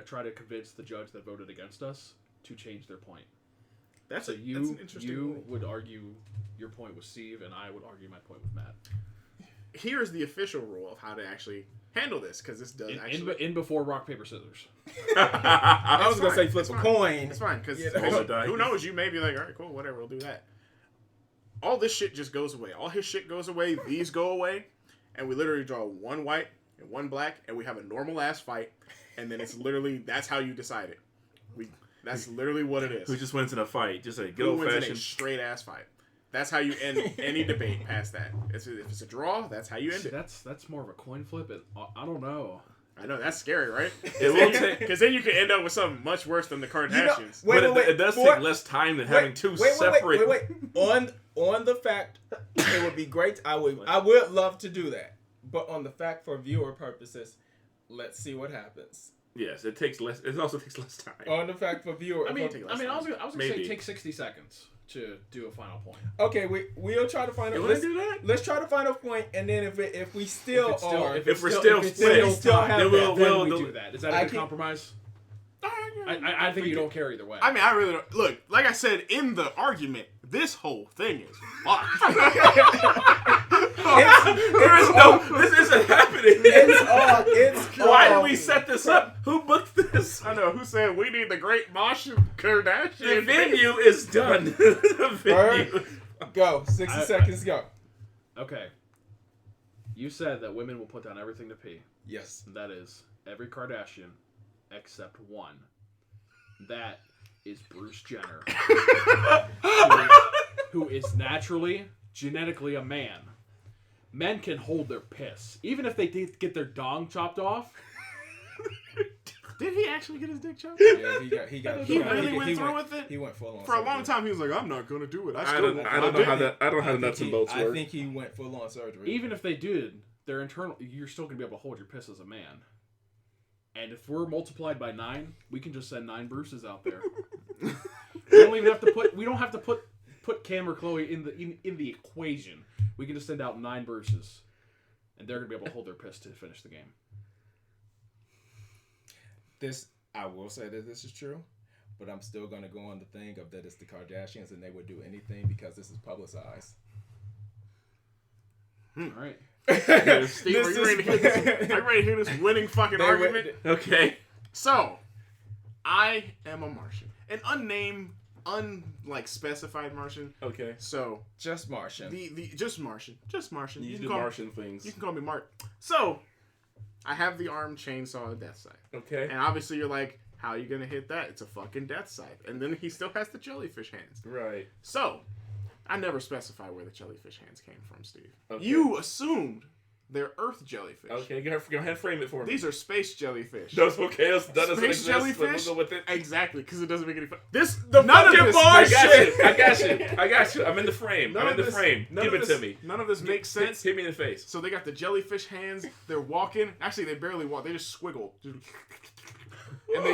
try to convince the judge that voted against us to change their point. That's an interesting. You would argue your point with Steve, and I would argue my point with Matt. Here's the official rule of how to actually handle this, because this does in before rock paper scissors. I was gonna say flip a coin. It's fine, because know. who knows? You may be like, all right, cool, whatever, we'll do that. All this shit just goes away. All his shit goes away. These go away, and we literally draw one white and one black, and we have a normal ass fight, and then it's literally that's how you decide it. That's literally what it is. Who just wins in a fight? Just a good Who old wins in a fashioned straight ass fight. That's how you end any debate past that. If it's a draw, that's how you end it. That's more of a coin flip, and I don't know. I know, that's scary, right? It will take Because then you could end up with something much worse than the Kardashians. it does take less time than having two separate. Wait. On the fact, it would be great. I would love to do that. But on the fact for viewer purposes, let's see what happens. Yes, it takes less. It also takes less time. On the fact for viewer. I was gonna Maybe. say take 60 seconds to do a final point. Okay, we'll try to find a. Let's do that. Let's try to find a point, and then if we still If we're still split, we still have then we'll we do do that. Is that a good compromise? I think you don't care either way. I mean, I really don't. Look, like I said in the argument, this whole thing is fucked. There is no. This isn't happening. It's Why did we set this up? Who booked this? I know, who said we need the great Martian Kardashian? The venue is done. The venue. Go. 60 seconds. Go. Okay. You said that women will put down everything to pee. Yes. That is every Kardashian except one. That is Bruce Jenner, who is naturally, genetically a man. Men can hold their piss, even if they did get their dong chopped off. Did he actually get his dick chopped? Yeah, he went through with it? He went full on. For a long time, he was like, I'm not going to do it. I don't know how the nuts and bolts work. I think he went full on surgery. Even if they did, their internal, you're still going to be able to hold your piss as a man. And if we're multiplied by 9, we can just send 9 Bruces out there. We don't even have to put. We don't have to put Cam or Chloe in the equation. We can just send out 9 Bruces, and they're gonna be able to hold their piss to finish the game. I will say that this is true, but I'm still gonna go on the thing of that it's the Kardashians and they would do anything because this is publicized. All right. Steve, are you ready to hear this winning fucking argument? Okay. So, I am a Martian. An unnamed, specified Martian. Okay. So, Just Martian. Just Martian. Just Martian. You can do call Martian things. You can call me Mark. So, I have the armed chainsaw of death scythe. Okay. And obviously you're like, how are you going to hit that? It's a fucking death scythe. And then he still has the jellyfish hands. Right. So, I never specify where the jellyfish hands came from, Steve. Okay. You assumed they're earth jellyfish. Okay, go ahead and frame it for me. These are space jellyfish. That's okay. That doesn't Space exist. jellyfish? We'll go with it. Exactly, because it doesn't make any fun. I got you. I'm in the frame. Give it to me. None of this makes sense. Hit me in the face. So they got the jellyfish hands. They're walking. Actually, they barely walk. They just squiggle. And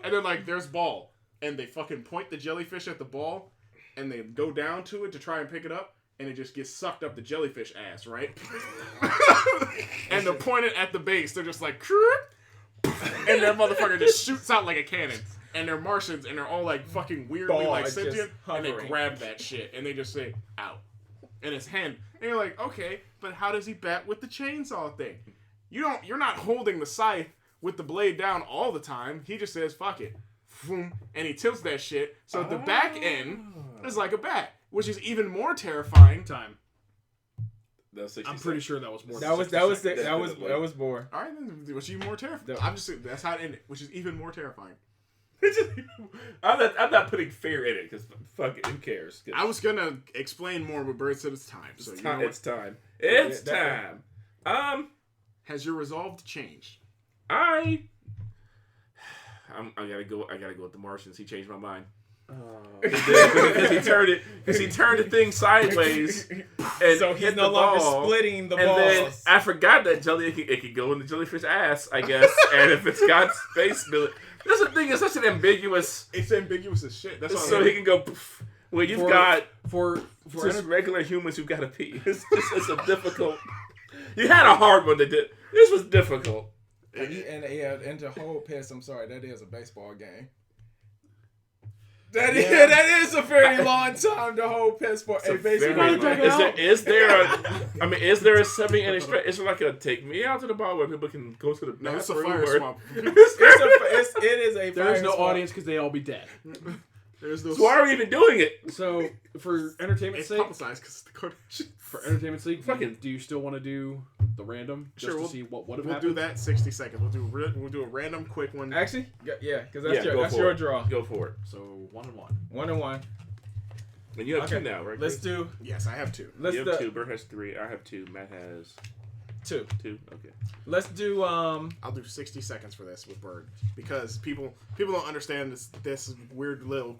they're like, there's ball. And they fucking point the jellyfish at the ball. And they go down to it to try and pick it up. And it just gets sucked up the jellyfish ass, right? And they're pointed at the base. They're just like, and that motherfucker just shoots out like a cannon. And they're Martians, and they're all like fucking weirdly like sentient. And they grab that shit, and they just say, out. And it's hand. And you're like, okay, but how does he bat with the chainsaw thing? You're not holding the scythe with the blade down all the time. He just says, fuck it. And he tilts that shit. So the back end is like a bat. Which is even more terrifying. Time. That's I'm pretty sure that was more. That was more. All right, then, which is even more terrifying. I'm just saying that's how it ended, which is even more terrifying. I'm not putting fear in it because fuck it, who cares? I was gonna explain more, but Bird said it's time. So it's time. It's time. Has your resolve changed? I gotta go. I gotta go with the Martians. He changed my mind. Because he turned the thing sideways, and so he's no longer splitting the balls. And then I forgot that it could go in the jellyfish ass, I guess. And if it's got space, that's the thing. It's such an ambiguous. It's ambiguous as shit. That's so he can go. Poof. Well, you've got for just regular humans who've got to pee. It's a difficult. You had a hard one that did. This was difficult. And to hold piss, I'm sorry, that is a baseball game. That is a very long time to hold piss for a baseball game. Is there a 7-inning stretch? Is it like a take me out to the bar where people can go to the No, it's a bathroom? fire swamp. It is a There fire is no swamp. audience because they all be dead. There's no. So why are we even doing it? So for entertainment's It's sake, publicized because the Kardashians. for entertainment's sake, Fucking- do you still want to do the random just Sure, to we'll- see what would have We'll happened? do that 60 seconds. We'll do a random quick one. Actually, yeah, because Yeah, go that's for your it. draw. Go for it. So 1-1. 1-1. And you have Okay, two now, right? Let's do. Yes, I have 2. Let's You do have 2. Bert has 3. I have 2. Matt has 2. 2. Okay. Let's do. I'll do 60 seconds for this with Bird because people don't understand this weird little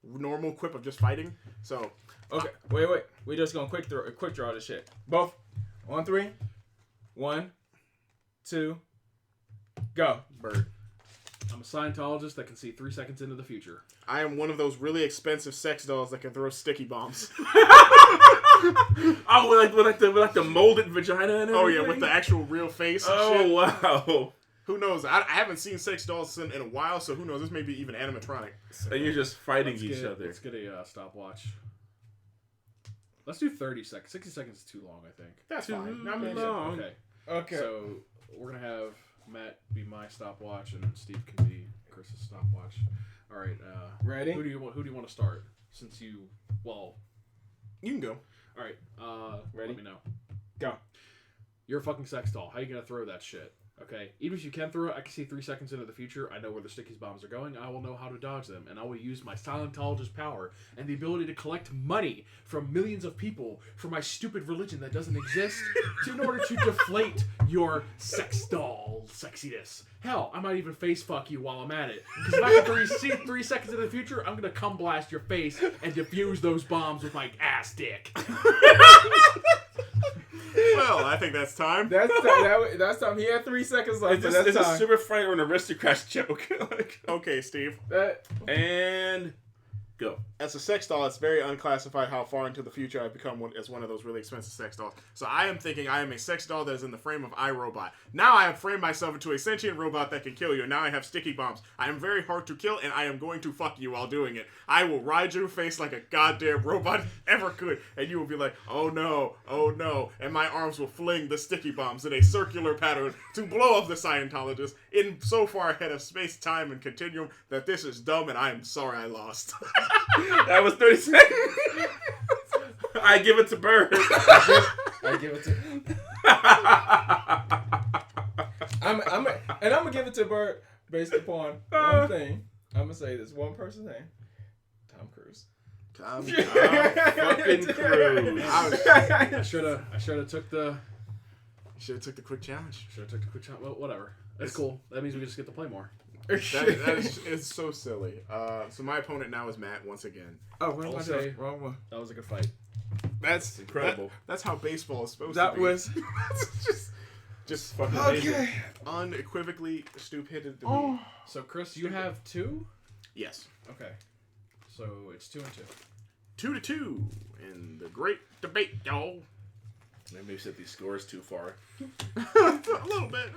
normal quip of just fighting. So Okay, wait. We just gonna quick draw this shit. Both on 3. 1, 2, go. Bird. I'm a Scientologist that can see 3 seconds into the future. I am one of those really expensive sex dolls that can throw sticky bombs. Oh, with the molded vagina and everything? Oh yeah, with the actual real face and Oh, shit. wow. Who knows? I haven't seen sex dolls in a while, so who knows? This may be even animatronic. And you're just fighting Let's each get, other. Let's get a stopwatch. Let's do 30 seconds. 60 seconds is too long, I think. That's Too fine. long. Okay. Okay. So we're gonna have Matt be my stopwatch and Steve can be Chris's stopwatch. All right. Ready? Who do you want to start? Since you, You can go. all right. Ready? Let me know. Go. You're a fucking sex doll. How you gonna throw that shit? Okay. Even if you can throw it, I can see 3 seconds into the future. I know where the sticky bombs are going. I will know how to dodge them, and I will use my Scientologist power and the ability to collect money from millions of people for my stupid religion that doesn't exist in order to deflate your sex doll sexiness. Hell, I might even face fuck you while I'm at it. Because if I can see 3 seconds into the future, I'm gonna cum blast your face and defuse those bombs with my ass dick. Well, I think that's time. That's time. He had 3 seconds left. Is But this that's a time. super fight or an aristocrat's joke? Okay, Steve. And go. As a sex doll, it's very unclassified how far into the future I've become as one of those really expensive sex dolls. So I am thinking I am a sex doll that is in the frame of iRobot. Now I have framed myself into a sentient robot that can kill you. Now I have sticky bombs. I am very hard to kill, and I am going to fuck you while doing it. I will ride your face like a goddamn robot ever could, and you will be like, oh no, and my arms will fling the sticky bombs in a circular pattern to blow up the Scientologist in so far ahead of space, time, and continuum that this is dumb, and I am sorry I lost. That was 30 seconds. I give it to Bird. I give it to. I'm gonna give it to Bert based upon one thing. I'm gonna say this one person's name. Tom Cruise. Tom Fucking Cruise. I should have took the quick challenge. Well, whatever. That's cool. That means we just get to play more. That is it's so silly. So my opponent now is Matt once again. Oh, what am I'll I say- doing? Wrong one. That was a good fight. That's incredible. That's how baseball is supposed That to be. was. just Fucking amazing. Okay. unequivocally stupid to Oh. me. So Chris, you have 2. Yes, Okay. So it's 2 and 2. 2-2 in the great debate, y'all. Maybe we set these scores too far. A little bit.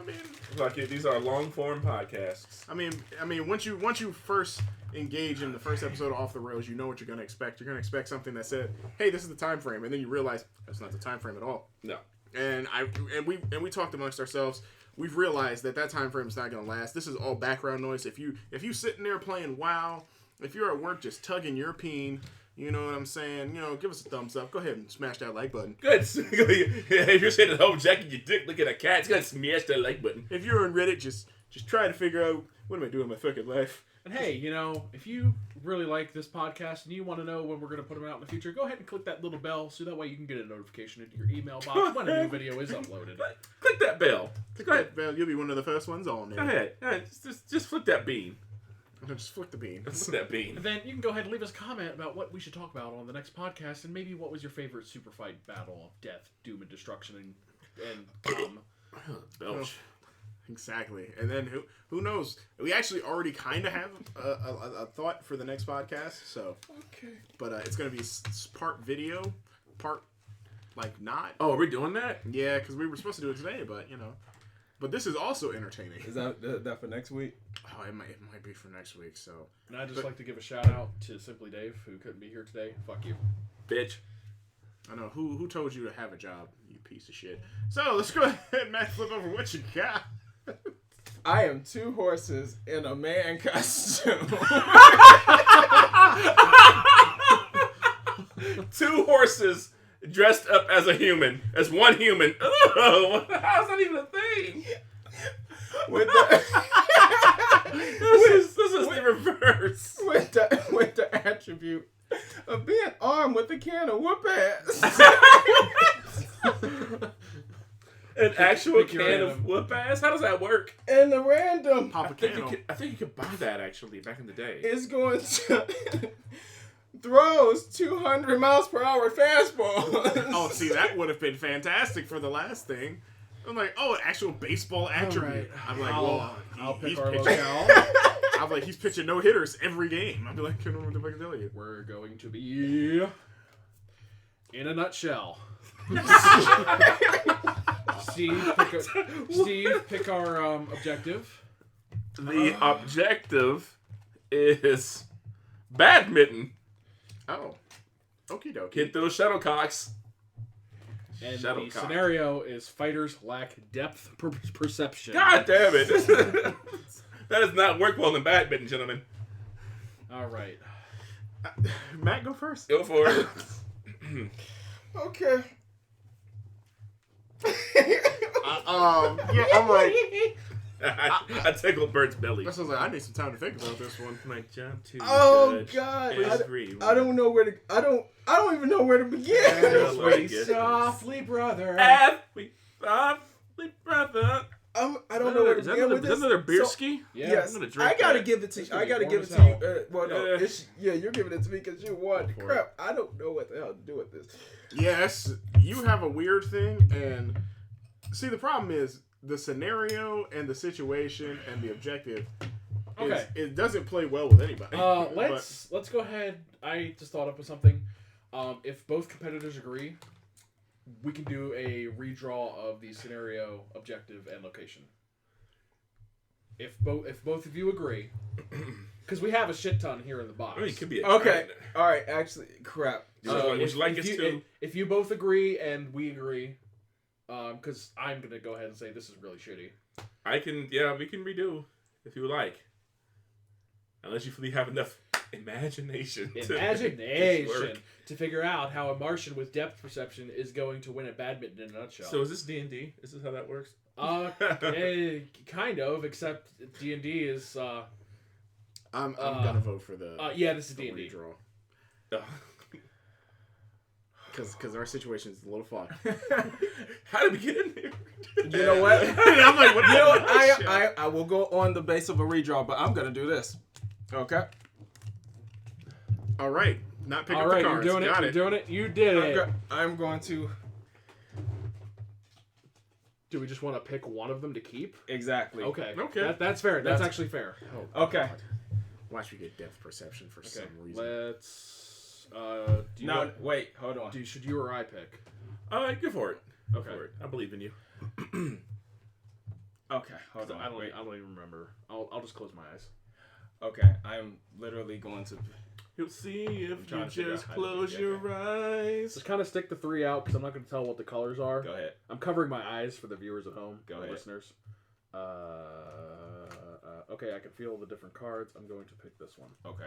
Like these are long form podcasts. I mean, once you first engage in the first episode of Off the Rails, you know what you're gonna expect. You're gonna expect something that said, "Hey, this is the time frame," and then you realize that's not the time frame at all. No. And we talked amongst ourselves. We've realized that time frame is not gonna last. This is all background noise. If you sitting there playing WoW, if you're at work just tugging your peen, you know what I'm saying? You know, give us a thumbs up. Go ahead and smash that like button. Good. If you're sitting at home jacking your dick looking at cats, go ahead and smash that like button. If you're on Reddit, just try to figure out what am I doing with my fucking life. And hey, you know, if you really like this podcast and you want to know when we're going to put them out in the future, go ahead and click that little bell so that way you can get a notification into your email box when a new video is uploaded. Click that bell. Go ahead, Val. You'll be one of the first ones on there. Go ahead. Just flick that bean. Just flick the bean. Flick that bean. And then you can go ahead and leave us a comment about what we should talk about on the next podcast, and maybe what was your favorite Superfight battle of death, doom, and destruction, and Belch. Exactly. And then who knows? We actually already kind of have a thought for the next podcast. So, Okay. but it's gonna be part video, part like not. Oh, are we doing that? Yeah, because we were supposed to do it today, but But this is also entertaining. Is that for next week? Oh, it might be for next week. So. And I'd just like to give a shout out to Simply Dave, who couldn't be here today. Fuck you. Bitch. I know. Who told you to have a job, you piece of shit. So, let's go ahead, Matt, flip over what you got. I am 2 horses in a man costume. 2 horses dressed up as a human. As one human. Oh, how's that even a thing? With the, This is the reverse. with the attribute of being armed with a can of whoop ass. An actual Pick your can item. of whoop ass? How does that work? And the random Pop a I think can. you could buy that actually back in the day. is going to throws 200 miles per hour fastballs. Oh, see, that would have been fantastic for the last thing. I'm like, oh, an actual baseball attribute. right. I'm like, I'll pick he's our pitching. locale. I'm like, he's pitching no hitters every game. I'd be like, I don't know what the fuck to tell you. We're going to be in a nutshell. Steve, pick our objective. The objective is badminton. Oh, okie dokie. Hit those shuttlecocks. And the Shuttlecock. scenario is fighters lack depth perception. God damn it. That does not work well in badminton, gentlemen. All right. Matt, go first. Go for it. Okay. Yeah, I'm like, I tickled Bert's belly. I was like, I need some time to think about this one. My job to Oh judge God! everyone. I don't know where to. I don't even know where to begin. Yeah, like it. Softly, brother. Every softly brother. I don't know where to Is that begin another, with is this. that another beer So- ski? Yeah. Yes, I'm gonna drink I gotta that. give it to you. It's gonna I be gotta warm give it as to you. hell. Well, no, Yeah. you're giving it to me because you won. for Crap! I don't know what the hell to do with this. Yes, you have a weird thing, and see, the problem is the scenario and the situation and the objective. Okay. It doesn't play well with anybody. Let's go ahead. I just thought up with something. If both competitors agree, we can do a redraw of the scenario, objective, and location. If both of you agree, because we have a shit ton here in the box. I mean, it could be a Okay. trend. All right. Actually, crap. Would you like us to? If you both agree and we agree, because I'm gonna go ahead and say this is really shitty. I can, yeah, we can redo if you would like. Unless you really have enough imagination. to make this work. To figure out how a Martian with depth perception is going to win at badminton in a nutshell. So is this D&D? Is this how that works? Kind of, except D&D is I'm gonna vote for the yeah, this is the D&D. redraw Ugh. because our situation is a little fucked. How did we get in here? You know what? I'm like, what? You know what? I will go on the base of a redraw, but I'm gonna do this. Okay. All right, not pick All up right, the cards. you're doing it. Got You're doing it. You did it. I'm going to Do we just want to pick one of them to keep? exactly. Okay. Okay. That's fair. That's actually fair. Okay. Watch me get depth perception for some Okay. reason. Let's. Do you No, want- wait. Hold on. should you or I pick? Go for it. Go Okay. for it. I believe in you. Okay. Hold on. I don't. Wait. I don't even remember. I'll just close my eyes. Okay. I'm literally going to. You'll see if trying you to figure just out how to close do your that. eyes. Just kind of stick the 3 out because I'm not going to tell what the colors are. Go ahead. I'm covering my eyes for the viewers at home, Go the ahead. listeners. Okay, I can feel the different cards. I'm going to pick this one. Okay.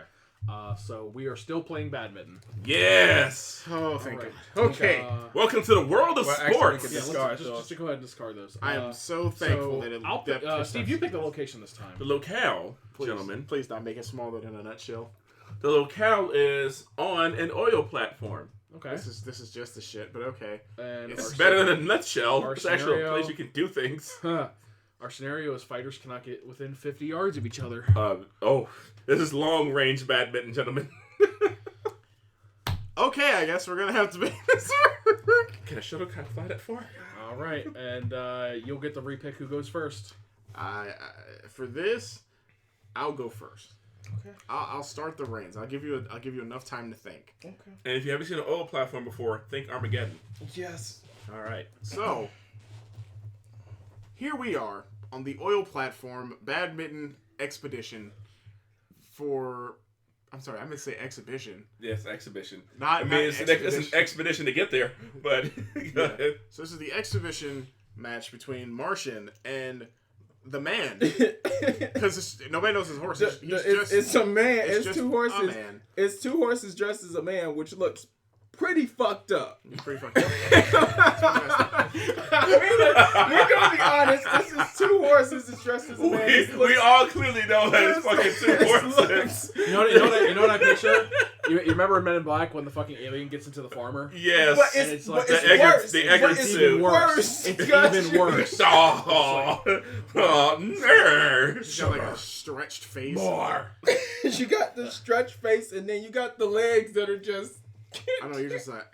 So we are still playing badminton. Yes. Oh, thank Alright. God. Okay, Welcome to the world of Well, actually, sports. we Yeah, could let's Discard just go ahead and discard those. I am so thankful that it I'll pick, depth Steve, you pick the location this time. The locale, please, gentlemen. Please don't make it smaller than a nutshell. The locale is on an oil platform. Okay. This is just the shit, but okay. And It's our better than a nutshell. our It's actually a scenario- place you can do things. Our scenario is fighters cannot get within 50 yards of each other. This is long range badminton, gentlemen. Okay, I guess we're gonna have to make this work. Can a shuttlecock fly that far? All right, and you'll get the repick who goes first. For this, I'll go first. Okay. I'll start the reins. I'll give you enough time to think. Okay. And if you haven't seen an oil platform before, think Armageddon. Yes. All right. So here we are on the oil platform badminton expedition for. I'm sorry, I meant to say exhibition. Yes, exhibition. Not it's an expedition to get there, but go ahead. So this is the exhibition match between Martian and the man, because nobody knows his horse. It's a man. It's just two horses. a man. It's two horses dressed as a man, which looks pretty fucked up. He's pretty fucking. We're gonna be honest. This is two horses that's dressed as a man. We all clearly know that it's fucking two horses. You know what I picture? You remember Men in Black when the fucking alien gets into the farmer? Yes. But And it's like it's the Eggert- worse. the Eggert It's suit. even worse. It's even worse. Oh, nerd. He's got like a stretched face. More. You got the stretched face, and then you got the legs that are just. I know you're just like.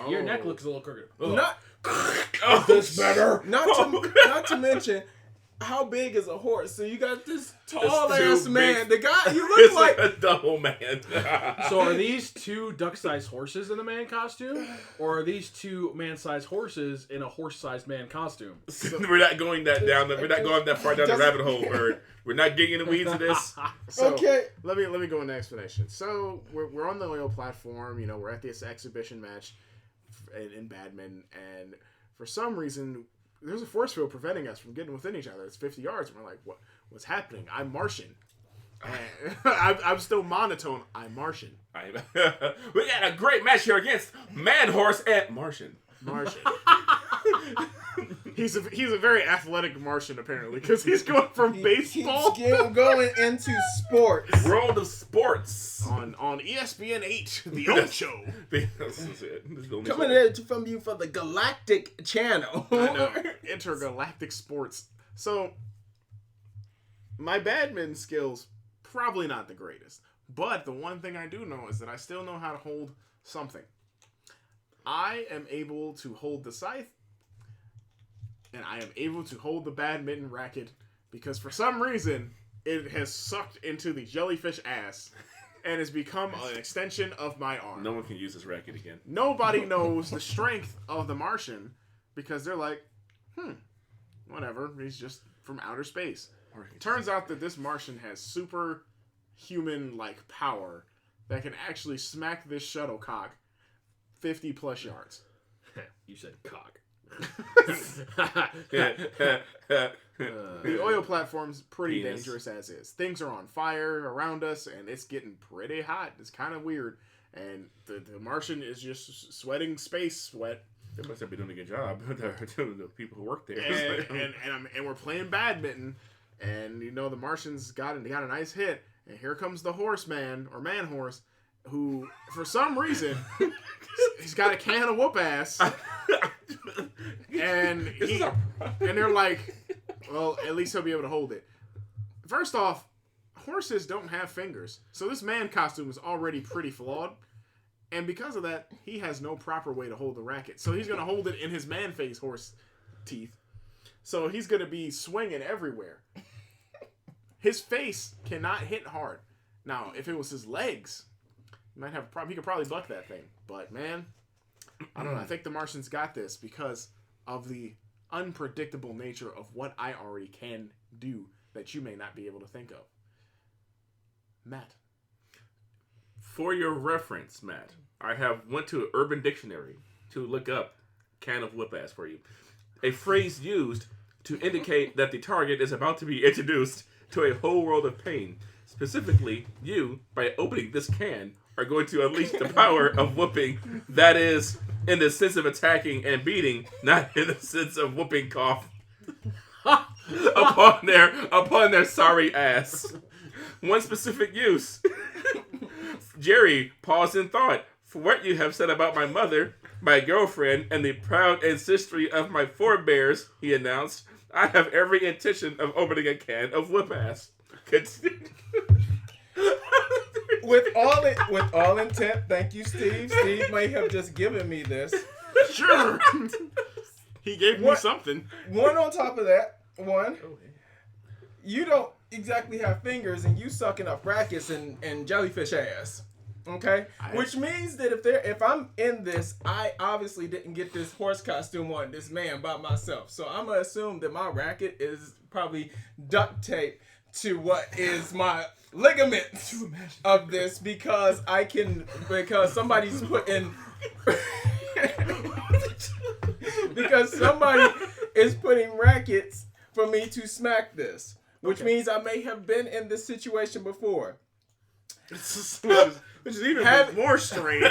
Your oh. neck looks a little crooked. Not, Oh, this better. Not to mention, how big is a horse? So you got this tall ass too man. big. The guy, you It's look like. a double man. So are these two duck-sized horses in a man costume, or are these two man-sized horses in a horse-sized man costume? We're not going that down. We're not going that far down the rabbit hole, Bird. We're not getting in the weeds of this. So, Okay. Let me go into explanation. So we're on the oil platform. You know, we're at this exhibition match in badminton, and for some reason there's a force field preventing us from getting within each other. It's 50 yards, and we're like, what's happening? I'm Martian. And I'm still monotone. I'm Martian. We got a great match here against Man Horse and Martian. Martian. He's a very athletic Martian apparently, because he's going from baseball He's going into sports. World of Sports. on ESPN 8, the old show. This is it. This is the only Coming show. in from you for the Galactic Channel. I know. Intergalactic sports. So my badminton skills probably not the greatest, but the one thing I do know is that I still know how to hold something. I am able to hold the scythe, and I am able to hold the badminton racket, because for some reason it has sucked into the jellyfish ass and has become an extension of my arm. No one can use this racket again. Nobody knows the strength of the Martian, because they're like, whatever, he's just from outer space. It turns out that this Martian has superhuman-like power that can actually smack this shuttlecock 50 plus yards. You said cock. The oil platform's pretty Penis. dangerous as is. Things are on fire around us, and it's getting pretty hot. It's kind of weird. And the Martian is just sweating space sweat. They must have been doing a good job. The people who work there. And we're playing badminton, and you know the Martian's got a nice hit, and here comes the horseman or man horse, who for some reason he's got a can of whoop ass, and they're like, well, at least he'll be able to hold it. First off, horses don't have fingers, so this man costume is already pretty flawed. And because of that, he has no proper way to hold the racket. So he's going to hold it in his man-face horse teeth. So he's going to be swinging everywhere. His face cannot hit hard. Now, if it was his legs, he might have a problem. He could probably buck that thing. But, man, I don't know. I think the Martians got this because of the unpredictable nature of what I already can do that you may not be able to think of. Matt. For your reference, Matt, I have went to Urban Dictionary to look up can of whoop ass for you. A phrase used to indicate that the target is about to be introduced to a whole world of pain. Specifically, you, by opening this can, are going to unleash the power of whooping. That is, in the sense of attacking and beating, not in the sense of whooping cough upon their sorry ass. One specific use. Jerry paused in thought. For what you have said about my mother, my girlfriend, and the proud ancestry of my forebears, he announced, I have every intention of opening a can of whip ass. With all intent, thank you, Steve. Steve may have just given me this. Sure. He gave me something. One on top of that, you don't. exactly have fingers, and you sucking up rackets and jellyfish ass. Okay, which means that if I'm in this, I obviously didn't get this horse costume on this man by myself. So I'm gonna assume that my racket is probably duct taped to what is my ligaments of this because somebody's putting because somebody is putting rackets for me to smack this, which means I may have been in this situation before. Which is even more strange.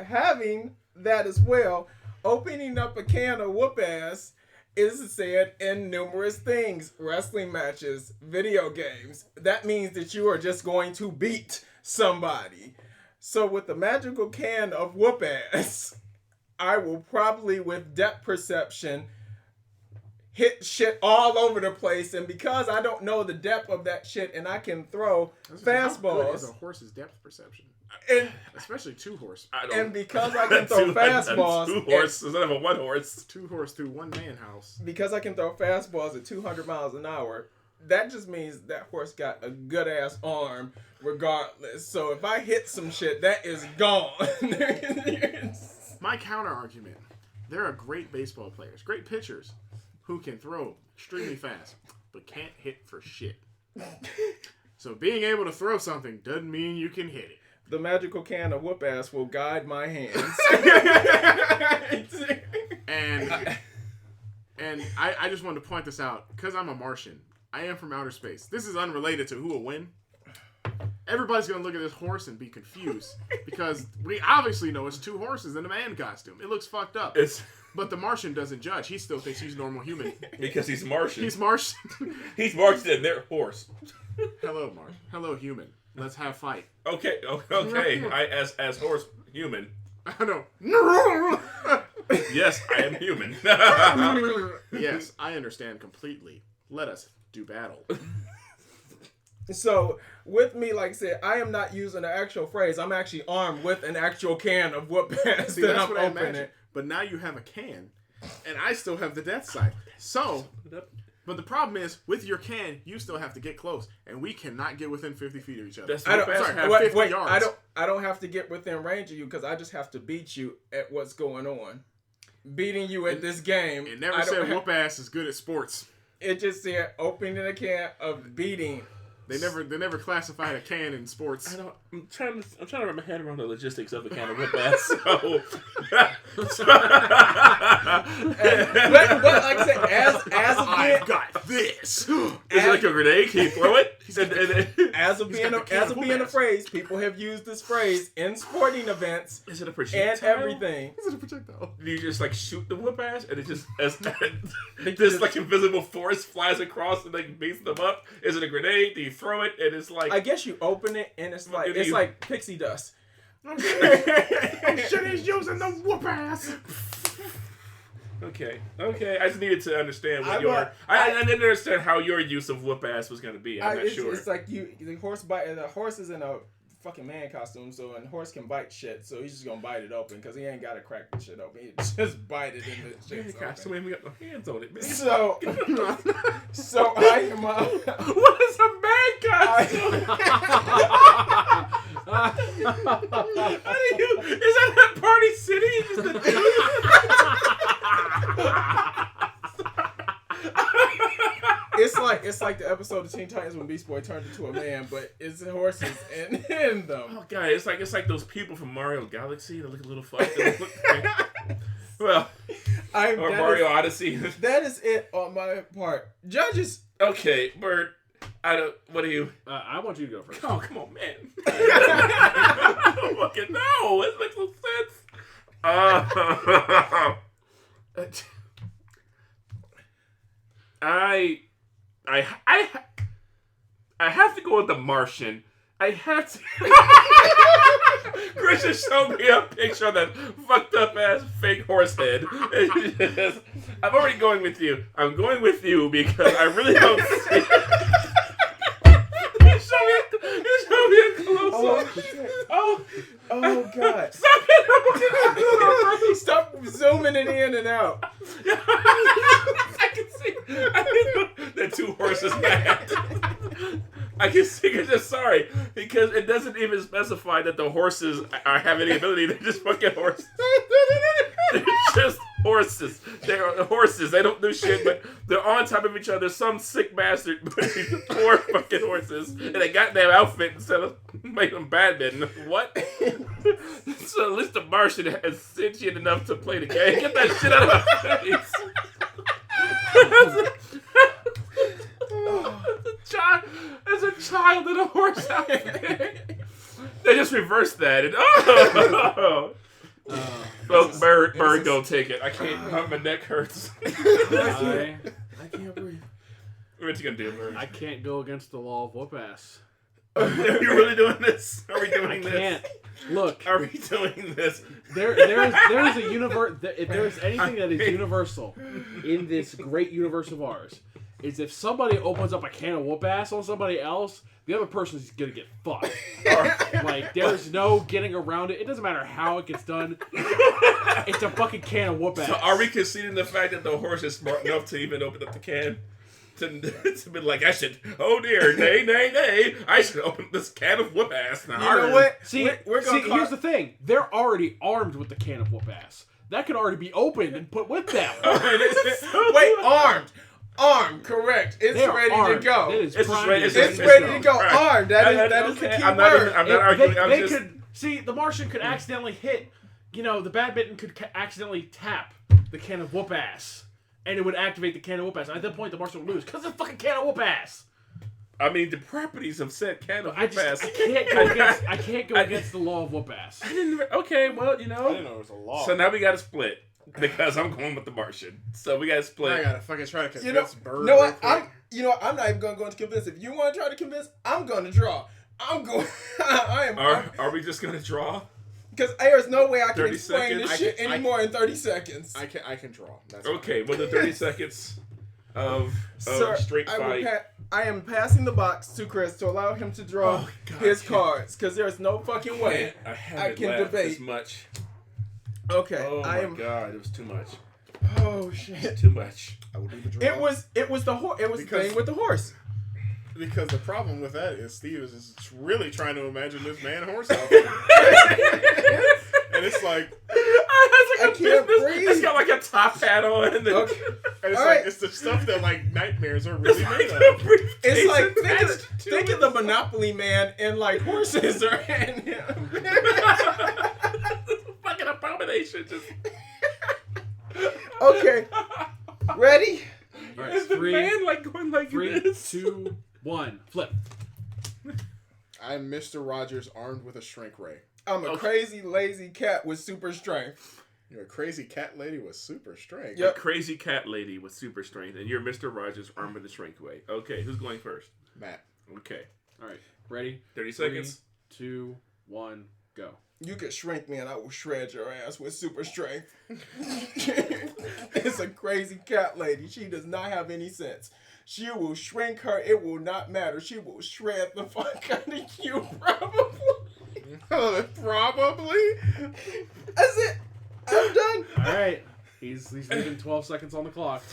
having that as well, opening up a can of whoop ass is said in numerous things. Wrestling matches, video games. That means that you are just going to beat somebody. So with the magical can of whoop ass, I will probably, with depth perception, hit shit all over the place, and because I don't know the depth of that shit, and I can throw fastballs. How good is a horse's depth perception? And especially 2-horse. And because I can throw fastballs, 2-horse instead of a 1-horse. 2-horse through one-man house. Because I can throw fastballs at 200 miles an hour, that just means that horse got a good ass arm, regardless. So if I hit some shit, that is gone. My counter argument: there are great baseball players, great pitchers, who can throw extremely fast, but can't hit for shit. So being able to throw something doesn't mean you can hit it. The magical can of whoop ass will guide my hands. and I just wanted to point this out, because I'm a Martian. I am from outer space. This is unrelated to who will win. Everybody's going to look at this horse and be confused, because we obviously know it's 2 horses in a man costume. It looks fucked up. But the Martian doesn't judge. He still thinks he's normal human. Because he's Martian. He's Martian. He's Martian and they're horse. Hello, Martian. Hello, human. Let's have fight. Okay. I as horse human. I know. Yes, I am human. Yes, I understand completely. Let us do battle. So, with me, like I said, I am not using the actual phrase. I'm actually armed with an actual can of whoop ass that I'm opening. But now you have a can, and I still have the death sight. So, but the problem is, with your can, you still have to get close, and we cannot get within 50 feet of each other. I don't have to get within range of you, because I just have to beat you at what's going on. Beating you at this game. It never said whoop ass is good at sports. It just said opening a can of beating. They never classified a can in sports. I'm trying to wrap my head around the logistics of the can of whip ass. But like I said, as of I've got this. Is it like a grenade? Can you throw it? As of being a phrase, people have used this phrase in sporting events. Is it a projectile? And everything. Is it a projectile? Do you just like shoot the whoop ass and it just this like invisible force flies across and like beats them up? Is it a grenade? Do you throw it and it's like? I guess you open it and it's like pixie dust. Shit is using the whoop ass. Okay. I just needed to understand what I didn't understand how your use of whoop ass was gonna be. I'm not sure. It's like the horse is in a fucking man costume, so and horse can bite shit, so he's just gonna bite it open because he ain't gotta crack the shit open. He just bite it in the shit. So we got no hands on it, man. So I am. What is a man costume? Is that Party City? It's like the episode of Teen Titans when Beast Boy turned into a man, but it's horses in them. Oh god, it's like those people from Mario Galaxy that look a little fucked. Well, or Mario Odyssey. That is it on my part. Judges. Okay, Bert. What are you? I want you to go first. Oh, come on, man. I don't fucking know. It makes no sense. I have to go with the Martian. I have to. Chris just showed me a picture of that fucked up ass fake horse head. I'm already going with you. I'm going with you because I really don't see. Show me a close-up. Oh god. Stop it. Stop zooming it in and out. I can see. They're too that. I can see you're just sorry because it doesn't even specify that the horses have any ability. They're just fucking horses. They're just horses. They're horses. They don't do shit, but they're on top of each other. Some sick bastard put these poor fucking horses in a goddamn outfit instead of making them badminton. What? So at least the Martian is sentient enough to play the game. Get that shit out of my face. As a child in a horse outfit. They just reversed that and well, bird, go take it. I can't. My neck hurts. I can't breathe. What you gonna do, Bird? I can't go against the law of whoop ass. Are you really doing this? Are we doing this? I can't. Look. Are we doing this? There is a universe. If there's anything that is universal in this great universe of ours, is if somebody opens up a can of whoop ass on somebody else, the other person's gonna get fucked. Like, there's no getting around it. It doesn't matter how it gets done. It's a fucking can of whoop ass. So are we conceding the fact that the horse is smart enough to even open up the can? To be like, I should, oh dear, nay, I should open this can of whoop ass. You know what? See, here's the thing. They're already armed with the can of whoop ass. That could already be opened and put with them. Wait, armed, correct. It's ready to go. It's ready to go. Armed. That is the key word. I'm not arguing. The Martian could accidentally hit, the badminton could accidentally tap the can of whoop ass. And it would activate the can of whoop ass. At that point, the Martian would lose. Because it's a fucking can of whoop ass. I mean, the properties of said can of whoop ass. I can't go against the law of whoop ass. Okay, well, I didn't know it was a law. So now we got to split. Because I'm going with the Martian. So we got to split. I got to fucking try to convince Bird. No, I'm not even going to go into convince. If you want to try to convince, I'm going to draw. I'm going. Are we just going to draw? Because there's no way I can explain seconds? this shit anymore in 30 seconds. I can draw. That's okay, well, the 30 seconds of straight fight. I am passing the box to Chris to allow him to draw his cards. Because there's no fucking way I can debate as much. Okay, oh my god, it was too much. Oh shit, too much. I will do the draw. It was the thing with the horse. Because the problem with that is Steve is really trying to imagine this man horse outfit. And it's like I can't breathe. It's got like a top hat on. And Okay. And it's like it's the stuff that like nightmares are really made of. It's like think of the Monopoly man and like horses are in him. Fucking abomination. Just okay. Ready? All right, is the man like going like 3, this? 2, 1, flip. I'm Mr. Rogers armed with a shrink ray. I'm a crazy lazy cat with super strength. You're a crazy cat lady with super strength. Yep. A crazy cat lady with super strength, and you're Mr. Rogers armed with a shrink ray. Okay, who's going first? Matt. Okay. All right, ready? 30 seconds. 3, 2, 1, go. You could shrink me and I will shred your ass with super strength. It's a crazy cat lady. She does not have any sense. She will shrink her. It will not matter. She will shred the fuck out of you, probably. Probably? That's it. I'm done. All right. He's leaving 12 seconds on the clock.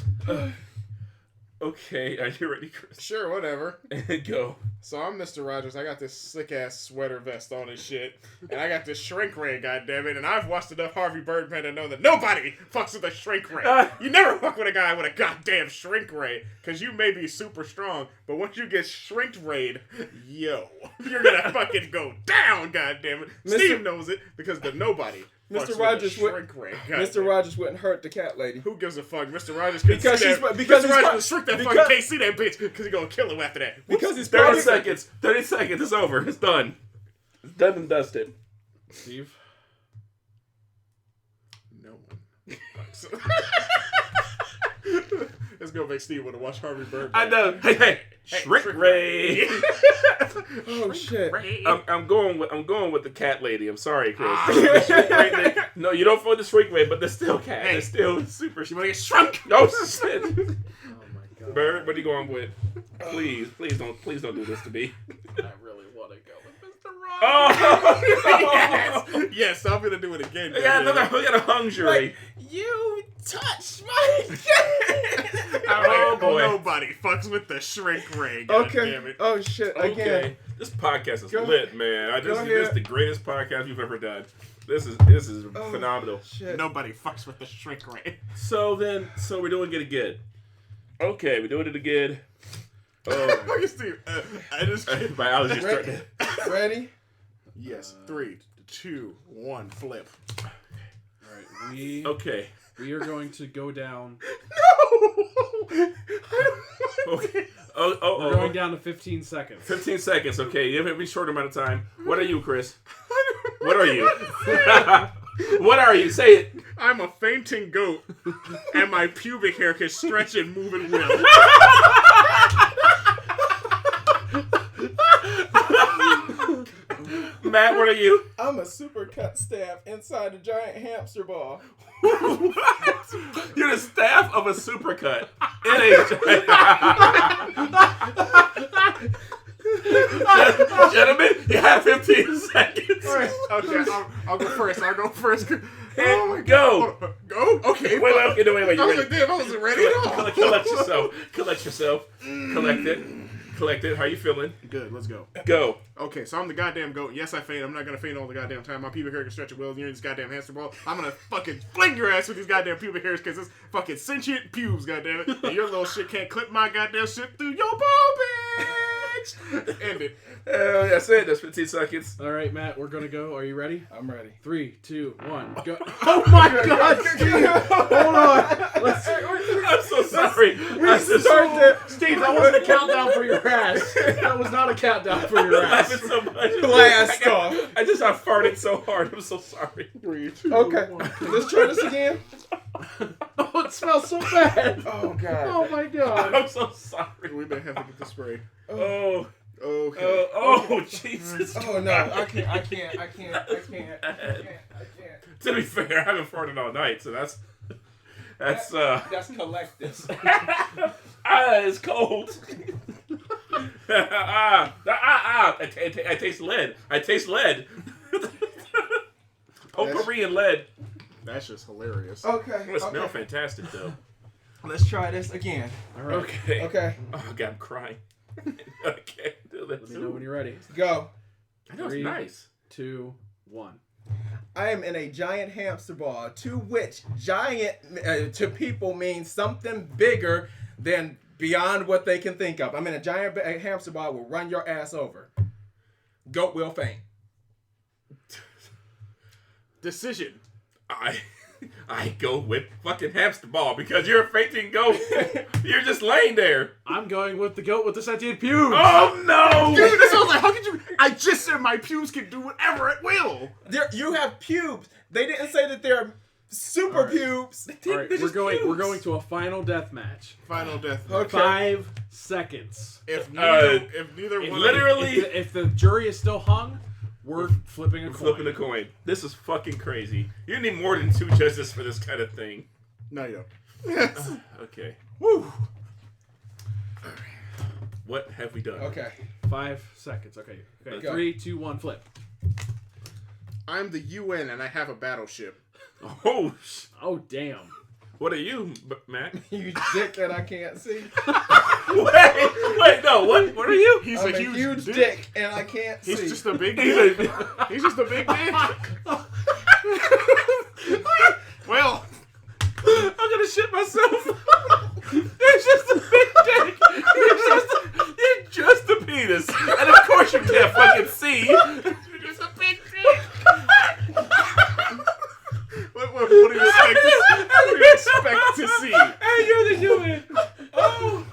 Okay, are you ready, Chris? Sure, whatever. And go. So I'm Mr. Rogers. I got this slick ass sweater vest on and shit, and I got this shrink ray, goddammit. And I've watched enough Harvey Birdman to know that nobody fucks with a shrink ray. You never fuck with a guy with a goddamn shrink ray, cause you may be super strong, but once you get shrink rayed, yo, you're gonna fucking go down, goddammit. Steve knows it because the nobody. Mr. Rogers wouldn't hurt the cat lady. Who gives a fuck? Mr. Rogers could because see he's that. because Mr. he's Rogers will shrink that fucking can't see that bitch because he's gonna kill him after that. Because he's 30 seconds. 30 seconds. It's over. It's done. It's done and dusted. Steve? No one. Let's go make Steve want to watch Harvey Birdman. I know. Hey, Shrink Ray. Oh shit. I'm going with the cat lady. I'm sorry, Chris. No, you don't vote the Shrink Ray, but they're still cat. They're still super. She wanna get shrunk. Oh shit. Oh my god. Bird, what are you going with? Please don't do this to me. I really want to go with Mr. Rogers. Oh yes, I'm gonna do it again. We got a hung jury. You touch my Oh boy. Nobody fucks with the shrink ray. God Okay. damn it. Oh shit. Okay. Again. This podcast is Go- lit, man. This ahead. is the greatest podcast you've ever done. This is phenomenal. Shit. Nobody fucks with the shrink ray. So we're doing it again. Okay, we're doing it again. Oh, Look at Steve. I just. biology Ready? starting. Ready? Yes. 3, 2, 1, flip. All right, we Okay. are going to go down. Okay. We're Oh. going down to 15 seconds. 15 seconds. Okay, you have a short amount of time. What are you, Chris? What are you? What are you? Say it. I'm a fainting goat, and my pubic hair can stretch and move at will. Matt, what are you? I'm a super cut staff inside a giant hamster ball. You're the staff of a supercut in a. Gentlemen, you have 15 seconds. Okay, I'll go first. Oh my go. Go? Okay. Wait, I you was ready? like, damn, I wasn't ready at all. Collect yourself. Collect it. How you feeling? Good, let's go. Go. Okay, so I'm the goddamn goat. Yes, I faint. I'm not gonna faint all the goddamn time. My pubic hair can stretch at will. You're in this goddamn hamster ball. I'm gonna fucking fling your ass with these goddamn pubic hairs because it's fucking sentient pubes, goddamn it. And your little shit can't clip my goddamn shit through your ball, bitch. End it. That's it. That's 15 seconds. All right, Matt, we're gonna go. Are you ready? I'm ready. 3, 2, 1, go. Oh my God, Steve! Hold on. I'm so sorry. Steve, that wasn't a countdown for your ass. That was not a countdown for your I'm ass. laughing so much. Blast off. I farted so hard. I'm so sorry. 3, 2, Okay. 1. Let's try this again. Oh, it smells so bad. Oh god. Oh my God. I'm so sorry. We may have to get the spray. Oh. Okay. Oh, Jesus. Oh no, I can't. To be fair, I haven't farted all night, so that's That's collective. it's cold. I taste lead. I taste lead. Potpourri and lead. That's just hilarious. Okay. It smell fantastic, though. Let's try this again. All right. Okay. Okay. Oh, God, I'm crying. I can't do this. Let me know when you're ready. Go. I know it's 3, nice. 2, 1. I am in a giant hamster ball, to which giant to people means something bigger than beyond what they can think of. I'm in a giant hamster ball will run your ass over. Goat will faint. Decision. I go with fucking hamster ball because you're a fainting goat. You're just laying there. I'm going with the goat with the sentient pubes. Oh no! Dude, this was like, how could you? I just said my pubes can do whatever at will. You have pubes. They didn't say that they're super pubes. All right, we're going to a final death match. Final death. Okay. 5 seconds. If neither one. literally- If the jury is still hung, we're flipping a coin. Flipping a coin. This is fucking crazy. You need more than 2 judges for this kind of thing. No, you don't. Okay. Woo. What have we done? Okay. 5 seconds. Okay. Go. 3, 2, 1, flip. I'm the UN and I have a battleship. Oh, Oh damn. what are you, Matt? You dick that I can't see. Wait, no, what are you? He's I'm a a huge dick and I can't He's see. just a big He's dick. a- He's just a big dick. Well, I'm gonna shit myself. You're just a big dick. You're just a penis. And of course you can't fucking see. You're just a big dick. what do you expect? What do you expect to see? Hey, you're the human. Oh.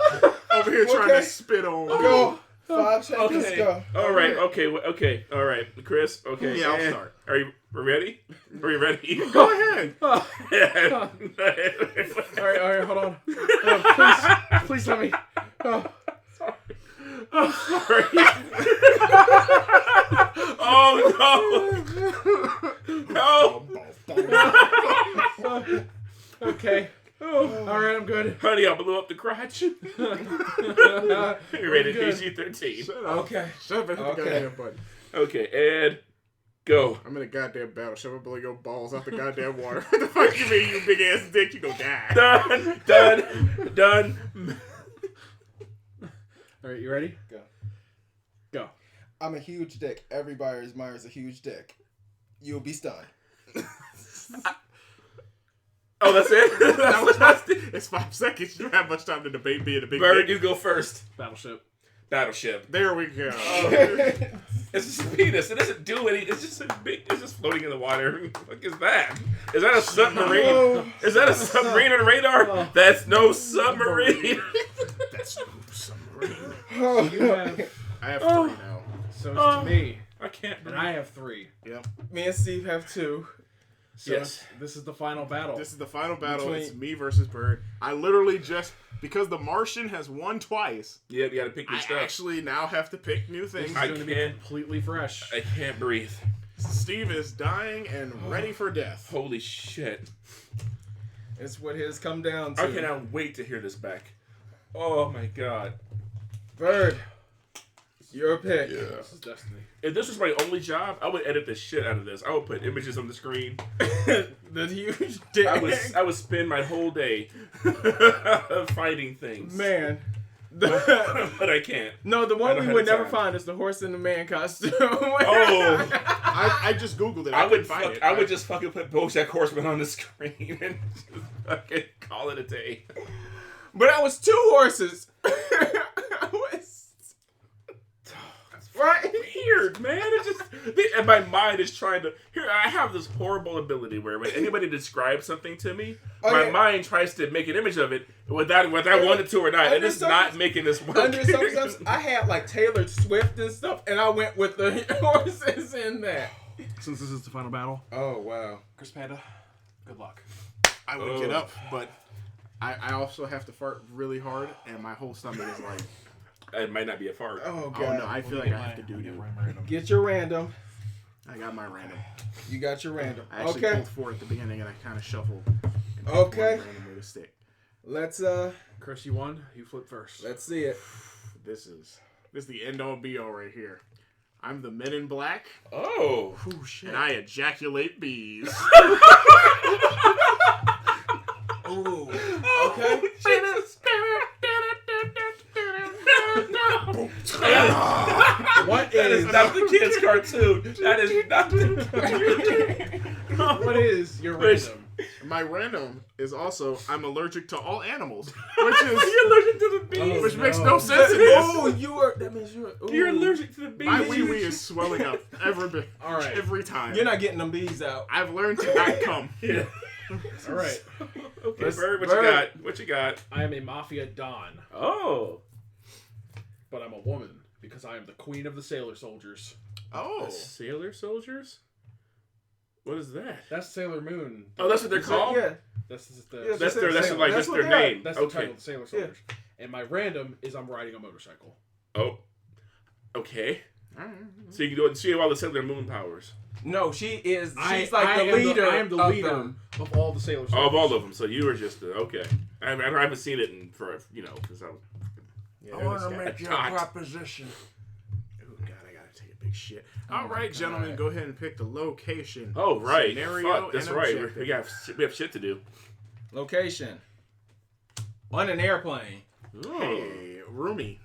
Over here trying to Okay. spit on. Go. 5 seconds. Okay. Go. All right. Okay. All right. Chris. Okay. Yeah, I'll start. Are you ready? Are you ready? Go ahead. All right, hold on. Please let me. Oh. Sorry. Oh no! No! Okay. All right, I'm good. Honey, I blew up the crotch. You rated good. PG-13. Shut up. Okay. Shut up and hit the Okay. goddamn button. Okay, and Go. I'm in a goddamn battleship. I'm blowing your balls out the goddamn water. What the fuck you mean, you big ass dick? You gonna die. Done. All right, you ready? Go. I'm a huge dick. Everybody admires a huge dick. You'll be stunned. Oh, that's it? It's 5 seconds. You don't have much time to debate being a big Bird, dick. you go first. Battleship. There we go. It's just a penis. It doesn't do anything. It's just it's just floating in the water. What the fuck is that? Is that a submarine? Oh. Is that a submarine on radar? Oh. That's no submarine. That's no submarine. You have. I have 3 now. So it's me, I can't. and I have 3. Yep. Me and Steve have 2. So Yes. this is the final battle. This is the final battle. Between- It's me versus Bird. I literally just, because the Martian has won twice, Yeah, you gotta pick new I stuff. actually now have to pick new This things. is I going to be can't- completely fresh. I can't breathe. Steve is dying and ready for death. Holy shit. It's what his come down to. I cannot wait to hear this back. Oh my god. Bird, your pick. This is destiny. If this was my only job, I would edit the shit out of this. I would put images on the screen. The huge dick. I would spend my whole day finding things. Man. But I can't. No, the I one don't we have would the never time. find is the horse and the man costume. Oh, I just Googled it. I couldn't would find it. I would just fucking put BoJack Horseman on the screen and just fucking call it a day. But I was 2 horses. Right? Weird, man. It just and my mind is trying to. Here, I have this horrible ability where when anybody describes something to me, my mind tries to make an image of it whether I want it to or not, and it's not making this work. Under some stuff, I had like Taylor Swift and stuff, and I went with the horses in that. Since this is the final battle, Oh wow! Chris Panda, good luck. I would get up, but I also have to fart really hard, and my whole stomach is like, It might not be a fart. Oh oh god! no, I feel like I have to do it. Get your random. I got my random. You got your random. I actually Okay. pulled 4 at the beginning, and I kind of shuffled. And Okay. one random way to stick. Let's Chris, you won. You flip first. let's see it. This is the end all be all right here. I'm the Men in Black, Oh. Oh shit. and I ejaculate bees. Ooh. Okay. What That is is not the kids' cartoon. That is not the. what is your Chris. random? My random is also I'm allergic to all animals, which is You're allergic to the bees. Oh, which makes no. no sense in this. Oh, you are. That means you're. Ooh. You're allergic to the bees. My wee wee is swelling up All right. every time. You're not getting them bees out. I've learned to not come. Yeah. All right. Okay, Let's- Bird, what Bird. you got? What you got? I am a mafia don, Oh. but I'm a woman because I am the queen of the sailor soldiers. Oh, Sailor soldiers? What is that? That's Sailor Moon. Oh, that's what they're called? Yeah. That's the. Yeah, That's Sailor- their that's that's what their they are. name. That's the Okay. title of the Sailor Soldiers. And my random is I'm riding a motorcycle. Oh. Okay. alright. So you can do it. So you have all the Sailor Moon powers. No, she is. She's I like the am leader. I am the of leader them. of all the Sailor Soldiers. Oh, of all of them. So you were just okay. I haven't seen it in for because I was. Yeah, I want this to guy- make you a God. proposition. Oh god, I gotta take a big shit. All right, gentlemen, go ahead and pick the location. Oh right. Scenario Fuck, that's and right. objective. We have shit to do. Location. On an airplane. Oh. Hey, roomy.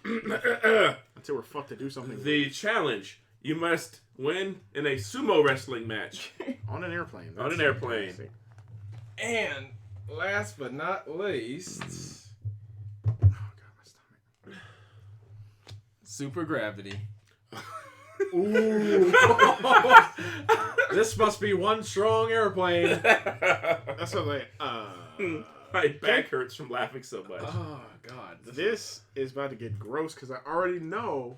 Until we're fucked to do something The challenge: you must win in a sumo wrestling match on an airplane. on an airplane. And last but not least, Oh god, my stomach. super gravity. Ooh. This must be one strong airplane. That's what like. My back hurts from laughing so much. Oh God. This is about to get gross because I already know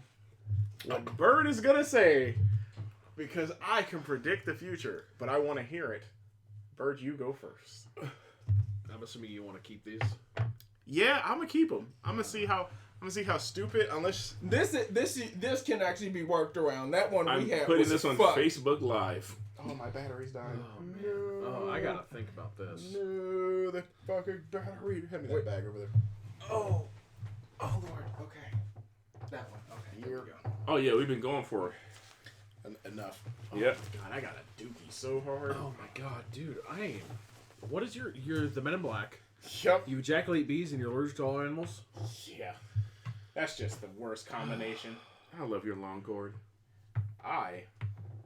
what Bird is gonna say because I can predict the future, but I want to hear it. Bird, you go first. I'm assuming you want to keep these. Yeah, I'm gonna keep them. I'm gonna see how stupid. Unless This can actually be worked around. That one I'm we had putting was this on fucked. Facebook Live. oh my battery's dying. Oh man. Oh, I gotta think about this. No, the fucking battery. Hand me that bag over there. Oh, Lord. Okay, that one. Okay, here we go. Oh yeah, we've been going for Enough. Oh Yep. my god, I got a dookie so hard. Oh my god, dude, what is you're the Men in Black. Yep. You ejaculate bees and you're allergic to all animals? Yeah. That's just the worst combination. I love your long gourd. I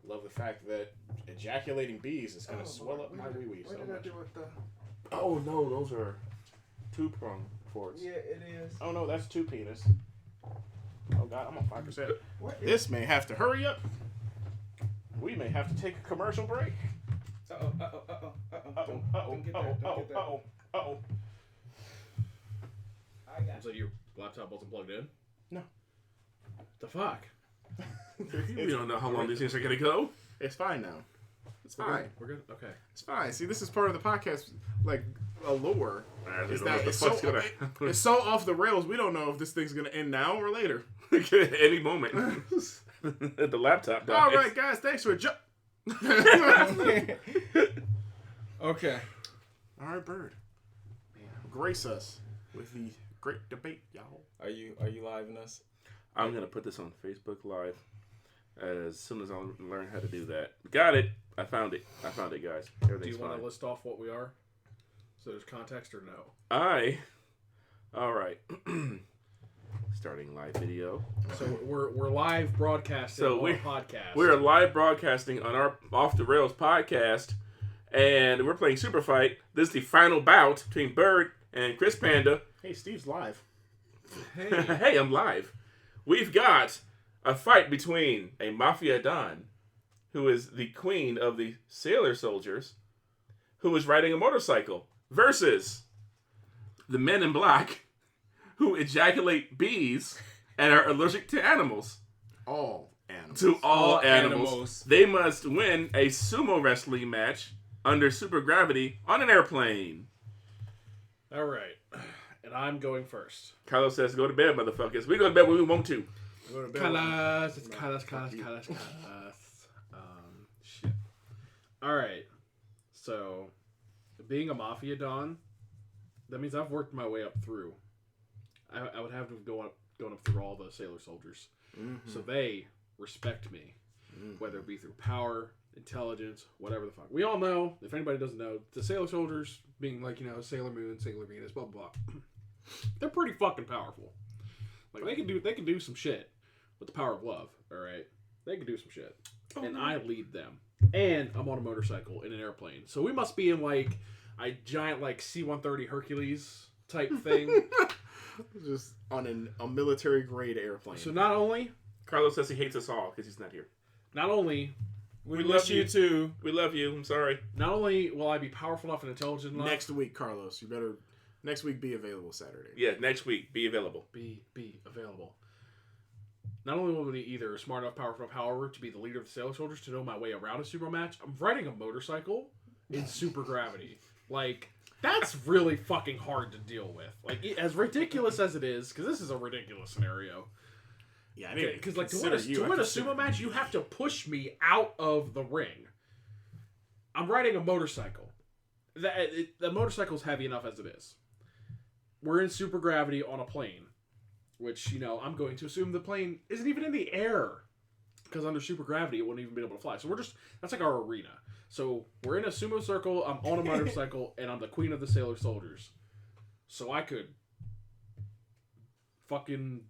love the fact that ejaculating bees is going to swell up my wee-wee so much. with the... Oh no, those are 2-prong forks. Yeah, it is. Oh no, that's 2 penis. Oh god, I'm on 5%. What is... This may have to hurry up. We may have to take a commercial break. Uh-oh. Don't get that. Don't get that. Uh-oh. I got So your laptop wasn't plugged in? No. The fuck? We don't know how long these things are gonna go. It's fine now. It's We're fine. good? We're good? Okay. It's fine. See, this is part of the podcast, like, allure. I Is don't know that what the it's fuck's so, gonna it's so off the rails, we don't know if this thing's going to end now or later. any moment. The laptop dies. All right, guys, thanks for Okay. All right, Bird. Grace us with the great debate, y'all. Are you living us? I'm gonna put this on Facebook Live as soon as I learn how to do that. Got it. I found it, guys. Do Everything's you want fine. to list off what we are? So there's context or no? All right. Starting live video. So we're live broadcasting So on we- a podcast. We're live broadcasting on our Off the Rails podcast, and we're playing Superfight. This is the final bout between Bird and Chris Panda. Hey, Steve's live. Hey, I'm live. We've got a fight between a Mafia Don, who is the queen of the sailor soldiers, who is riding a motorcycle, versus the Men in Black, who ejaculate bees and are allergic to animals. All animals. To all animals. animals. They must win a sumo wrestling match under super gravity on an airplane. All right. And I'm going first. Carlos says, go to bed, motherfuckers. We go to bed when we want to. Go to bed. Kalas. It's Kalas. Shit. All right. So, being a Mafia Don, that means I've worked my way up through. I would have to have gone up through all the sailor soldiers. Mm-hmm. So they respect me, whether it be through power, intelligence, whatever the fuck. We all know, if anybody doesn't know, the sailor soldiers, being like, Sailor Moon, Sailor Venus, blah, blah, blah, they're pretty fucking powerful. Like, they can do some shit with the power of love, alright? They can do some shit. And I lead them. And I'm on a motorcycle in an airplane. So we must be in, like, a giant, like, C-130 Hercules type thing. Just on a military grade airplane. So not only Carlos says he hates us all because he's not here. We love you too. We love you. I'm sorry. Not only will I be powerful enough and intelligent enough. Next week, Carlos, you better next week be available Saturday. Yeah, next week. Be available. Be available. Not only will I be either smart enough, powerful enough, however, to be the leader of the sailor soldiers to know my way around a sumo match, I'm riding a motorcycle in super gravity. Like, that's really fucking hard to deal with. Like, as ridiculous as it is, because this is a ridiculous scenario. Yeah, I mean, Because, like, to win a sumo match, you have to push me out of the ring. I'm riding a motorcycle. The motorcycle's heavy enough as it is. We're in super gravity on a plane, which, I'm going to assume the plane isn't even in the air. Because under super gravity, it wouldn't even be able to fly. So that's like our arena. So we're in a sumo circle, I'm on a motorcycle, and I'm the queen of the sailor soldiers. So I could fucking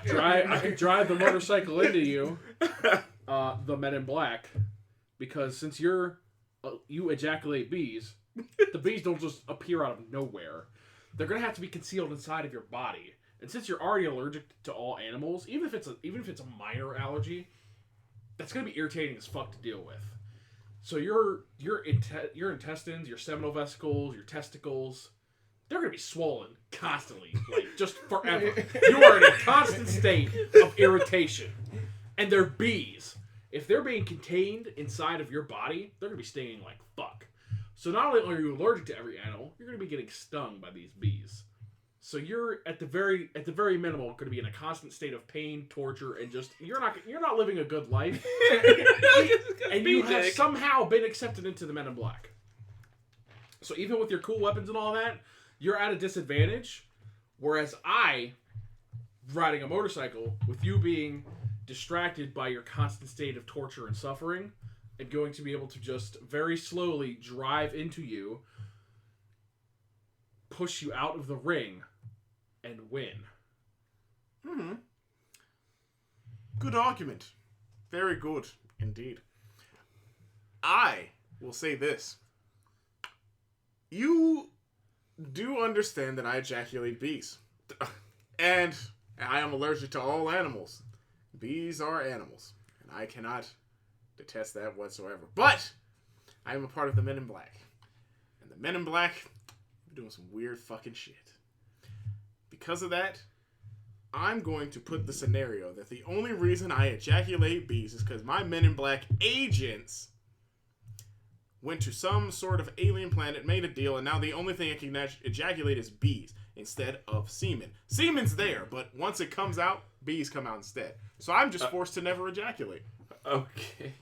drive the motorcycle into you, the Men in Black, because since you ejaculate bees, the bees don't just appear out of nowhere. They're gonna have to be concealed inside of your body. And since you're already allergic to all animals, even if it's a minor allergy, that's gonna be irritating as fuck to deal with. So your intestines, your seminal vesicles, your testicles, they're gonna be swollen constantly, like just forever. You are in a constant state of irritation, and they're bees. If they're being contained inside of your body, they're gonna be stinging like fuck. So not only are you allergic to every animal, you're gonna be getting stung by these bees. So you're at the very minimal going to be in a constant state of pain, torture, and just you're not living a good life. And you have somehow been accepted into the Men in Black. So even with your cool weapons and all that, you're at a disadvantage. Whereas I, riding a motorcycle, with you being distracted by your constant state of torture and suffering, and going to be able to just very slowly drive into you, push you out of the ring, and win. Mm-hmm. Good argument. Very good indeed. I will say this. You do understand that I ejaculate bees. And I am allergic to all animals. Bees are animals. And I cannot detest that whatsoever. But I am a part of the Men in Black. And the Men in Black are doing some weird fucking shit. Because of that, I'm going to put the scenario that the only reason I ejaculate bees is because my Men in Black agents went to some sort of alien planet, made a deal, and now the only thing I can ejaculate is bees instead of semen. Semen's there, but once it comes out, bees come out instead. So I'm just forced to never ejaculate. Okay.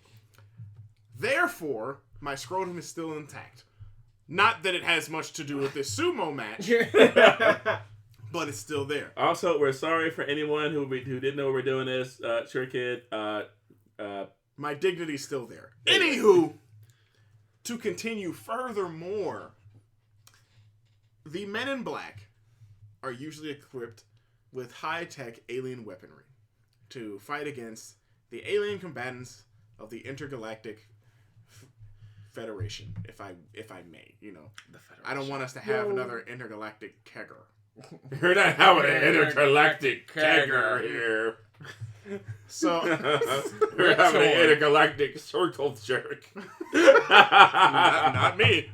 Therefore, my scrotum is still intact. Not that it has much to do with this sumo match, but it's still there. Also, we're sorry for anyone who didn't know we were doing this. Sure, kid. My dignity's still there. Anywho, to continue furthermore, the Men in Black are usually equipped with high-tech alien weaponry to fight against the alien combatants of the Intergalactic Federation, if I may, you know. I don't want us to have another intergalactic kegger. You're not having an intergalactic kegger here. So we're having an intergalactic circle jerk. not me.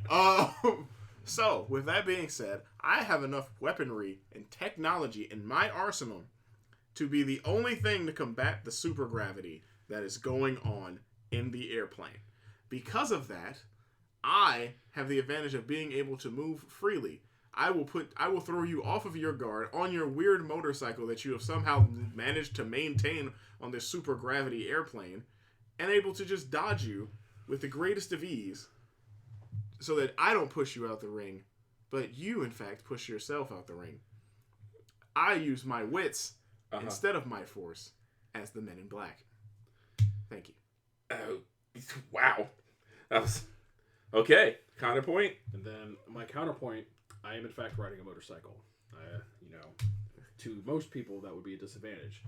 So, with that being said, I have enough weaponry and technology in my arsenal to be the only thing to combat the supergravity that is going on in the airplane. Because of that, I have the advantage of being able to move freely. I will throw you off of your guard on your weird motorcycle that you have somehow managed to maintain on this supergravity airplane, and able to just dodge you with the greatest of ease, so that I don't push you out the ring, but you, in fact, push yourself out the ring. I use my wits instead of my force as the Men in Black. Thank you. Oh, wow. That was... Okay, counterpoint. And then my counterpoint, I am in fact riding a motorcycle. To most people that would be a disadvantage.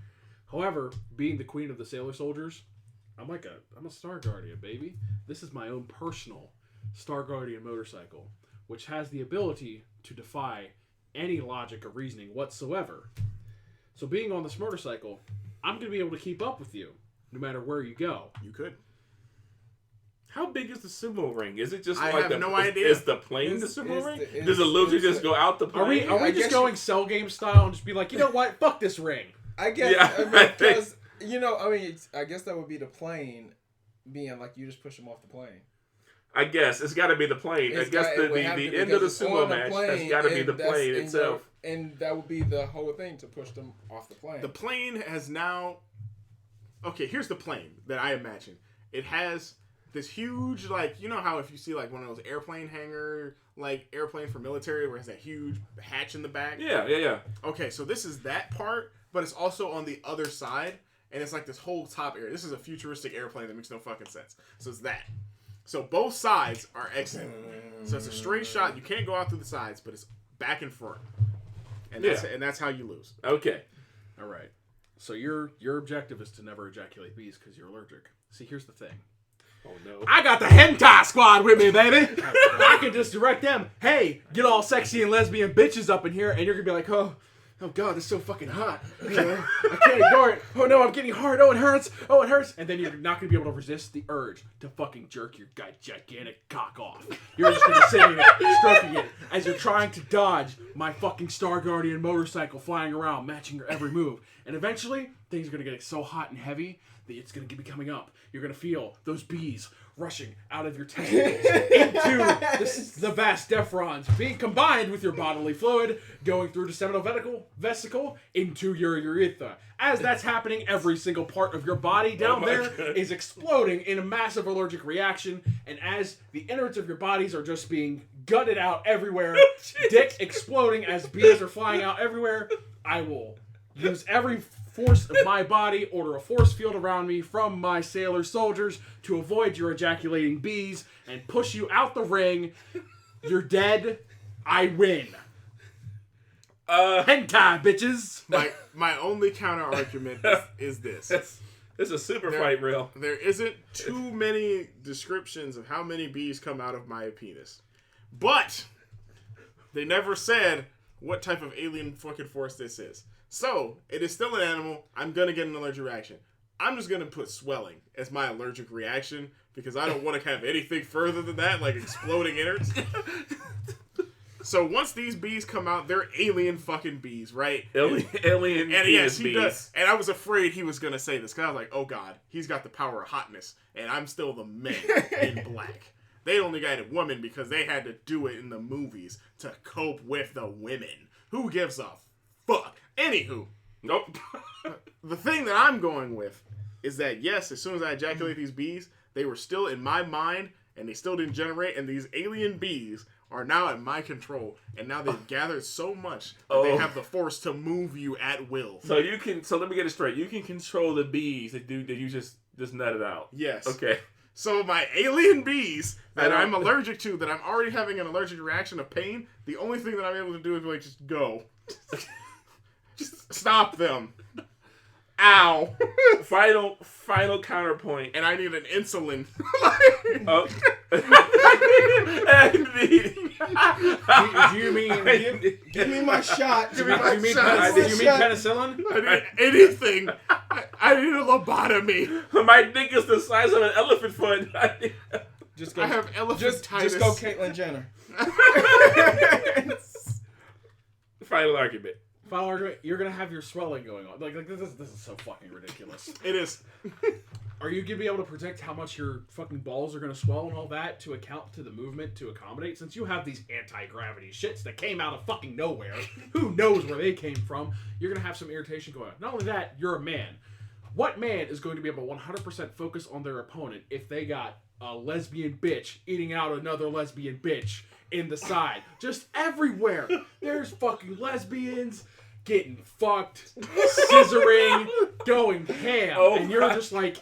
However, being the queen of the sailor soldiers, I'm a Star Guardian, baby. This is my own personal Star Guardian motorcycle, which has the ability to defy any logic or reasoning whatsoever. So being on this motorcycle, I'm going to be able to keep up with you no matter where you go. You could. How big is the sumo ring? Is it just I like have no idea. Is the plane the sumo ring? Does it literally just go out the plane? Are we just going cell game style and just be like, you know what? Fuck this ring. I guess, Yeah. because, I guess that would be the plane being like, you just push them off the plane. I guess it's got to be the plane. I guess the end of the sumo match has got to be the plane itself. And that would be the whole thing, to push them off the plane. The plane has now... Okay, here's the plane that I imagine. It has this huge, like, you know how if you see like one of those airplane hangar, like airplane for military where it has that huge hatch in the back? Yeah. Okay, so this is that part, but it's also on the other side, and it's like this whole top area. This is a futuristic airplane that makes no fucking sense. So it's that. So both sides are exit. So it's a straight shot. You can't go out through the sides, but it's back and front. And that's how you lose. Okay. All right. So your objective is to never ejaculate bees because you're allergic. See, here's the thing. Oh no. I got the hentai squad with me, baby. I can just direct them. Hey, get all sexy and lesbian bitches up in here, and you're gonna be like, oh god, it's so fucking hot. I can't ignore it. Oh no, I'm getting hard. Oh, it hurts. Oh, it hurts. And then you're not gonna be able to resist the urge to fucking jerk your gigantic cock off. You're just gonna be sitting there, stroking it, as you're trying to dodge my fucking Star Guardian motorcycle flying around, matching your every move. And eventually, things are gonna get so hot and heavy that it's gonna be coming up. You're gonna feel those bees rushing out of your testicles into the vas deferens, being combined with your bodily fluid, going through the seminal vesicle into your urethra. As that's happening, every single part of your body down there is exploding in a massive allergic reaction, and as the innards of your bodies are just being gutted out everywhere, dick exploding as bees are flying out everywhere, I will use every force of my body, order a force field around me from my sailor soldiers to avoid your ejaculating bees, and push you out the ring. You're dead. I win. Hentai, bitches. My only counter argument is this. It's a super fight reel. There isn't too many descriptions of how many bees come out of my penis. But they never said what type of alien fucking force this is. So, it is still an animal. I'm going to get an allergic reaction. I'm just going to put swelling as my allergic reaction because I don't want to have anything further than that, like exploding innards. So once these bees come out, they're alien fucking bees, right? Alien and yes, he bees. does. And I was afraid he was going to say this because I was like, oh God, he's got the power of hotness. And I'm still the man in black. They only got a woman because they had to do it in the movies to cope with the women. Who gives a fuck? Anywho. Nope. The thing that I'm going with is that, yes, as soon as I ejaculate these bees, they were still in my mind and they still didn't generate. And these alien bees are now at my control. And now they've gathered so much that they have the force to move you at will. So you can. So let me get it straight. You can control the bees that you just nutted out. Yes. Okay. So my alien bees that I'm allergic to, that I'm already having an allergic reaction of pain, the only thing that I'm able to do is like just go. Just stop them. Ow. Final counterpoint. And I need an insulin. Oh. Do you mean Give me my shot. Do you mean penicillin? I need anything. I need a lobotomy. My dick is the size of an elephant foot. Just go. I have elephantitis. Just go, Caitlyn Jenner. Final argument. Final argument, you're gonna have your swelling going on. Like this is so fucking ridiculous. It is. Are you gonna be able to predict how much your fucking balls are gonna swell and all that to account to the movement to accommodate? Since you have these anti-gravity shits that came out of fucking nowhere, who knows where they came from? You're gonna have some irritation going on. Not only that, you're a man. What man is going to be able to 100% focus on their opponent if they got a lesbian bitch eating out another lesbian bitch in the side? Just everywhere. There's fucking lesbians getting fucked, scissoring, going ham. And you're just like,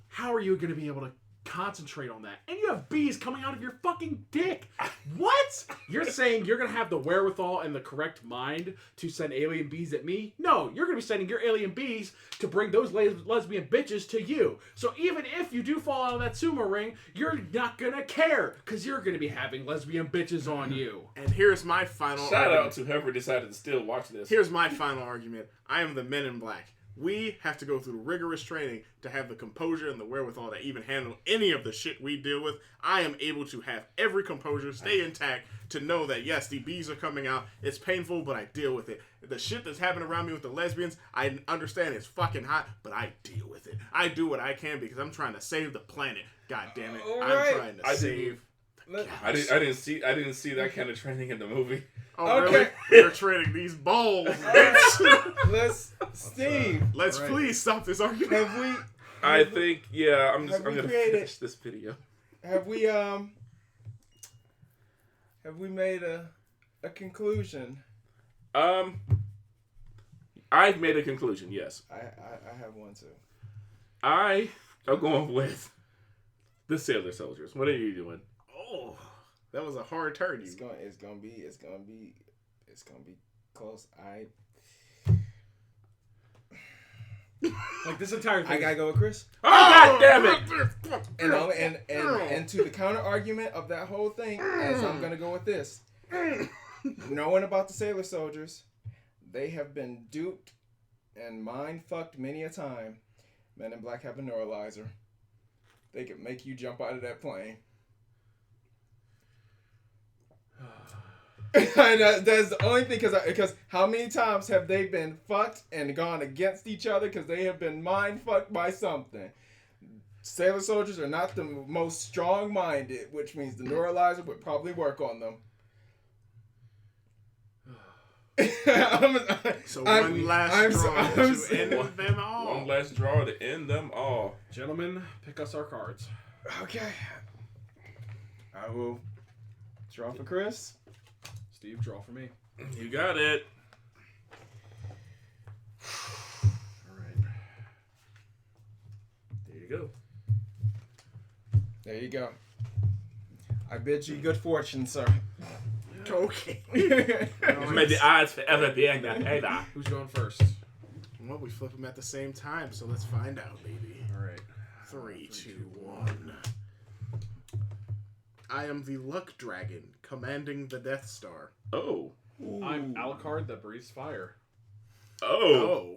how are you going to be able to concentrate on that? And you have bees coming out of your fucking dick. What? You're saying you're going to have the wherewithal and the correct mind to send alien bees at me? No, you're going to be sending your alien bees to bring those lesbian bitches to you. So even if you do fall out of that sumo ring, you're not going to care because you're going to be having lesbian bitches on you. And here's my final Shout argument. out to whoever decided to still watch this. Here's my final argument. I am the Men in Black. We have to go through rigorous training to have the composure and the wherewithal to even handle any of the shit we deal with. I am able to have every composure, stay intact, to know that, yes, the bees are coming out. It's painful, but I deal with it. The shit that's happening around me with the lesbians, I understand it's fucking hot, but I deal with it. I do what I can because I'm trying to save the planet. God damn it. All I'm right. trying to save the I didn't see that kind of training in the movie. Oh, Okay. really? You're trading these balls, bitch. Steve. Let's please stop this argument. Have we? I think, yeah, I'm Have we gonna created- finish this video. Have we made a conclusion? I've made a conclusion, yes. I have one too. I am going with the Sailor Soldiers. What are you doing? Oh, that was a hard turn. It's gonna be close. Like this entire thing. I gotta go with Chris. Oh, God damn it! And to the counter argument of that whole thing, as I'm gonna go with this, knowing about the Sailor Soldiers, they have been duped and mind fucked many a time. Men in Black have a neuralizer. They can make you jump out of that plane. That's the only thing, because how many times have they been fucked and gone against each other because they have been mind fucked by something? Sailor Soldiers are not the most strong-minded, which means the neuralizer would probably work on them. So one last draw to end them all. One last draw to end them all. Gentlemen, pick us our cards. Okay. I will draw for Chris. Steve, draw for me. You got it. go. There you go. I bid you good fortune, sir. Okay. Just made the odds forever being that either. Who's going first? Well, we flip them at the same time, so let's find out, baby. All right. 3, 2, 1. I am the Luck Dragon, commanding the Death Star. Oh. I'm Alucard that breathes fire. Oh.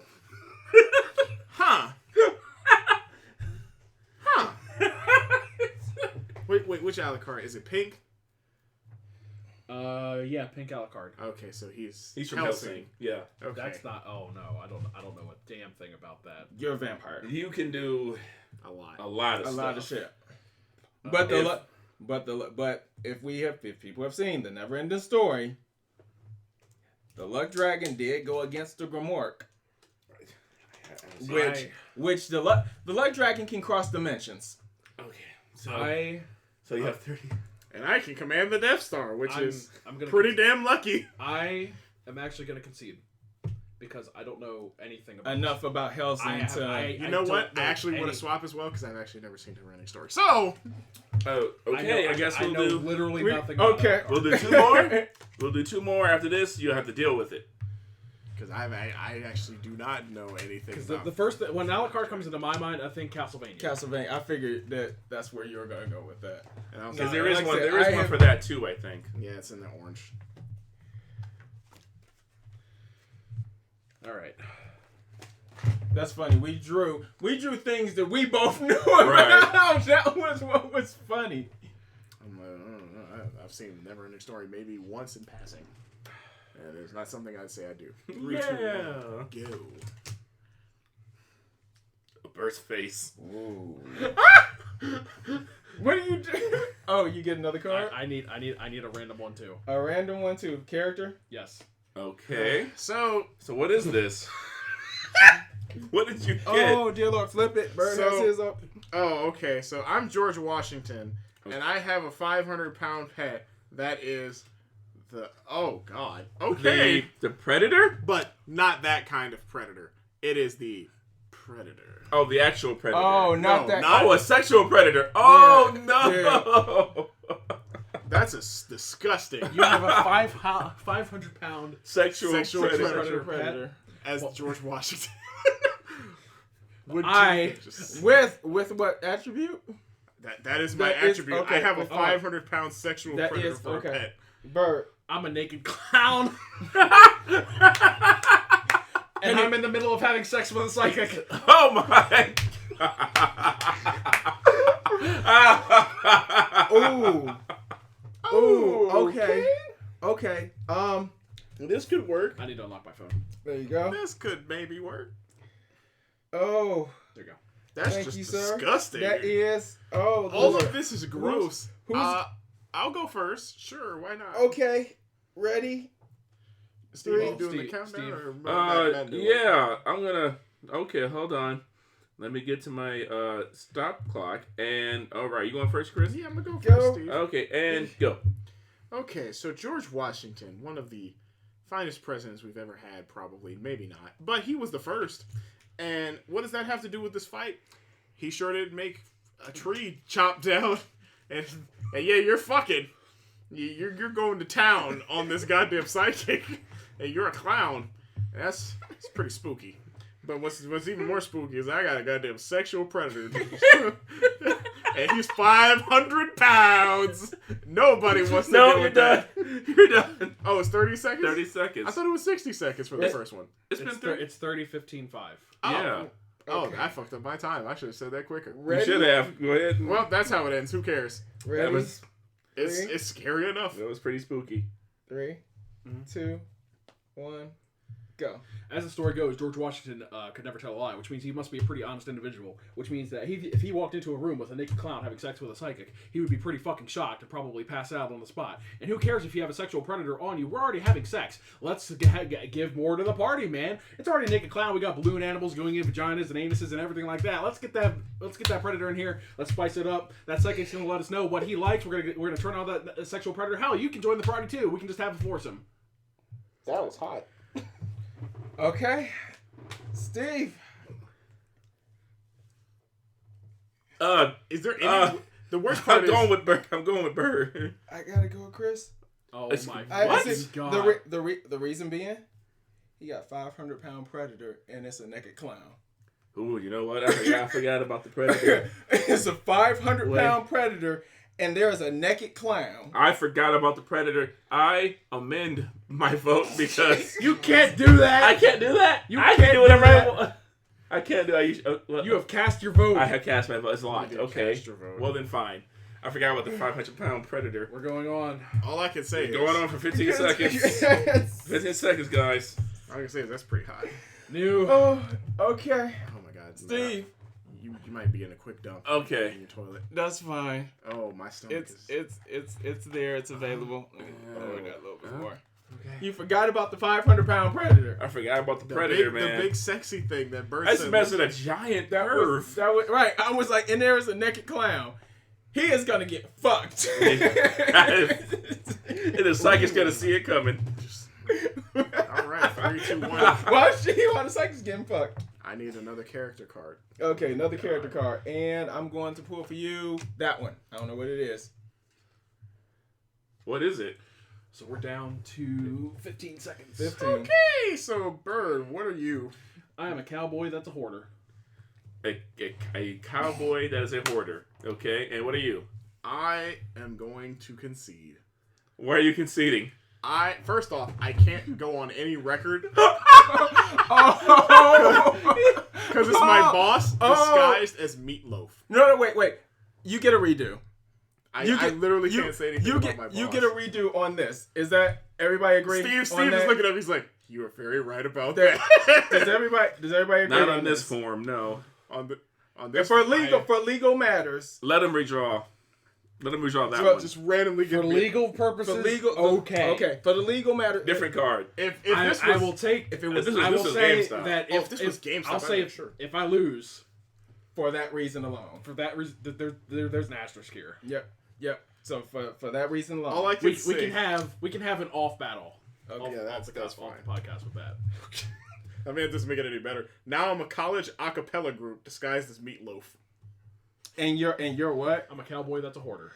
Huh. Huh. Wait, which Alucard? Is it pink? Yeah, pink Alucard. Okay, so he's He's from Helsing. Yeah. Okay. That's not. Oh no, I don't know a damn thing about that. You're a vampire. You can do a lot. a lot of A stuff. lot of shit. But if people have seen the never-ending story, the Luck Dragon did go against the Grimork, which the Luck Dragon can cross dimensions. Okay. So So you have 30. And I can command the Death Star, which I'm is gonna pretty damn lucky. I am actually gonna concede because I don't know anything about Enough about Helsing You know what? I actually want to swap as well because I've actually never seen her running story. So, Oh, okay. I guess we'll know do. literally nothing. About okay. Alucard. We'll do 2 more. We'll do 2 more after this. You'll have to deal with it. because I actually do not know anything Because about the first when Alucard comes into my mind, I think Castlevania. Castlevania. I figured that's where you were gonna go with that. Because No, there is like I one. said, There is I one have- for that too. I think. Yeah, it's in the orange. All right. That's funny. We drew things that we both knew Right. about. That was what was funny. I don't know. I've seen Neverending Story maybe once in passing. And it's not something I'd say I do. 3, 2, 1, go. A burst face. Ooh. What do you do? Oh, you get another card? I need a random one too. A random one too. Character? Yes. Okay. So So what is this? What did you get? Oh, dear Lord, flip it. Bird has his up. Oh, okay. So I'm George Washington, and I have a 500-pound pet that is the... Oh, God. Okay. The Predator? But not that kind of predator. It is the Predator. Oh, the actual Predator. Oh, not No, that. not- Oh, a sexual predator. Oh, Yeah, no. That's disgusting. You have a 500-pound Sexual Sexual predator. Predator. As George Washington. Would I just- with what attribute? that is my That is- attribute. okay, I have a oh. 500-pound sexual That predator is- for okay. a pet. Bird. I'm a naked clown, and I'm in the middle of having sex with a psychic. Oh, my. Ooh. Ooh. Okay. Okay. This could work. I need to unlock my phone. There you go. This could maybe work. Oh. There you go. That's Thank just you, sir. disgusting. That is. Oh. All Lord. of this is gross. Who's- I'll go first. Sure, why not? Okay. Ready? Steve, Three. you doing the Steve, countdown? Steve. Or Matt doing it? Yeah, I'm gonna. Okay, hold on. Let me get to my stop clock. And all right, you going first, Chris? Yeah, I'm gonna go Go. first, Steve. Okay, and go. Okay, so George Washington, one of the finest presidents we've ever had, probably, maybe not, but he was the first. And what does that have to do with this fight? He sure did make a tree chop down, and yeah, you're fucking, you're going to town on this goddamn psychic, and you're a clown. That's pretty spooky. But what's even more spooky is I got a goddamn sexual predator. And he's 500 pounds. Nobody wants to No, deal you're with done. that. You're done. Oh, it's 30 seconds? 30 seconds. I thought it was 60 seconds for the first one. It's been 30. It's 30-15-5. Yeah. Oh, Okay. I fucked up my time. I should have said that quicker. You Ready? should have. Go ahead. Well, that's how it ends. Who cares? Ready? That was It's scary enough. that was pretty spooky. 3, 2, 1, go. As the story goes, George Washington could never tell a lie, which means he must be a pretty honest individual. Which means that if he walked into a room with a naked clown having sex with a psychic, he would be pretty fucking shocked and probably pass out on the spot. And who cares if you have a sexual predator on you? We're already having sex. Let's give more to the party, man. It's already a naked clown. We got balloon animals going in vaginas and anuses and everything like that. Let's get that predator in here. Let's spice it up. That psychic's gonna let us know what he likes. We're gonna turn on that sexual predator. Hell, you can join the party too. We can just have a foursome. That was hot. Okay. Steve. Is there any? The worst part I'm going with Bird. I'm going with Bird. I gotta go with Chris. Oh It's- my What? god. The reason being, he got 500-pound predator and it's a naked clown. Ooh, you know what? I forgot about the Predator. It's a 500-pound predator and there is a naked clown. I forgot about the Predator. I amend my vote because You can't do that. I can't do that. You I can't can do whatever do I that. want. I can't do. You have cast your vote. I have cast my vote. It's locked. You did Okay. cast your vote. Well then, fine. I forgot about the 500-pound Predator. We're going on. All I can say is Going on for 15 seconds. 15 seconds, guys. All I can say is that's pretty high. New. Oh, okay. Oh my God, Steve. you might be in a quick dump. Okay. In your toilet. That's fine. Oh, my stomach It's there. It's available. Oh, we got a little bit more. Okay. You forgot about the 500-pound predator. I forgot about the the Predator, big, man. The big sexy thing that Bird I said. just messed with a giant nerve. That was right. I was like, and there is a naked clown. He is gonna get fucked. And the psychic's gonna see it coming. All right, 3, 2, 1. Why the psychic's getting fucked? I need another character card. Okay, another character card, and I'm going to pull for you that one. I don't know what it is. What is it? So we're down to 15 seconds. 15. Okay, so Bird, what are you? I am a cowboy that's a hoarder. A cowboy that is a hoarder. Okay, and what are you? I am going to concede. Why are you conceding? First off, I can't go on any record Oh! because it's my boss disguised as Meatloaf. No, wait. You get a redo. I literally can't say anything about my boss. You get a redo on this. Is that everybody agree? Steve on is that? looking at me. He's like, "You are very right about Does that." everybody agree? Not on this form, no. on And this for legal matters. Let him redraw. Let him redraw that So one. just randomly For get legal purposes, okay. For the legal matter. Different card. If this was, I will take. If it was This I will was say GameStop. that Oh, if if this was GameStop, I'll I'd say be sure. if I lose for that reason alone. for that reason, there's an asterisk here. Yep. So for that reason alone. all I can We say, can have an off battle. Okay. yeah, that's off fine. the podcast with that. I mean, it doesn't make it any better. Now I'm a college a cappella group disguised as Meatloaf. And you're what? I'm a cowboy that's a hoarder.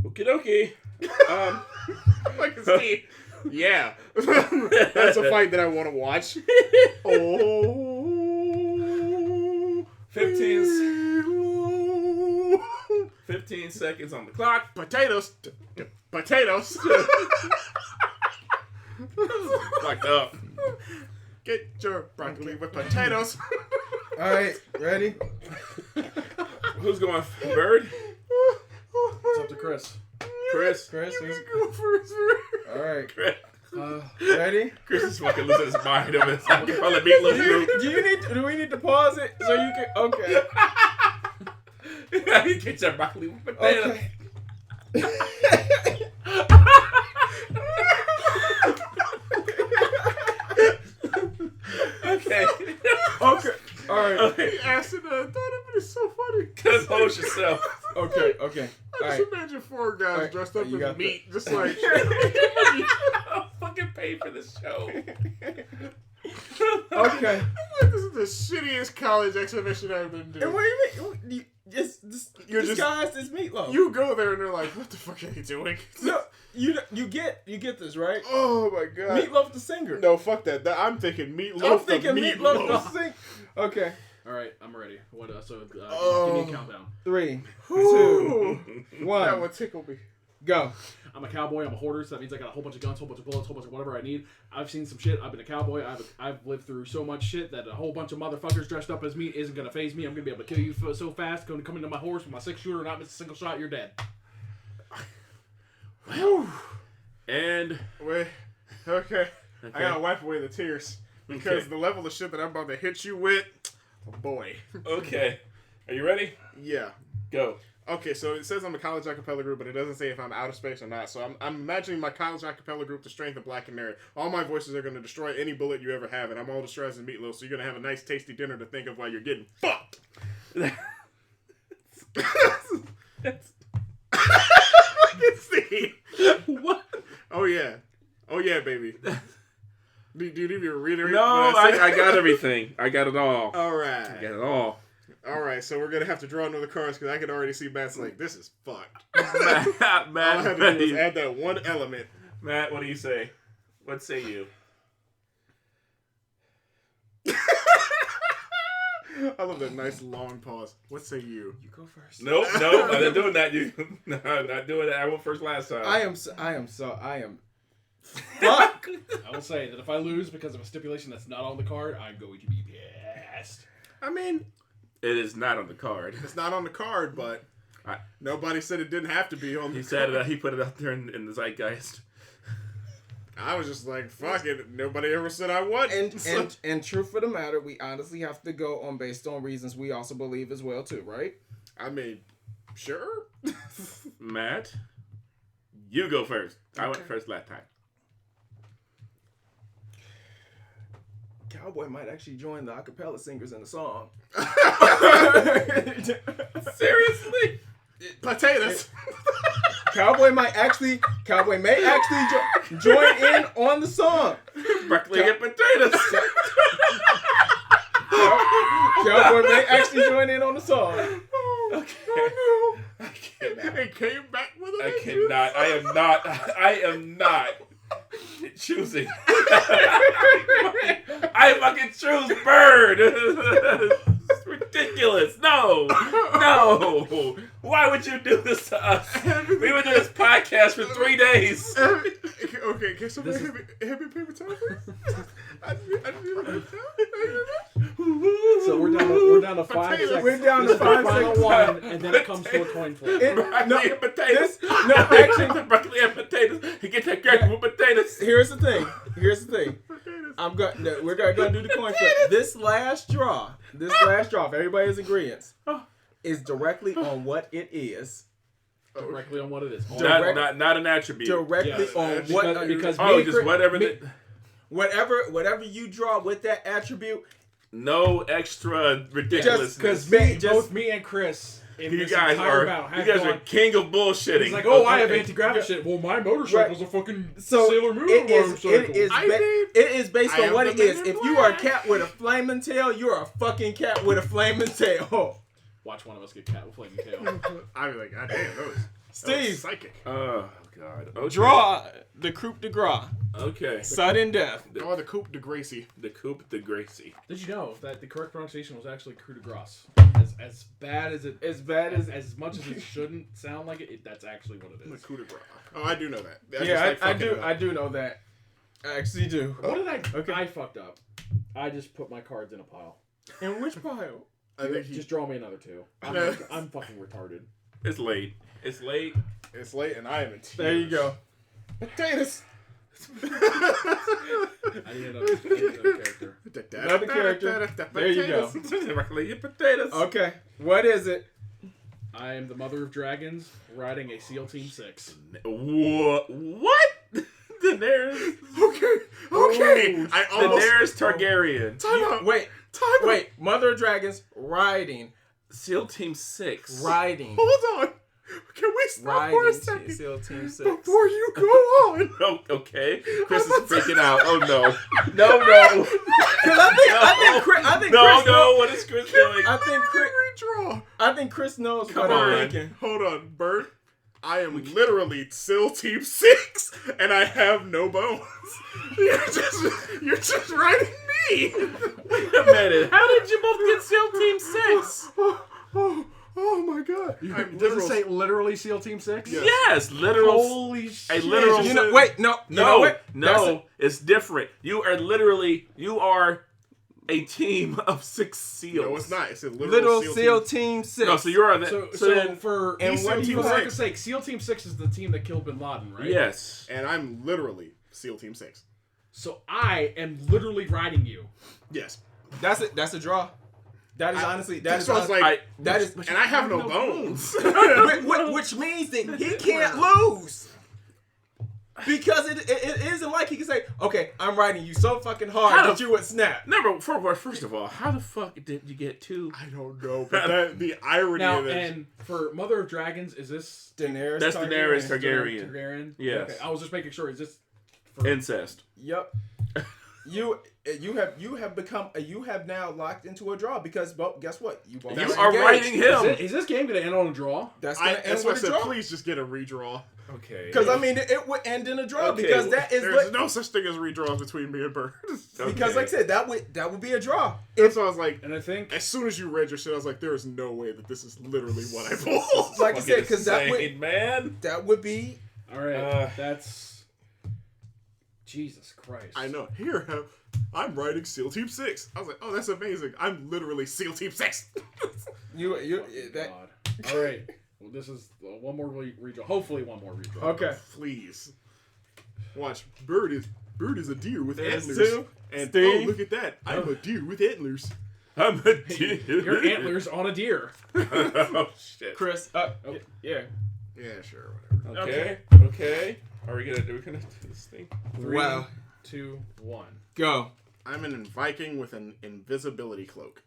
Okie dokie. Like Steve. Yeah, that's a fight that I want to watch. Oh, 15 seconds on the clock. potatoes, potatoes. Locked up. Get your broccoli with potatoes. All right, ready? Who's going? Bird? It's up to Chris. Chris? Chris, You can go first. all right. Chris. Ready? Chris is fucking losing his mind over this. I can call it Meatloaf group. Do we need to pause it so you can? Okay. Get your broccoli with potatoes. Okay. Okay. Okay. All right. Okay. He asked it. I thought it was so funny. Compose yourself. Okay. I All just right. imagine 4 guys Alright, dressed up you as got meat, just like. I'll fucking pay for this show. Okay. This is the shittiest college exhibition I've been And doing. what do you mean? You're just- disguised as meatloaf. You go there and they're like, "What the fuck are you doing?" No, you get this right. Oh my god. Meatloaf the singer. No, fuck that. I'm thinking Meatloaf. I'm thinking the Meatloaf the singer. Okay. All right, I'm ready. What? So give me Oh. a countdown. 3, 2, Ooh. That 1, would tickle me. go. I'm a cowboy. I'm a hoarder, so that means I got a whole bunch of guns, whole bunch of bullets, whole bunch of whatever I need. I've seen some shit. I've been a cowboy. I've lived through so much shit that a whole bunch of motherfuckers dressed up as me isn't gonna phase me. I'm gonna be able to kill you so fast. Gonna come into my horse with my 6-shooter, not miss a single shot. You're dead. And Wait. Okay. I gotta wipe away the tears because the level of shit that I'm about to hit you with, oh boy. okay. Are you ready? Yeah. Go. Okay, so it says I'm a college a cappella group, but it doesn't say if I'm out of space or not. So I'm imagining my college a cappella group, the strength of Black Canary. All my voices are going to destroy any bullet you ever have, and I'm all disguised as Meatloaf, so you're going to have a nice, tasty dinner to think of while you're getting fucked. See? What? Oh, yeah. Oh, yeah, baby. Do you need me to reiterate? No, what I said? I got everything. I got it all. All I right. got it all. All right, so we're gonna have to draw another cards because I can already see Matt's like, this is fucked. Matt, All I have to do is add that one element. Matt, what do you say? What say you? I love that nice long pause. What say you? You go first. Nope, I'm not doing that. No, I'm not doing that. I went first last time. I am. Fuck. I will say that if I lose because of a stipulation that's not on the card, I'm going to be pissed. I mean, It is not on the card. it's not on the card, but nobody said it didn't have to be on the He card. said that he put it out there in the zeitgeist. I was just like, fuck it. Nobody ever said I would. And truth of the matter, we honestly have to go on based on reasons we also believe as well too, right? I mean, sure. Matt, you go first. I went first last time. Cowboy might actually join the acapella singers in the song. Seriously? Potatoes. Cowboy may actually join in on the song. Broccoli and potatoes. Cowboy may actually join in on the song. Okay. I cannot. It came back with a I cannot. I am not choosing. I fucking choose bird. It's ridiculous. No. Why would you do this to us? We would do this podcast for 3 days. Okay, can somebody have me paper towel, please? I need a paper towel. So we're down to 5 seconds. We're down This to is the 5 final seconds. one, and then it comes to a coin flip. Broccoli and potatoes. Actually, Broccoli and potatoes. He get that character with potatoes. here's the thing. We're gonna do the coin flip. This last draw, if everybody's agreement, is directly on what it is. Directly on what it is. Not an attribute. Directly Yes, on because- what. because Oh, me- just whatever. Whatever you draw with that attribute. No extra ridiculousness. Because both me and Chris in you this guys entire are bout you have guys are gone. king of bullshitting. He's like, oh, I have anti-gravity shit. Well, my motorcycle's a fucking Sailor Moon motorcycle. It is based I on am what the it is. Man in If you are a Black. cat with a flaming tail, you're a fucking cat with a flaming tail. Watch one of us get cat with flaming tail. I'd be like, God damn, that was Steve, psychic. Oh God. Okay. draw the coup de grace. Okay. Sudden death. Or the Coupe de Gracie. The Coupe de Gracie. Did you know that the correct pronunciation was actually coup de grace? As bad as it, as much as it shouldn't sound like it, that's actually what it The is. Coup de Grace. Oh, I do know that. I do know that. I actually do. What did I? Okay. I fucked up. I just put my cards in a pile. In which pile? I think Just draw me another 2. No. I'm fucking retarded. It's late. It's late. It's late and I am in tears. There you go. Potatoes. I need another character. Another character. There you go. Broccoli and potatoes. Okay. What is it? I am the mother of dragons riding a SEAL Team 6. What? Daenerys. Okay. I almost. Daenerys Targaryen. Time out. Wait. Time out. Wait. Mother of Dragons riding. SEAL Team 6. Riding. Hold on. Can we stop for a Riding. second SEAL Team 6. before you go on? Oh, okay. Chris is freaking out. Oh no. No. Because I think Chris No. What is Chris doing? I think Chris. Redraw. I think Chris knows Come what on. I'm thinking. Hold on, Bert. I am literally SEAL Team 6, and I have no bones. You're just writing me. Wait a minute. How did you both get SEAL Team 6? Oh my god. Does it say literally SEAL Team 6? Yeah. Yes, literal. Holy shit. A literal. You know, wait, no, you know what? That's No, it's different. You are a team of 6 SEALs. No, it's not. It's a Little SEAL Team. Team 6. No, so you are So then, for and and what what do you for the think? record's sake, SEAL Team 6 is the team that killed Bin Laden, right? yes. And I'm literally SEAL Team 6. So I am literally riding you. Yes. That's it. That's a draw. That is honestly. That That's is what I was honest- like. that is. And I have no bones. Which means that he can't lose. Because it isn't like he can say, okay, I'm riding you so fucking hard How that the- you would snap. First of all, how the fuck did you get 2? I don't know, but the irony Now, of this. and for Mother of Dragons, is this Daenerys. That's Daenerys Targaryen. Targaryen? Yes. Okay, I was just making sure. Is this for Incest. Yep. you have now locked into a draw because, well, guess what? You You are writing him. Is this game gonna end on a draw? That's gonna end That's why I with a said, draw. please just get a redraw. Okay. Because I mean, it would end in a draw Okay, because that is There's no such thing as redraws between me and Bird. because, like I said, that would be a draw. That's why I was like, And I think as soon as you read your shit, I was like, there is no way that this is literally what I pulled. Like I said, because that would be. all right. That's Jesus Christ. I know. Here, I'm writing SEAL Team 6. I was like, oh, that's amazing. I'm literally SEAL Team 6. That. God. All right. Well, this is one more redraw. Hopefully, one more redraw. Okay. Please. Watch. Bird is a deer with There's antlers. two. And Steve. oh, look at that. I'm a deer with antlers. I'm a dude. Your antlers on a deer. Oh shit. Chris. Yeah. Yeah, sure, whatever. Okay. Are we gonna do this thing? 3, Wow. 2, 1. Go. I'm an Viking with an invisibility cloak.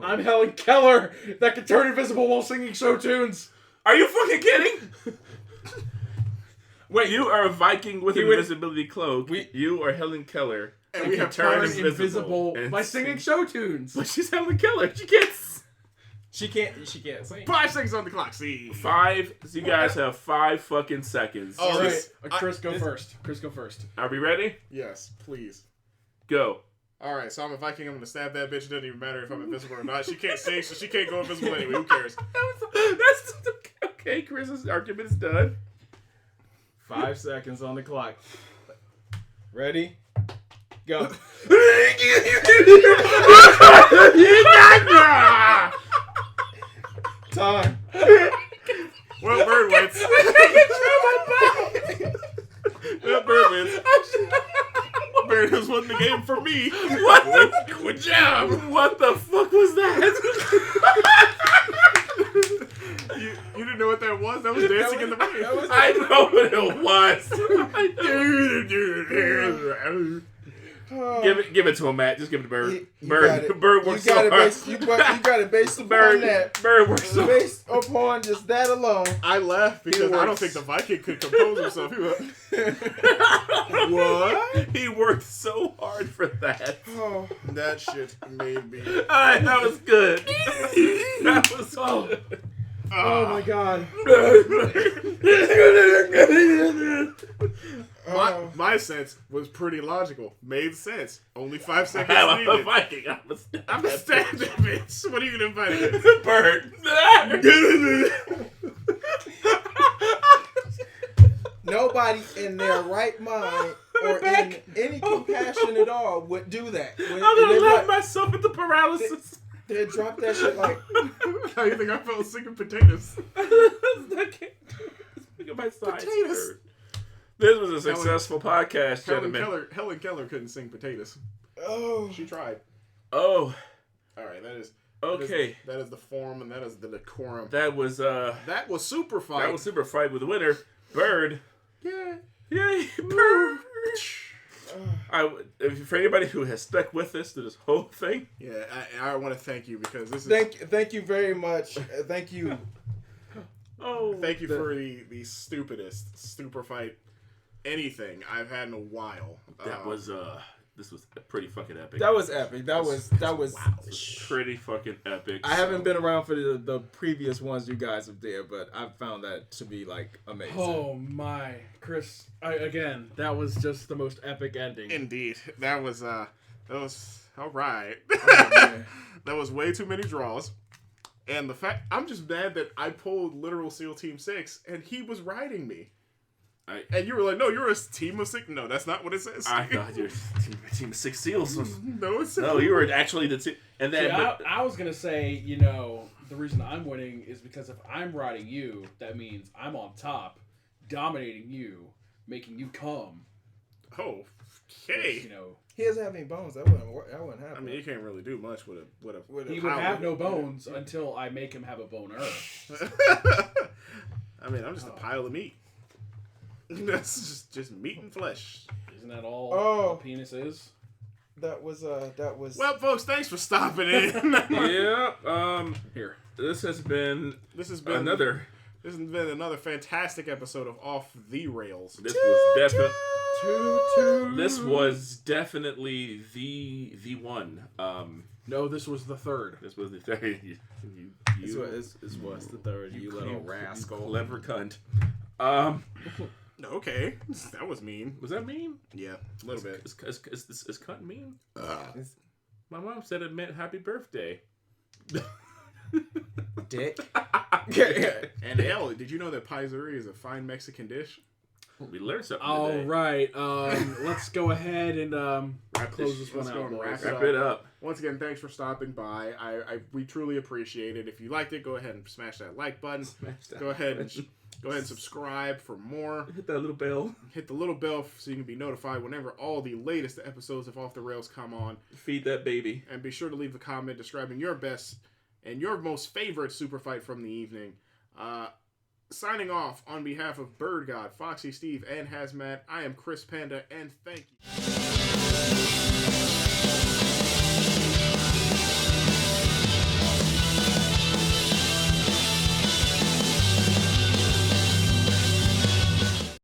I'm Helen Keller that can turn invisible while singing show tunes. Are you fucking kidding? Wait, you are a Viking with an invisibility cloak. You are Helen Keller. And we can have turn turns Invisible and by singing show tunes. But she's Helen Keller. She can't. She can't sing. 5 seconds on the clock. See. 5. So you guys have 5 fucking seconds. Oh, All right, this- Chris, go first. Chris, go first. Are we ready? Yes, please. Go. All right, so I'm a Viking. I'm gonna stab that bitch. It doesn't even matter if I'm invisible or not. She can't sing, so she can't go invisible anyway. Who cares? That's okay. Chris's argument is done. 5 seconds on the clock. Ready? Go. Time. Well, Bird wins. Well, Bird wins. Bird has won the game for me. What the? Good job. What the fuck was that? You didn't know what that was? That was Dancing in the Rain. I know what it was. Give it to him, Matt. Just give it to Bird. Bird works so hard. You got it based upon Bird that. works so hard. Based upon just that alone. I laughed because I don't think the Viking could compose himself. He was what? He worked so hard for that. Oh. That shit made me. Alright, that was good. That was good. Oh my God. My sense was pretty logical. Made sense. Only 5 seconds I'm a needed. Viking. I'm a stand that bitch. What are you gonna invite against? Bird. Nobody in their right mind or in any compassion at all would do that. I'm gonna laugh myself at the paralysis. They'd drop that shit like. How you think I felt singing potatoes? Look at my sides. Potatoes. This was a successful podcast, gentlemen. Helen Keller couldn't sing potatoes. Oh. She tried. Oh, All right, that is okay. That is the form and that is the decorum. That was Superfight. That was Superfight with the winner, Bird. Yeah. Yay, Bird. For anybody who has stuck with us through this whole thing, Yeah, I want to thank you because this is. Thank you very much. Thank you. Thank you for the stupidest Superfight anything I've had in a while. that was this was pretty fucking epic. That was epic. That was. Pretty fucking epic. I haven't been around for the previous ones you guys have did, but I found that to be like amazing. Oh my, Chris! Again, that was just the most epic ending. Indeed, that was all right. man. That was way too many draws, and the fact I'm just mad that I pulled literal SEAL Team 6 and he was riding me. And you were like, no, you're a team of 6. No, that's not what it says. I thought you were a team of 6 SEALs. No, it's No, you were actually the team. And then, See, I was gonna say, the reason I'm winning is because if I'm riding you, that means I'm on top, dominating you, making you come. Oh, okay. He doesn't have any bones. That wouldn't happen. I mean, you can't really do much with a He would have no bones until I make him have a boner. I mean, I'm just a pile of meat. That's just meat and flesh. Isn't that all a penis is? That was. Well, folks, thanks for stopping in. yeah. Here. This has been another fantastic episode of Off the Rails. This was This was definitely the one. No, this was the third. This was the third. This was the third. You little rascal. Clever cunt. Okay, that was mean. Was that mean? Yeah, a little bit. Is cunt mean? My mom said it meant happy birthday. Dick. And hell, did you know that paizuri is a fine Mexican dish? We learned something All today. right, let's go ahead and close this one Let's go out. and boys. wrap Wrap it up. Once again, thanks for stopping by. We truly appreciate it. If you liked it, go ahead and smash that like button. Smash that Go ahead and button. subscribe for more. Hit that little bell. Hit the little bell so you can be notified whenever all the latest episodes of Off the Rails come on. Feed that baby. And be sure to leave a comment describing your best and your most favorite super fight from the evening. Signing off on behalf of Bird God, Foxy Steve, and Hazmat, I am Chris Panda, and thank you.